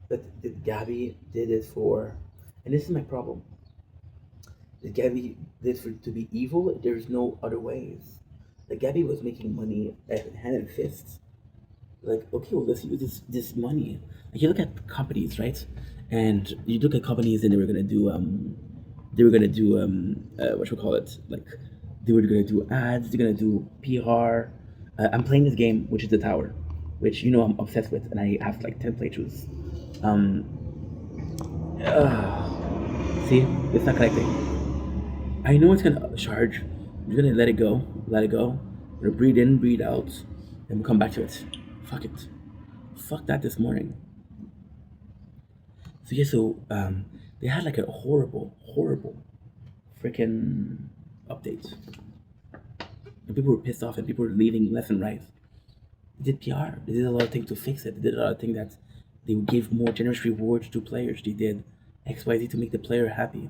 But Gabby did it for, and this is my problem. That Gabby did for to be evil. There's no other ways. Like Gabby was making money at hand and fist. Like, okay, well, let's use this money. Like you look at companies, right? And you look at companies, and they were gonna do what you call it, like they were gonna do ads, they're gonna do PR. I'm playing this game, which is the Tower, which I'm obsessed with, and I have like 10 playthroughs. Um, See, it's not connecting. I know it's gonna charge. I'm gonna let it go. We're gonna breathe in, breathe out, and we'll come back to it. Fuck it. Fuck that this morning. So yeah, they had like a horrible, horrible freaking update. And people were pissed off and people were leaving left and right. They did PR. They did a lot of things to fix it. They did a lot of things that they gave more generous rewards to players. They did XYZ to make the player happy.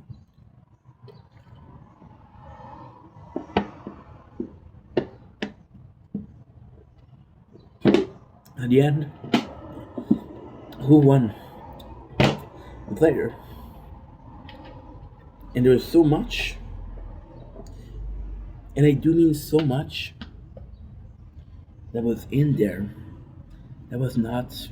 At the end, who won? The player. And there was so much, and I do mean so much, that was in there that was not,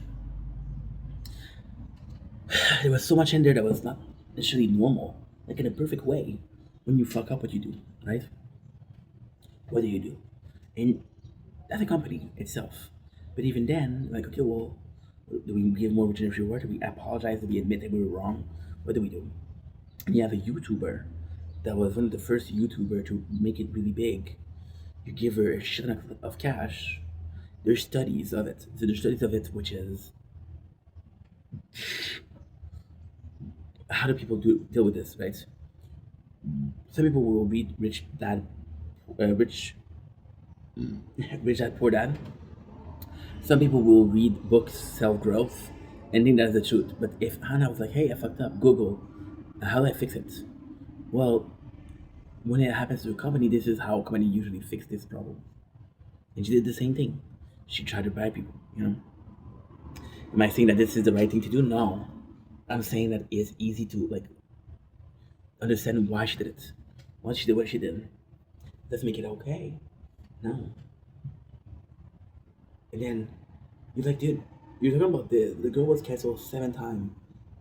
there was so much in there that was not necessarily normal. Like in a perfect way, when you fuck up what you do, right? What do you do? And that's a company itself. But even then, like, okay, well, do we give more generous reward? Do we apologize? Do we admit that we were wrong? What do we do? And you have a YouTuber that was one of the first YouTuber to make it really big. You give her a shit ton of cash. There's studies of it. So there's studies of it, which is how do people deal with this, right? Some people will read rich rich dad, poor dad. Some people will read books, self growth, and think that's the truth. But if Hannah was like, "Hey, I fucked up," Google, how do I fix it? Well, when it happens to a company, this is how a company usually fix this problem. And she did the same thing. She tried to bribe people. Am I saying that this is the right thing to do? No. I'm saying that it's easy to like understand why she did it. Once she did what she did, doesn't make it okay. No. And then you're like, dude, you're talking about the girl was canceled 7 times,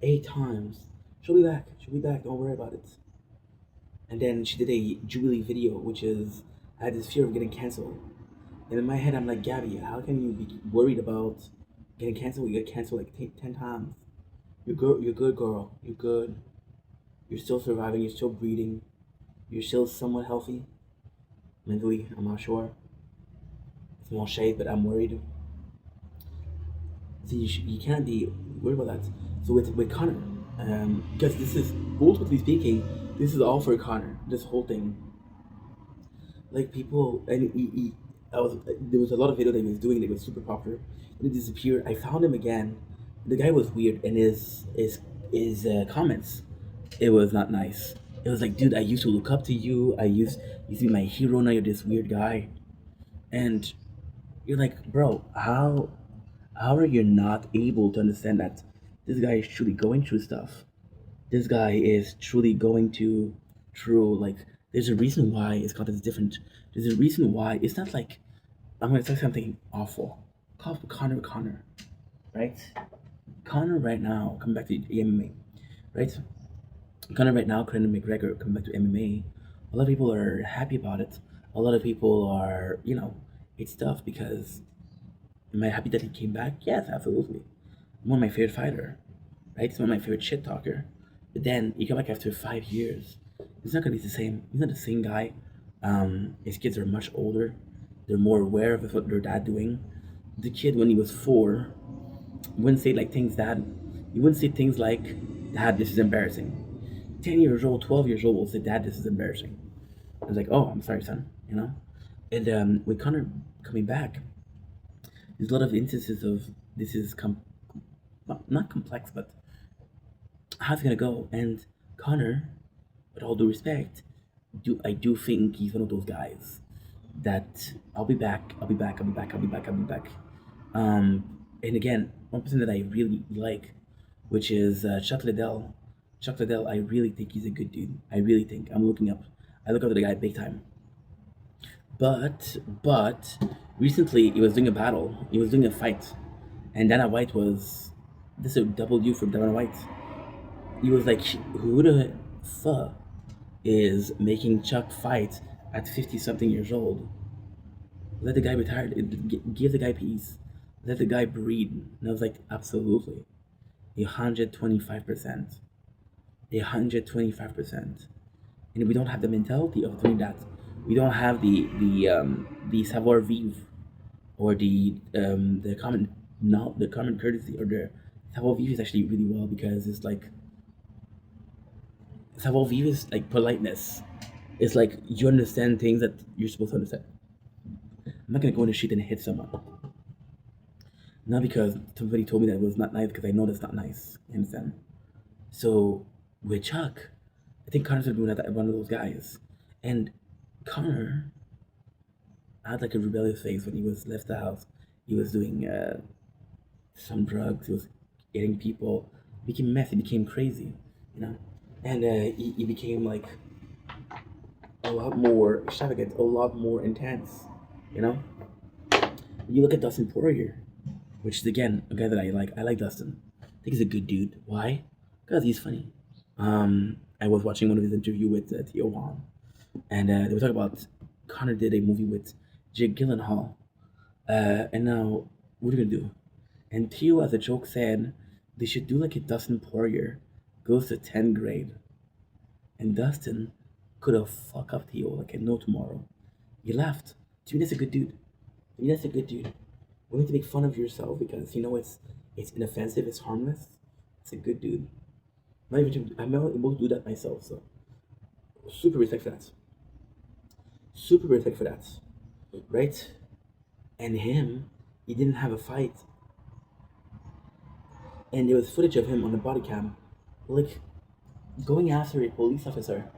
8 times. She'll be back. She'll be back. Don't worry about it. And then she did a Jubilee video, which is I had this fear of getting canceled. And in my head, I'm like, Gabby, how can you be worried about getting canceled? You get canceled like 10 times. You're good. You're good, girl. You're good. You're still surviving. You're still breathing. You're still somewhat healthy. Mentally, I'm not sure. Small shade, but I'm worried. So you can't be worried about that. So with Connor, because this is ultimately speaking, this is all for Connor. This whole thing, like people, and there was a lot of video that he was doing that was super popular. And he disappeared. I found him again. The guy was weird, and his comments, it was not nice. It was like, dude, I used to look up to you. You to be my hero. Now you're this weird guy, and you're like, bro, how are you not able to understand that this guy is truly going through stuff? This guy is truly going to through like. There's a reason why his content is different. There's a reason why it's not like I'm gonna say something awful. Call Connor, right? Connor right now coming back to MMA, right? Conor right now, Conor McGregor coming back to MMA. A lot of people are happy about it. A lot of people are, it's tough because am I happy that he came back? Yes, absolutely. One of my favorite fighter, right? He's one of my favorite shit talker. But then you come back after 5 years. He's not gonna be the same. He's not the same guy. His kids are much older. They're more aware of what their dad doing. The kid when he was 4 wouldn't say like things that you wouldn't say things like, "Dad, this is embarrassing." 10 years old, 12 years old will say, "Dad, this is embarrassing." I was like, "Oh, I'm sorry, son," And with Connor coming back, there's a lot of instances of this is not complex, but how's it gonna go? And Connor, with all due respect, I do think he's one of those guys that I'll be back, I'll be back, I'll be back, I'll be back, I'll be back. And again, one person that I really like, which is Chuck Liddell. Chuck Liddell, I really think he's a good dude. I really think. I look up to the guy big time. But recently he was doing a battle. He was doing a fight, and Dana White was this is a W for Dana White. He was like, who the fuck is making Chuck fight at 50 something years old? Let the guy retire. Give the guy peace. Let the guy breathe. And I was like, absolutely, 125%, 125%. And we don't have the mentality of doing that. We don't have the savoir vivre, or the common courtesy, or the savoir vivre is actually really well, because it's like savoir vivre is like politeness. It's like you understand things that you're supposed to understand. I'm not gonna go in the street and hit someone. Not because somebody told me that it was not nice, because I know that's not nice. You understand? So with Chuck, I think Connor's gonna be one of those guys. And Connor had like a rebellious phase when he was left the house. He was doing some drugs. He was hitting people. He became messy. He became crazy, And he became like a lot more extravagant, a lot more intense, You look at Dustin Poirier, which is again a guy that I like. I like Dustin. I think he's a good dude. Why? Because he's funny. I was watching one of his interview with Theo Vaughn, and they were talking about Connor did a movie with Jake Gyllenhaal, and now what are you gonna do? And Theo, as a joke, said they should do like a Dustin Poirier goes to 10th grade, and Dustin could have fucked up Theo like no tomorrow. He laughed. To me, that's a good dude. To me, that's a good dude. We need to make fun of yourself because it's inoffensive, it's harmless. It's a good dude. I'm not able to do that myself, so super respect for that. Super respect for that, right? And him, he didn't have a fight, and there was footage of him on the body cam, like going after a police officer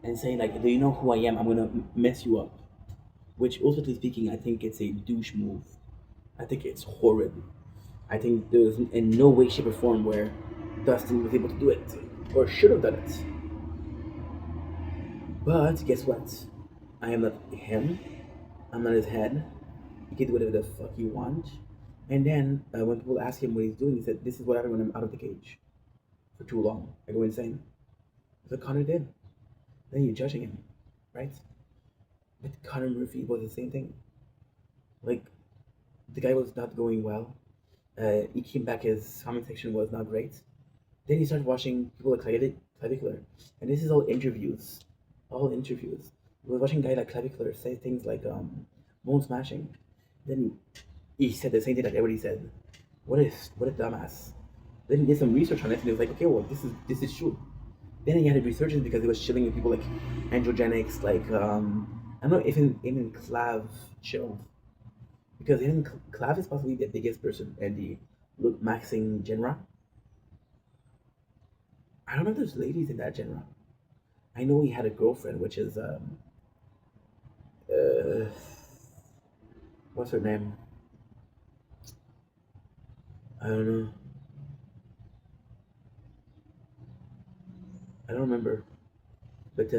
and saying like, "Do you know who I am? I'm gonna mess you up." Which, ultimately speaking, I think it's a douche move. I think it's horrid. I think there was in no way, shape, or form where Dustin was able to do it, or should have done it. But guess what? I am not him. I'm not his head. You can do whatever the fuck you want. And then when people ask him what he's doing, he said, "This is what I do when I'm out of the cage for too long. I go insane." That's what Connor did. Then you're judging him, right? But Connor Murphy was the same thing. Like, the guy was not going well. He came back, his comment section was not great. Then he started watching people like Clavicular. And this is all interviews. All interviews. He was watching a guy like Clavicular say things like bone smashing. Then he said the same thing that everybody said. What a dumbass. Then he did some research on it and he was like, okay, well, this is true. Then he had a resurgence because he was chilling with people like androgenics, like I don't know if even Clav chilled because even Clav is possibly the biggest person in the look maxing genre. I don't know if there's ladies in that genre. I know he had a girlfriend, which is uh, what's her name? I don't know. I don't remember. But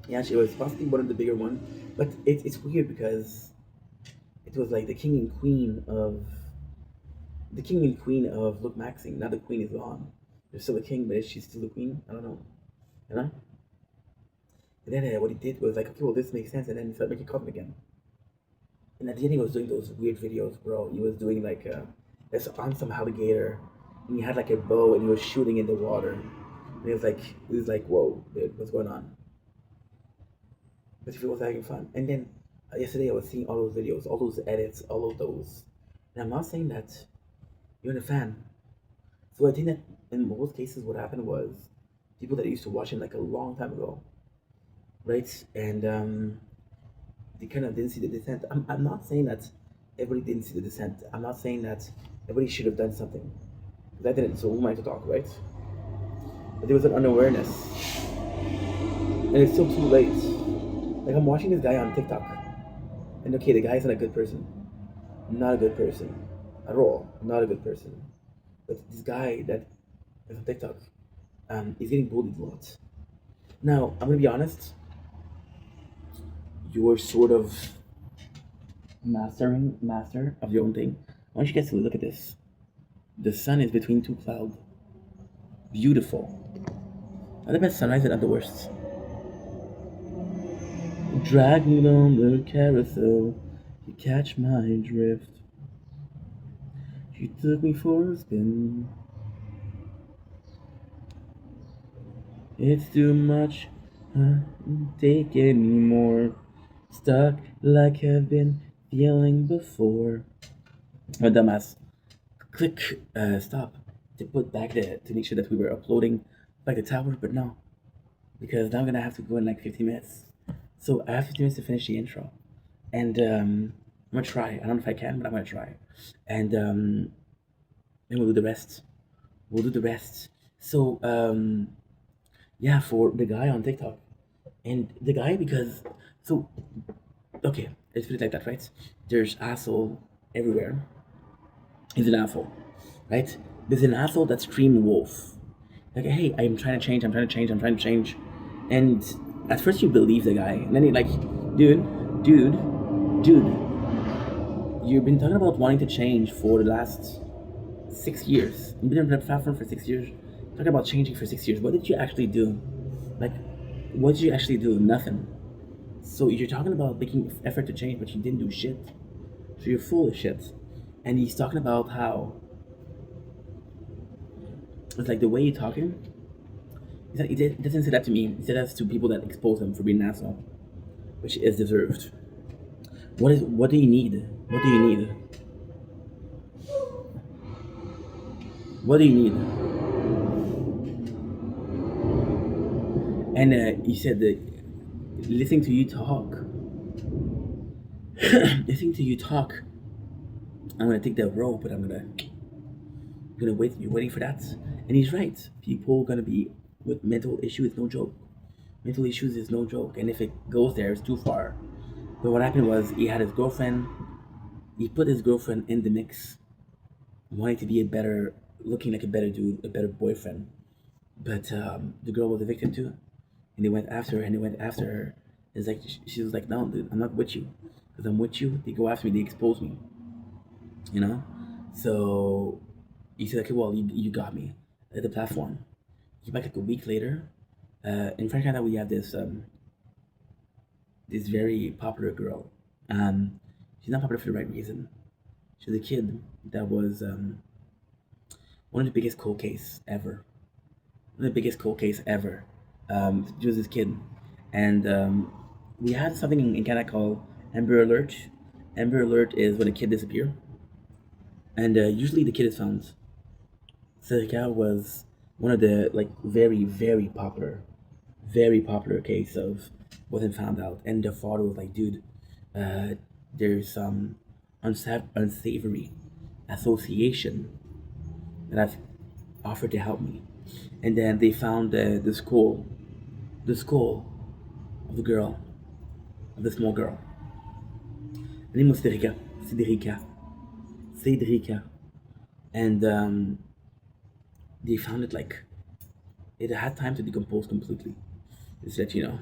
yeah, she was possibly one of the bigger ones. But it's weird because it was like the king and queen of look maxing. Now the queen is gone. There's still a king, but is she still the queen? I don't know. You know. And then what he did was like, okay, well this makes sense, and then he started making content again. And at the end, he was doing those weird videos, bro. He was doing like this on some alligator, and he had like a bow, and he was shooting in the water. And it was like, whoa, dude, what's going on? But he was having fun. And then yesterday, I was seeing all those videos, all those edits, all of those. And I'm not saying that you're a fan. So I think that in most cases, what happened was people that used to watch him like a long time ago, right? And they kind of didn't see the descent. I'm not saying that everybody didn't see the descent. I'm not saying that everybody should have done something. Because I didn't, so who am I to talk, right? But there was an unawareness. And it's still too late. Like, I'm watching this guy on TikTok. And okay, the guy's not a good person. Not a good person. At all. Not a good person. But this guy that is on TikTok, is getting bullied a lot. Now, I'm gonna be honest. You're sort of master of your own thing. I want you guys to look at this. The sun is between two clouds. Beautiful. Not the best sunrise, but not the worst. Drag me on the carousel. You catch my drift. You took me for a spin. It's too much. I can't take anymore. Stuck like I've been feeling before. Oh, dumbass. Click stop to put back to make sure that we were uploading like the tower, but no, because now I'm gonna have to go in like 15 minutes. So I have 15 minutes to finish the intro, and I'm gonna try. I don't know if I can, but I'm gonna try, and then we'll do the rest. We'll do the rest. So yeah, for the guy on TikTok, and the guy because so okay, let's put it like that, right? There's asshole everywhere. He's an asshole, right? There's an asshole that screams wolf. Like, hey, I'm trying to change, I'm trying to change, I'm trying to change. And at first you believe the guy, and then you're like, dude, you've been talking about wanting to change for the last 6 years. You've been on the platform for 6 years, talking about changing for 6 years. What did you actually do? Like, what did you actually do? Nothing. So you're talking about making effort to change, but you didn't do shit. So you're full of shit. And he's talking about how it's like the way you're talking. He doesn't say that to me. He said that to people that expose him for being an asshole, which is deserved. What do you need? What do you need? What do you need? And he said that listening to you talk, listening to you talk, I'm gonna take that rope, but I'm gonna wait. You're waiting for that, and he's right. People gonna be with mental issues. It's no joke. Mental issues is no joke, and if it goes there, it's too far. But what happened was he had his girlfriend. He put his girlfriend in the mix, wanting to be looking like a better dude, a better boyfriend. But the girl was a victim too, and they went after her, and they went after her. It's like she was like, "No, dude, I'm not with you, because I'm with you. They go after me, they expose me, you know." So he said, "Okay, well, you got me at the platform." He came back like a week later. In French Canada, we have this very popular girl. She's not popular for the right reason. She's a kid that was one of the biggest cold case ever. One of the biggest cold case ever. She was this kid, and we had something in Canada called Amber Alert. Amber Alert is when a kid disappears, and usually the kid is found. So the guy was one of the like very popular. very popular case of wasn't found out, and the father was like, dude, uh, there's some unsavory association that I've offered to help me. And then they found the skull of the girl, of the small girl. Her name was Cedrica. And they found it like it had time to decompose completely. Just to let you know.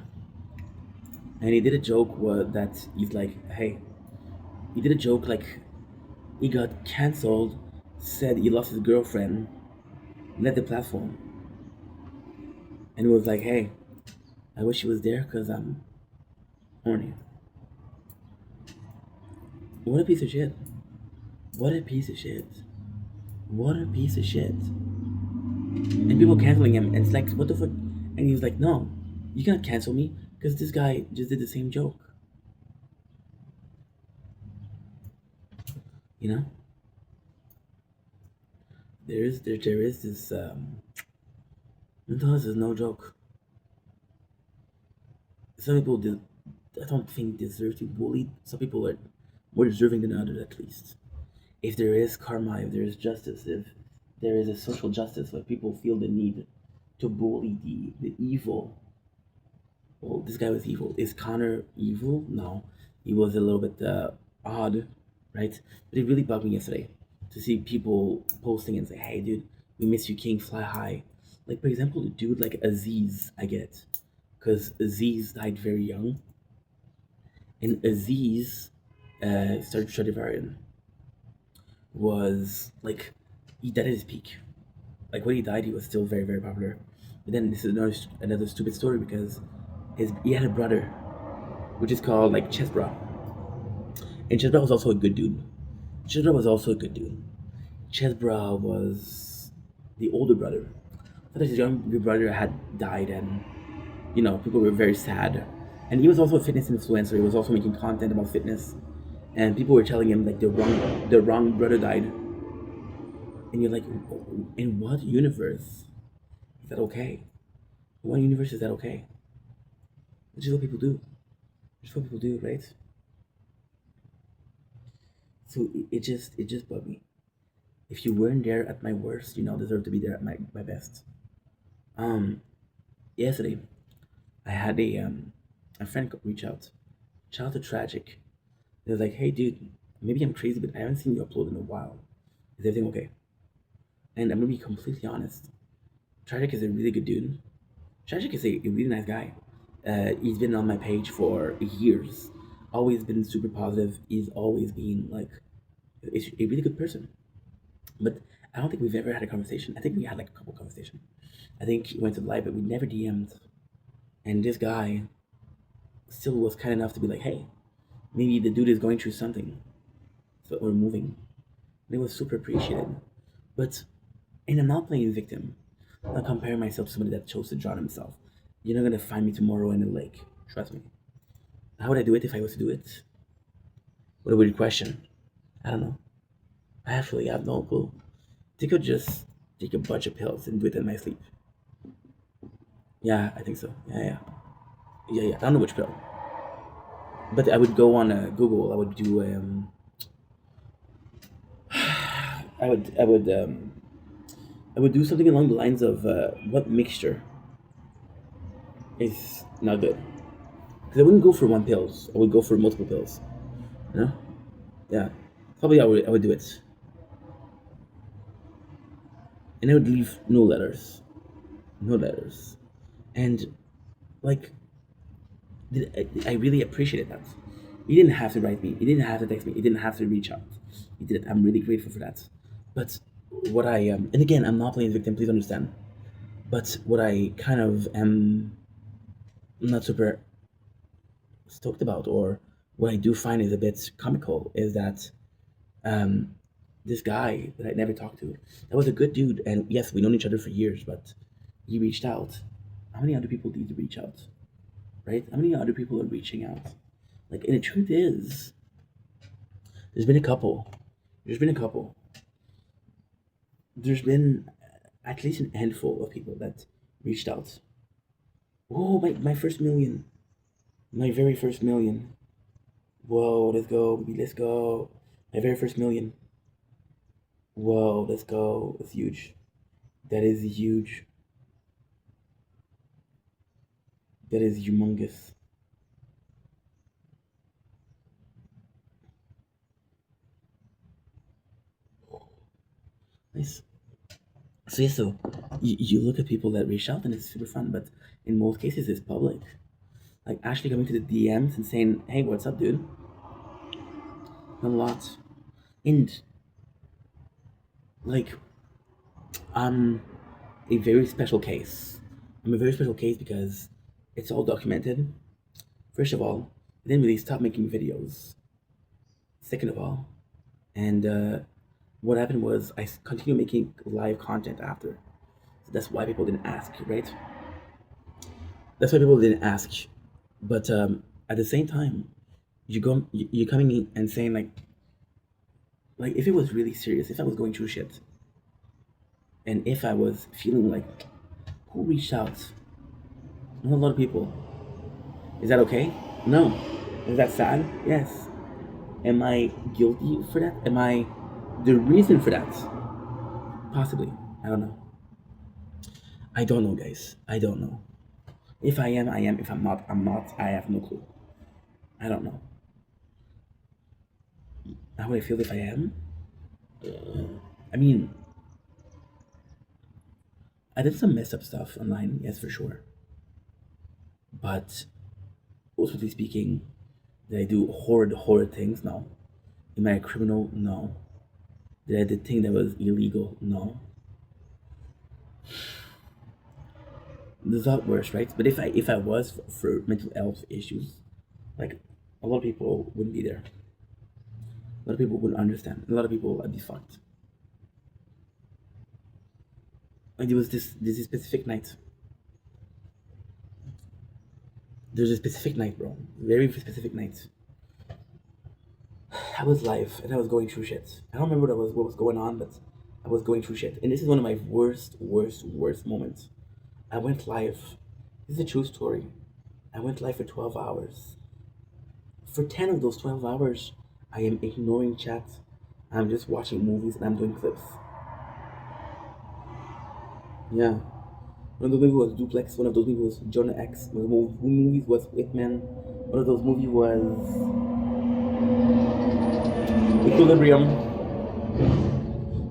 And he did a joke that he's like, hey, he did a joke like he got cancelled, said he lost his girlfriend, left the platform, and was like, hey, I wish he was there because I'm horny. What a piece of shit. What a piece of shit. What a piece of shit. And people canceling him, and it's like, what the fuck? And he was like, no, you can't cancel me because this guy just did the same joke. You know? There is this mental health is no joke. Some people I don't think deserve to be bullied. Some people are more deserving than others, at least. If there is karma, if there is justice, if there is a social justice where people feel the need to bully the evil. Well, this guy was evil. Is Connor evil? No. He was a little bit odd, right? But it really bugged me yesterday to see people posting and say, hey, dude, we miss you, King, fly high. Like, for example, a dude like Aziz, I get. Because Aziz died very young. And Aziz started Stradivarian was like, he died at his peak. Like when he died, he was still very, very popular. But then this is another stupid story because he had a brother, which is called like Chesbra. And Chesbra was also a good dude. Chesbra was the older brother. So that his younger brother had died, and people were very sad. And he was also a fitness influencer. He was also making content about fitness, and people were telling him like the wrong brother died. And you're like, in what universe is that okay? In what universe is that okay? Which is what people do. Which is what people do, right? So it just bugged me. If you weren't there at my worst, you now deserve to be there at my best. Yesterday, I had a friend reach out, shout out to Tragic. They was like, hey dude, maybe I'm crazy, but I haven't seen you upload in a while. Is everything okay? And I'm gonna be completely honest. Tragic is a really good dude. Tragic is a really nice guy. He's been on my page for years. Always been super positive. He's always been like a really good person. But I don't think we've ever had a conversation. I think we had like a couple conversations. I think he went to live, but we never DM'd. And this guy still was kind enough to be like, hey, maybe the dude is going through something. So we're moving. And it was super appreciated. But and I'm not playing victim. I'm not comparing myself to somebody that chose to drown himself. You're not gonna find me tomorrow in a lake. Trust me. How would I do it if I was to do it? What a weird question. I don't know. I actually have no clue. I think I'd just take a bunch of pills and do it in my sleep. Yeah, I think so. Yeah. I don't know which pill. But I would go on Google. I would do I would do something along the lines of what mixture is not good. Because I wouldn't go for one pills. I would go for multiple pills. You know? Yeah. Probably I would do it. And I would leave no letters. No letters. And like I really appreciated that. He didn't have to write me. He didn't have to text me. He didn't have to reach out. He did it. I'm really grateful for that. But what I and again, I'm not playing victim. Please understand. But what I kind of am not super stoked about, or what I do find is a bit comical, is that um, this guy that I never talked to, that was a good dude, and yes, we known each other for years, but he reached out. How many other people need to reach out, right? How many other people are reaching out? Like, and the truth is, there's been a couple. There's been a couple. There's been at least a handful of people that reached out. Oh, my first million. My very first million. Whoa, let's go, baby, let's go. My very first million. Whoa, let's go. It's huge. That is huge. That is humongous. Nice. So yeah, so you look at people that reach out and it's super fun, but in most cases it's public. Like actually coming to the DMs and saying, "Hey, what's up, dude?" A lot, and like I'm a very special case. I'm a very special case because it's all documented. First of all, I didn't really stop making videos. Second of all, and what happened was I continued making live content after. So that's why people didn't ask, right? That's why people didn't ask. But at the same time, you're coming in and saying like if it was really serious, if I was going through shit, and if I was feeling like who reached out? Not a lot of people. Is that okay? No. Is that sad? Yes. Am I guilty for that? Am I the reason for that? Possibly. I don't know. I don't know, guys. I don't know. If I am, I am. If I'm not, I'm not. I have no clue. I don't know. How would I feel if I am? I mean, I did some messed up stuff online, yes, for sure. But ultimately speaking, did I do horrid things? No. Am I a criminal? No. Did I do thing that was illegal? No. There's a lot worse, right? But if I was for mental health issues, like a lot of people wouldn't be there. A lot of people wouldn't understand. A lot of people would be fucked. Like there was this specific night. There's a specific night, bro. Very specific night. I was live and I was going through shit. I don't remember what was going on, but I was going through shit. And this is one of my worst moments. I went live. This is a true story. I went live for 12 hours. For 10 of those 12 hours, I am ignoring chat. I'm just watching movies and I'm doing clips. Yeah. One of those movies was Duplex. One of those movies was Jonah X. One of those movies was Hitman. One of those movies was Equilibrium.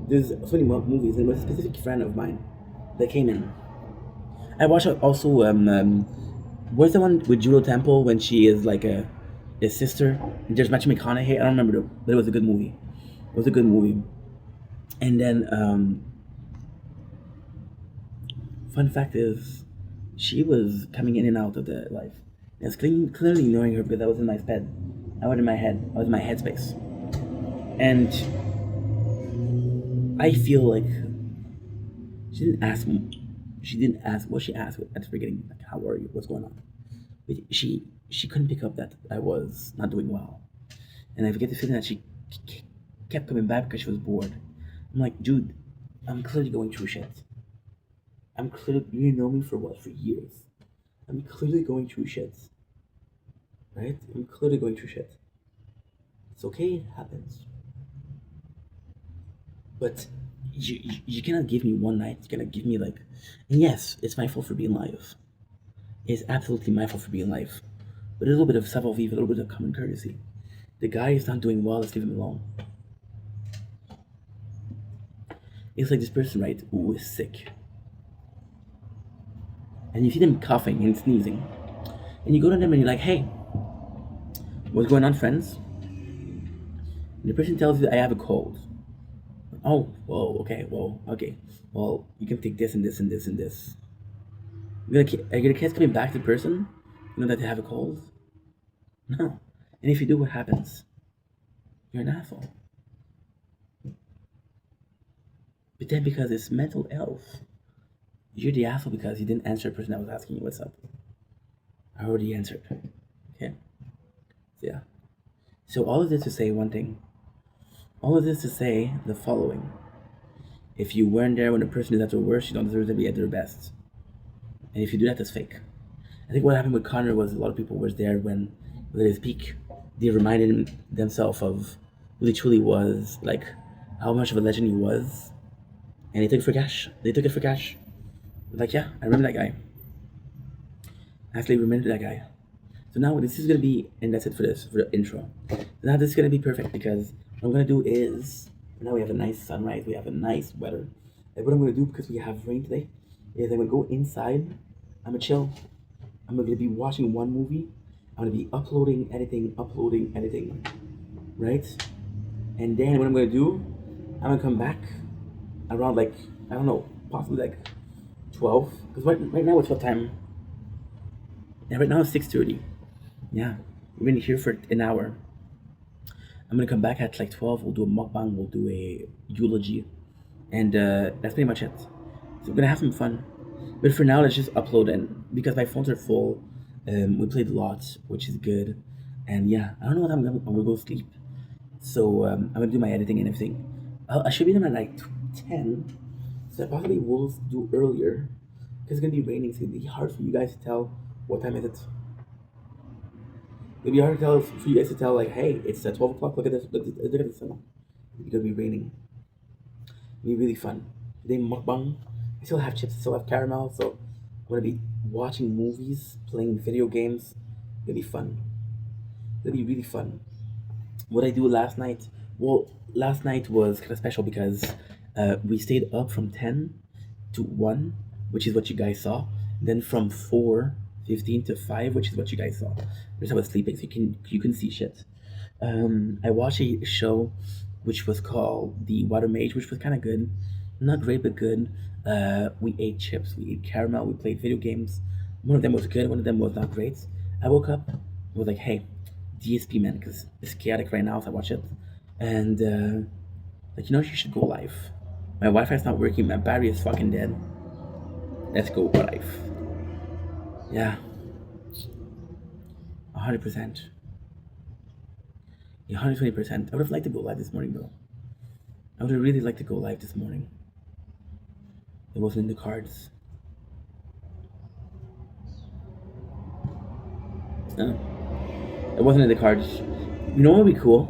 There's so many movies, and it was a specific friend of mine that came in. I watched also what's the one with Judo Temple when she is like a sister? And there's Matthew McConaughey. I don't remember, but it was a good movie. It was a good movie. And then fun fact is, she was coming in and out of the life. I was clearly ignoring her because I was in my bed. I was in my head. I was in my headspace. And I feel like she didn't ask me. She didn't ask what she asked at the beginning, like, "How are you? What's going on?" But she couldn't pick up that I was not doing well, and I get the feeling that she kept coming back because she was bored. I'm like, dude, I'm clearly going through shit. I'm clearly you know me for what, for years. I'm clearly going through shit, right? I'm clearly going through shit. It's okay, it happens. But you cannot give me one night. You cannot give me like, and yes, it's my fault for being live. It's absolutely my fault for being live. But a little bit of savoir-vivre, a little bit of common courtesy. The guy is not doing well. Let's leave him alone. It's like this person, right, who is sick, and you see them coughing and sneezing, and you go to them and you're like, "Hey, what's going on, friends?" And the person tells you, "I have a cold." Oh, whoa, okay, whoa, okay. Well, you can take this and this and this and this. Are your kids coming back to the person? You know that they have a cold? No. And if you do, what happens? You're an asshole. But then because it's mental health, you're the asshole because you didn't answer the person that was asking you what's up. I already answered. Okay? So yeah. So all of this to say one thing. All of this to say the following. If you weren't there when a person is at their worst, you don't deserve to be at their best. And if you do that, that's fake. I think what happened with Connor was a lot of people was there when at his peak. They reminded themselves of who he truly was, like how much of a legend he was, and they took it for cash. They took it for cash. Like, yeah, I remember that guy. I actually remember that guy. So now this is gonna be, and that's it for this, for the intro. Now this is gonna be perfect because what I'm gonna do is, now we have a nice sunrise, we have a nice weather. And what I'm gonna do, because we have rain today, is I'm gonna go inside, I'm gonna chill, I'm gonna be watching one movie, I'm gonna be uploading, editing, right? And then what I'm gonna do, I'm gonna come back around like, I don't know, possibly like 12, because right now it's what time? Yeah, right now it's 6:30. Yeah, we've been here for an hour. I'm gonna come back at like 12. We'll do a mukbang. We'll do a eulogy, and that's pretty much it. So we're gonna have some fun. But for now, let's just upload and because my phones are full. We played a lot, which is good. And yeah, I don't know what I'm gonna go sleep. So I'm gonna do my editing and everything. I should be done at like 10. So I probably will do earlier because it's gonna be raining. So it'll be hard for you guys to tell what time is it. It'd be hard to tell for you guys to tell like, hey, it's at 12 o'clock. Look at this. Look at the sun. It's gonna be raining. It'll be really fun. Today mukbang. I still have chips. I still have caramel. So I'm gonna be watching movies, playing video games. It'll be fun. It'll be really fun. What I do last night? Well, last night was kind of special because we stayed up from 10 to 1, which is what you guys saw. Then from 4:15 to 5, which is what you guys saw. Because I was sleeping, so you can see shit. I watched a show which was called The Water Mage, which was kind of good. Not great, but good. We ate chips, we ate caramel, we played video games. One of them was good, one of them was not great. I woke up, was like, hey, DSP man, because it's chaotic right now, so I watch it. And, like, you should go live. My Wi-Fi's not working, my battery is fucking dead. Let's go live. Yeah. 100%. 120%. I would have liked to go live this morning, though. I would have really liked to go live this morning. It wasn't in the cards. No. It wasn't in the cards. You know what would be cool?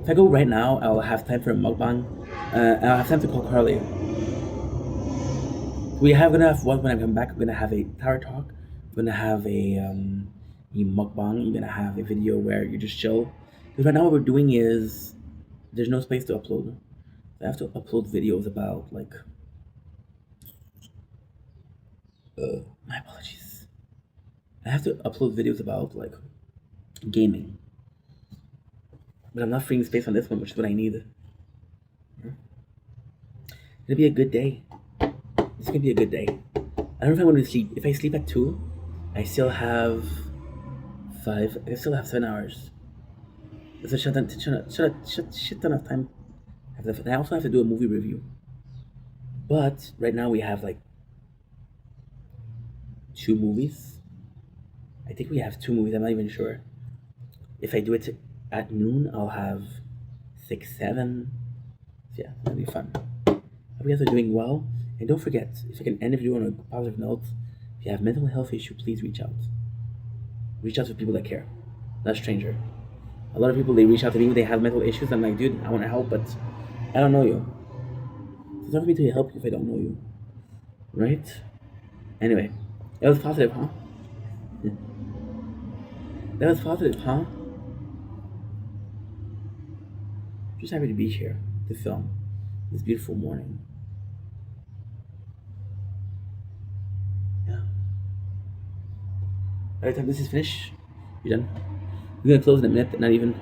If I go right now, I'll have time for a mukbang. I'll have time to call Carly. We have enough. When I come back, we're gonna have a tower talk. We're gonna have a mukbang. You're gonna have a video where you just chill. Because right now what we're doing is there's no space to upload. I have to upload videos about like. My apologies. I have to upload videos about like gaming. But I'm not freeing space on this one, which is what I need. It'll be a good day. It's gonna be a good day. I don't know if I want to sleep. If I sleep at 2, I still have 5. I still have 7 hours. There's a shit ton of time. I also have to do a movie review. But right now we have like 2 movies. I think we have 2 movies. I'm not even sure. If I do it at noon, I'll have 6, 7. So yeah, that'll be fun. Hope you guys are doing well. And don't forget, if I can end the video on a positive note, if you have mental health issue, please reach out. Reach out to people that care, not a stranger. A lot of people, they reach out to me when they have mental issues. I'm like, dude, I want to help, but I don't know you. It's not for me to help you if I don't know you. Right? Anyway, that was positive, huh? That was positive, huh? Just happy to be here to film this beautiful morning. Yeah. By the time this is finished, you're done. We're gonna close in a minute, not even.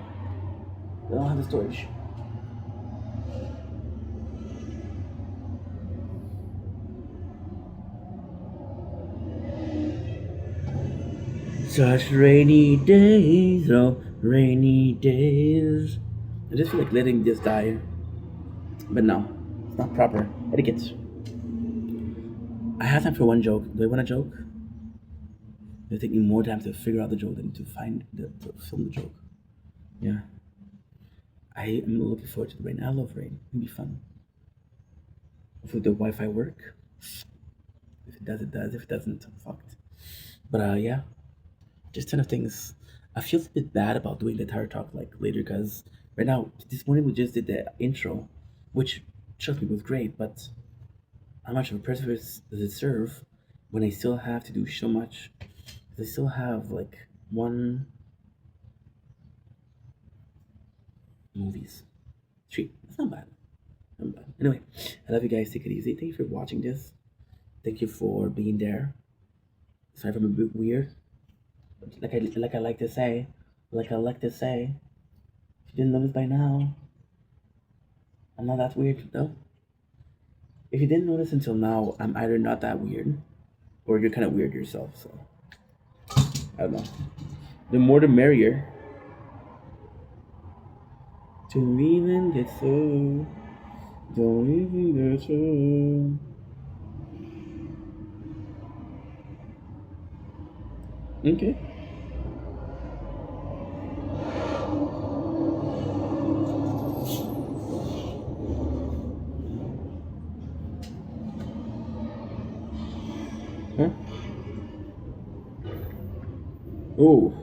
I don't have the storage. Such rainy days, oh, rainy days. I just feel like letting this die. But no, it's not proper etiquette. I have time for one joke. Do I want a joke? It'll take me more time to figure out the joke than to film the joke. Yeah. I am looking forward to the rain. I love rain. It'll be fun. Hopefully the Wi-Fi work. If it does, it does. If it doesn't, I'm fucked. But yeah, just ton of things. I feel a bit bad about doing the entire talk like later because right now this morning we just did the intro, which trust me was great. But how much of a person does it serve when I still have to do so much? I still have like one movies, three. That's not bad. Not bad. Anyway, I love you guys. Take it easy. Thank you for watching this. Thank you for being there. Sorry if I'm a bit weird. Like I like to say, like I like to say. If you didn't notice by now, I'm not that weird though. If you didn't notice until now, I'm either not that weird, or you're kind of weird yourself. So I don't know. The more the merrier. Don't even get so. Don't even get so. Okay. Huh? Oh.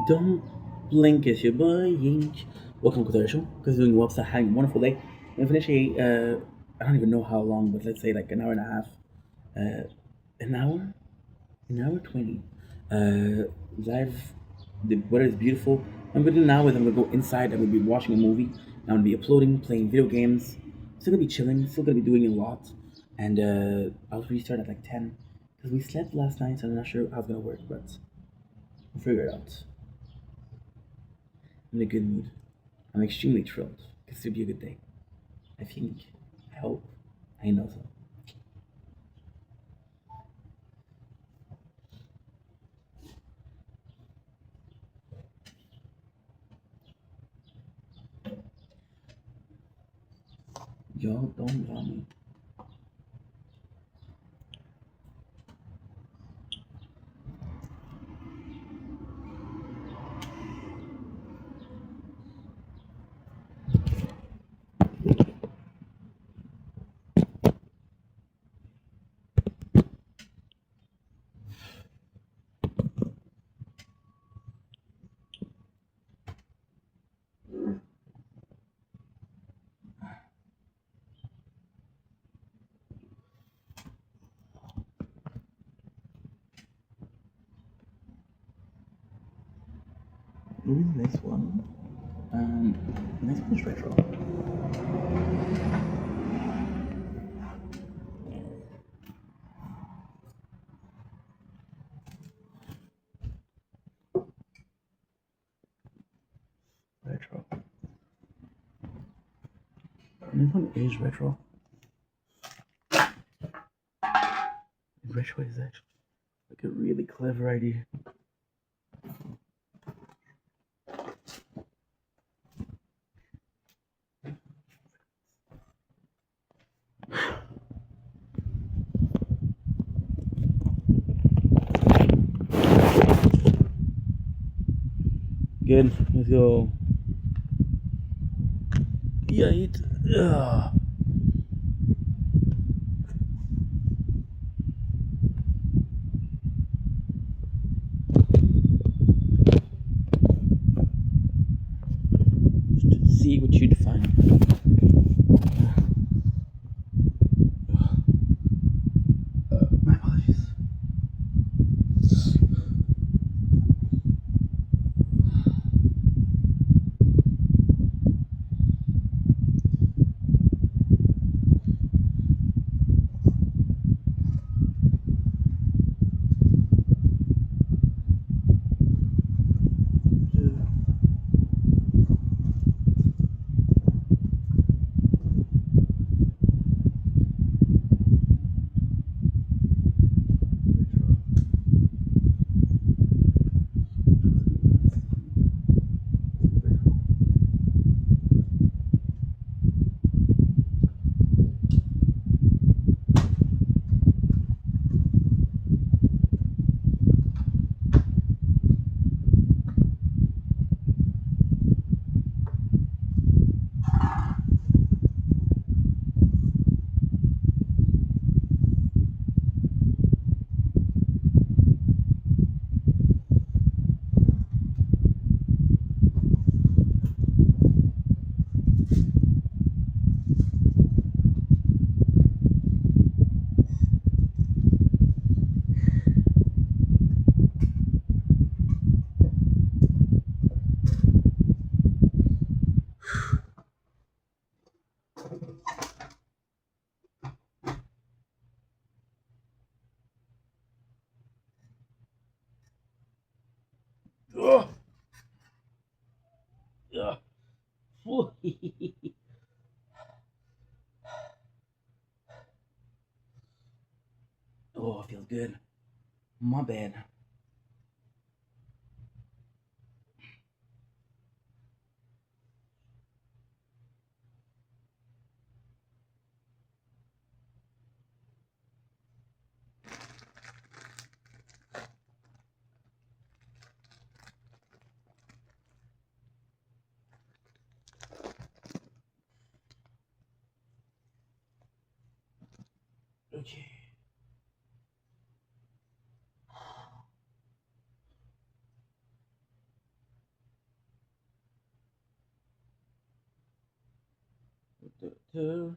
Don't blink as you're buying. Welcome to the show. Because doing website having a wonderful day. And finish I don't even know how long, but let's say like an hour and a half. An hour? An hour 20. Live. The weather is beautiful. I'm gonna do now is I'm gonna go inside. I'm gonna be watching a movie. I'm gonna be uploading, playing video games. Still gonna be chilling. Still gonna be doing a lot. And I'll restart at like 10. Because we slept last night, so I'm not sure how it's gonna work, but we'll figure it out. I'm in a good mood. I'm extremely thrilled. This will be a good day. I think. I hope. I know so. Y'all don't love me. Moving the next one. Next one is retro. Retro. Next one is retro. Retro is actually like a really clever idea. Good. Let's go. Yikes. Ugh. Just to see what you'd find. My apologies. Ugh. Ugh. Oh, it feels good. My bad. Okay. Ugh.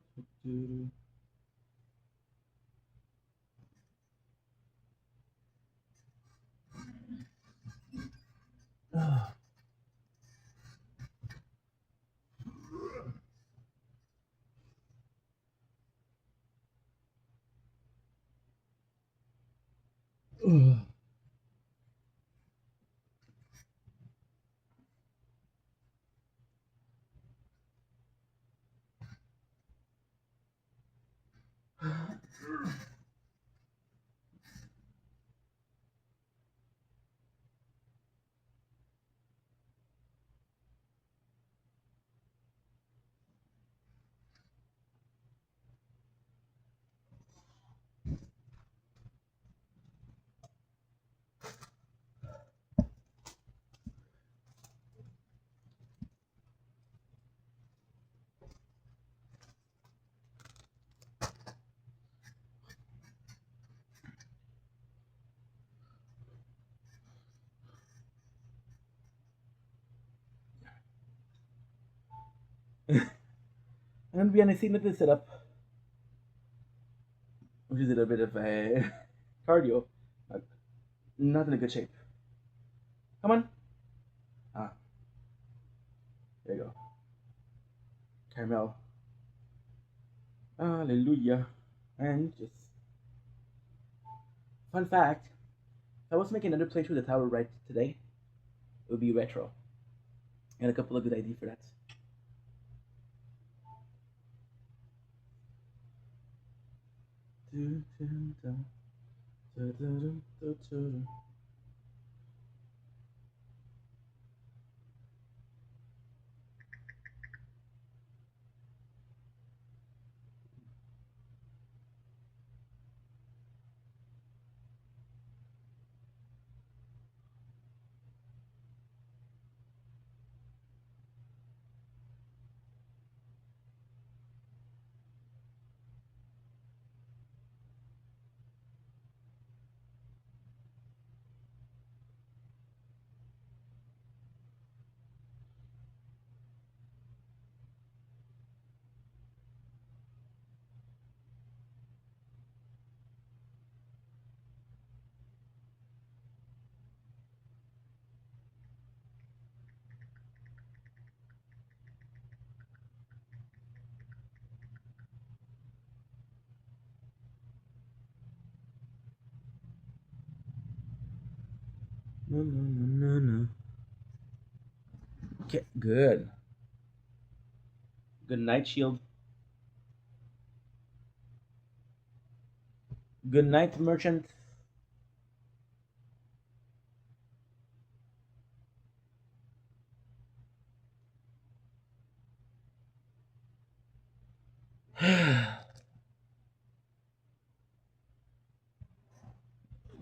I'm gonna be honest, seeing this setup, which is a bit of a cardio, uh, not in a good shape. Come on. Ah, there you go. Caramel. Hallelujah. And just fun fact, if I was making another playthrough of the tower right today, it would be retro. And a couple of good ideas for that. No, no, no, no, no. Okay, good. Good night, Shield. Good night, Merchant.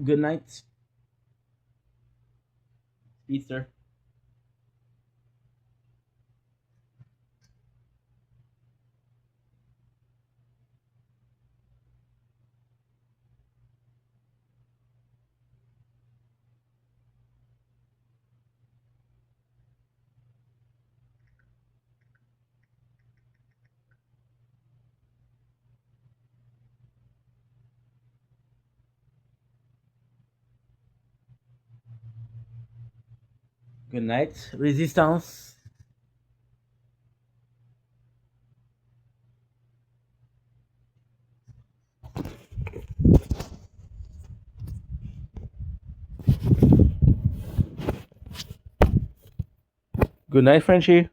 Good night, Speedster. Good night, Resistance. Good night, Frenchie.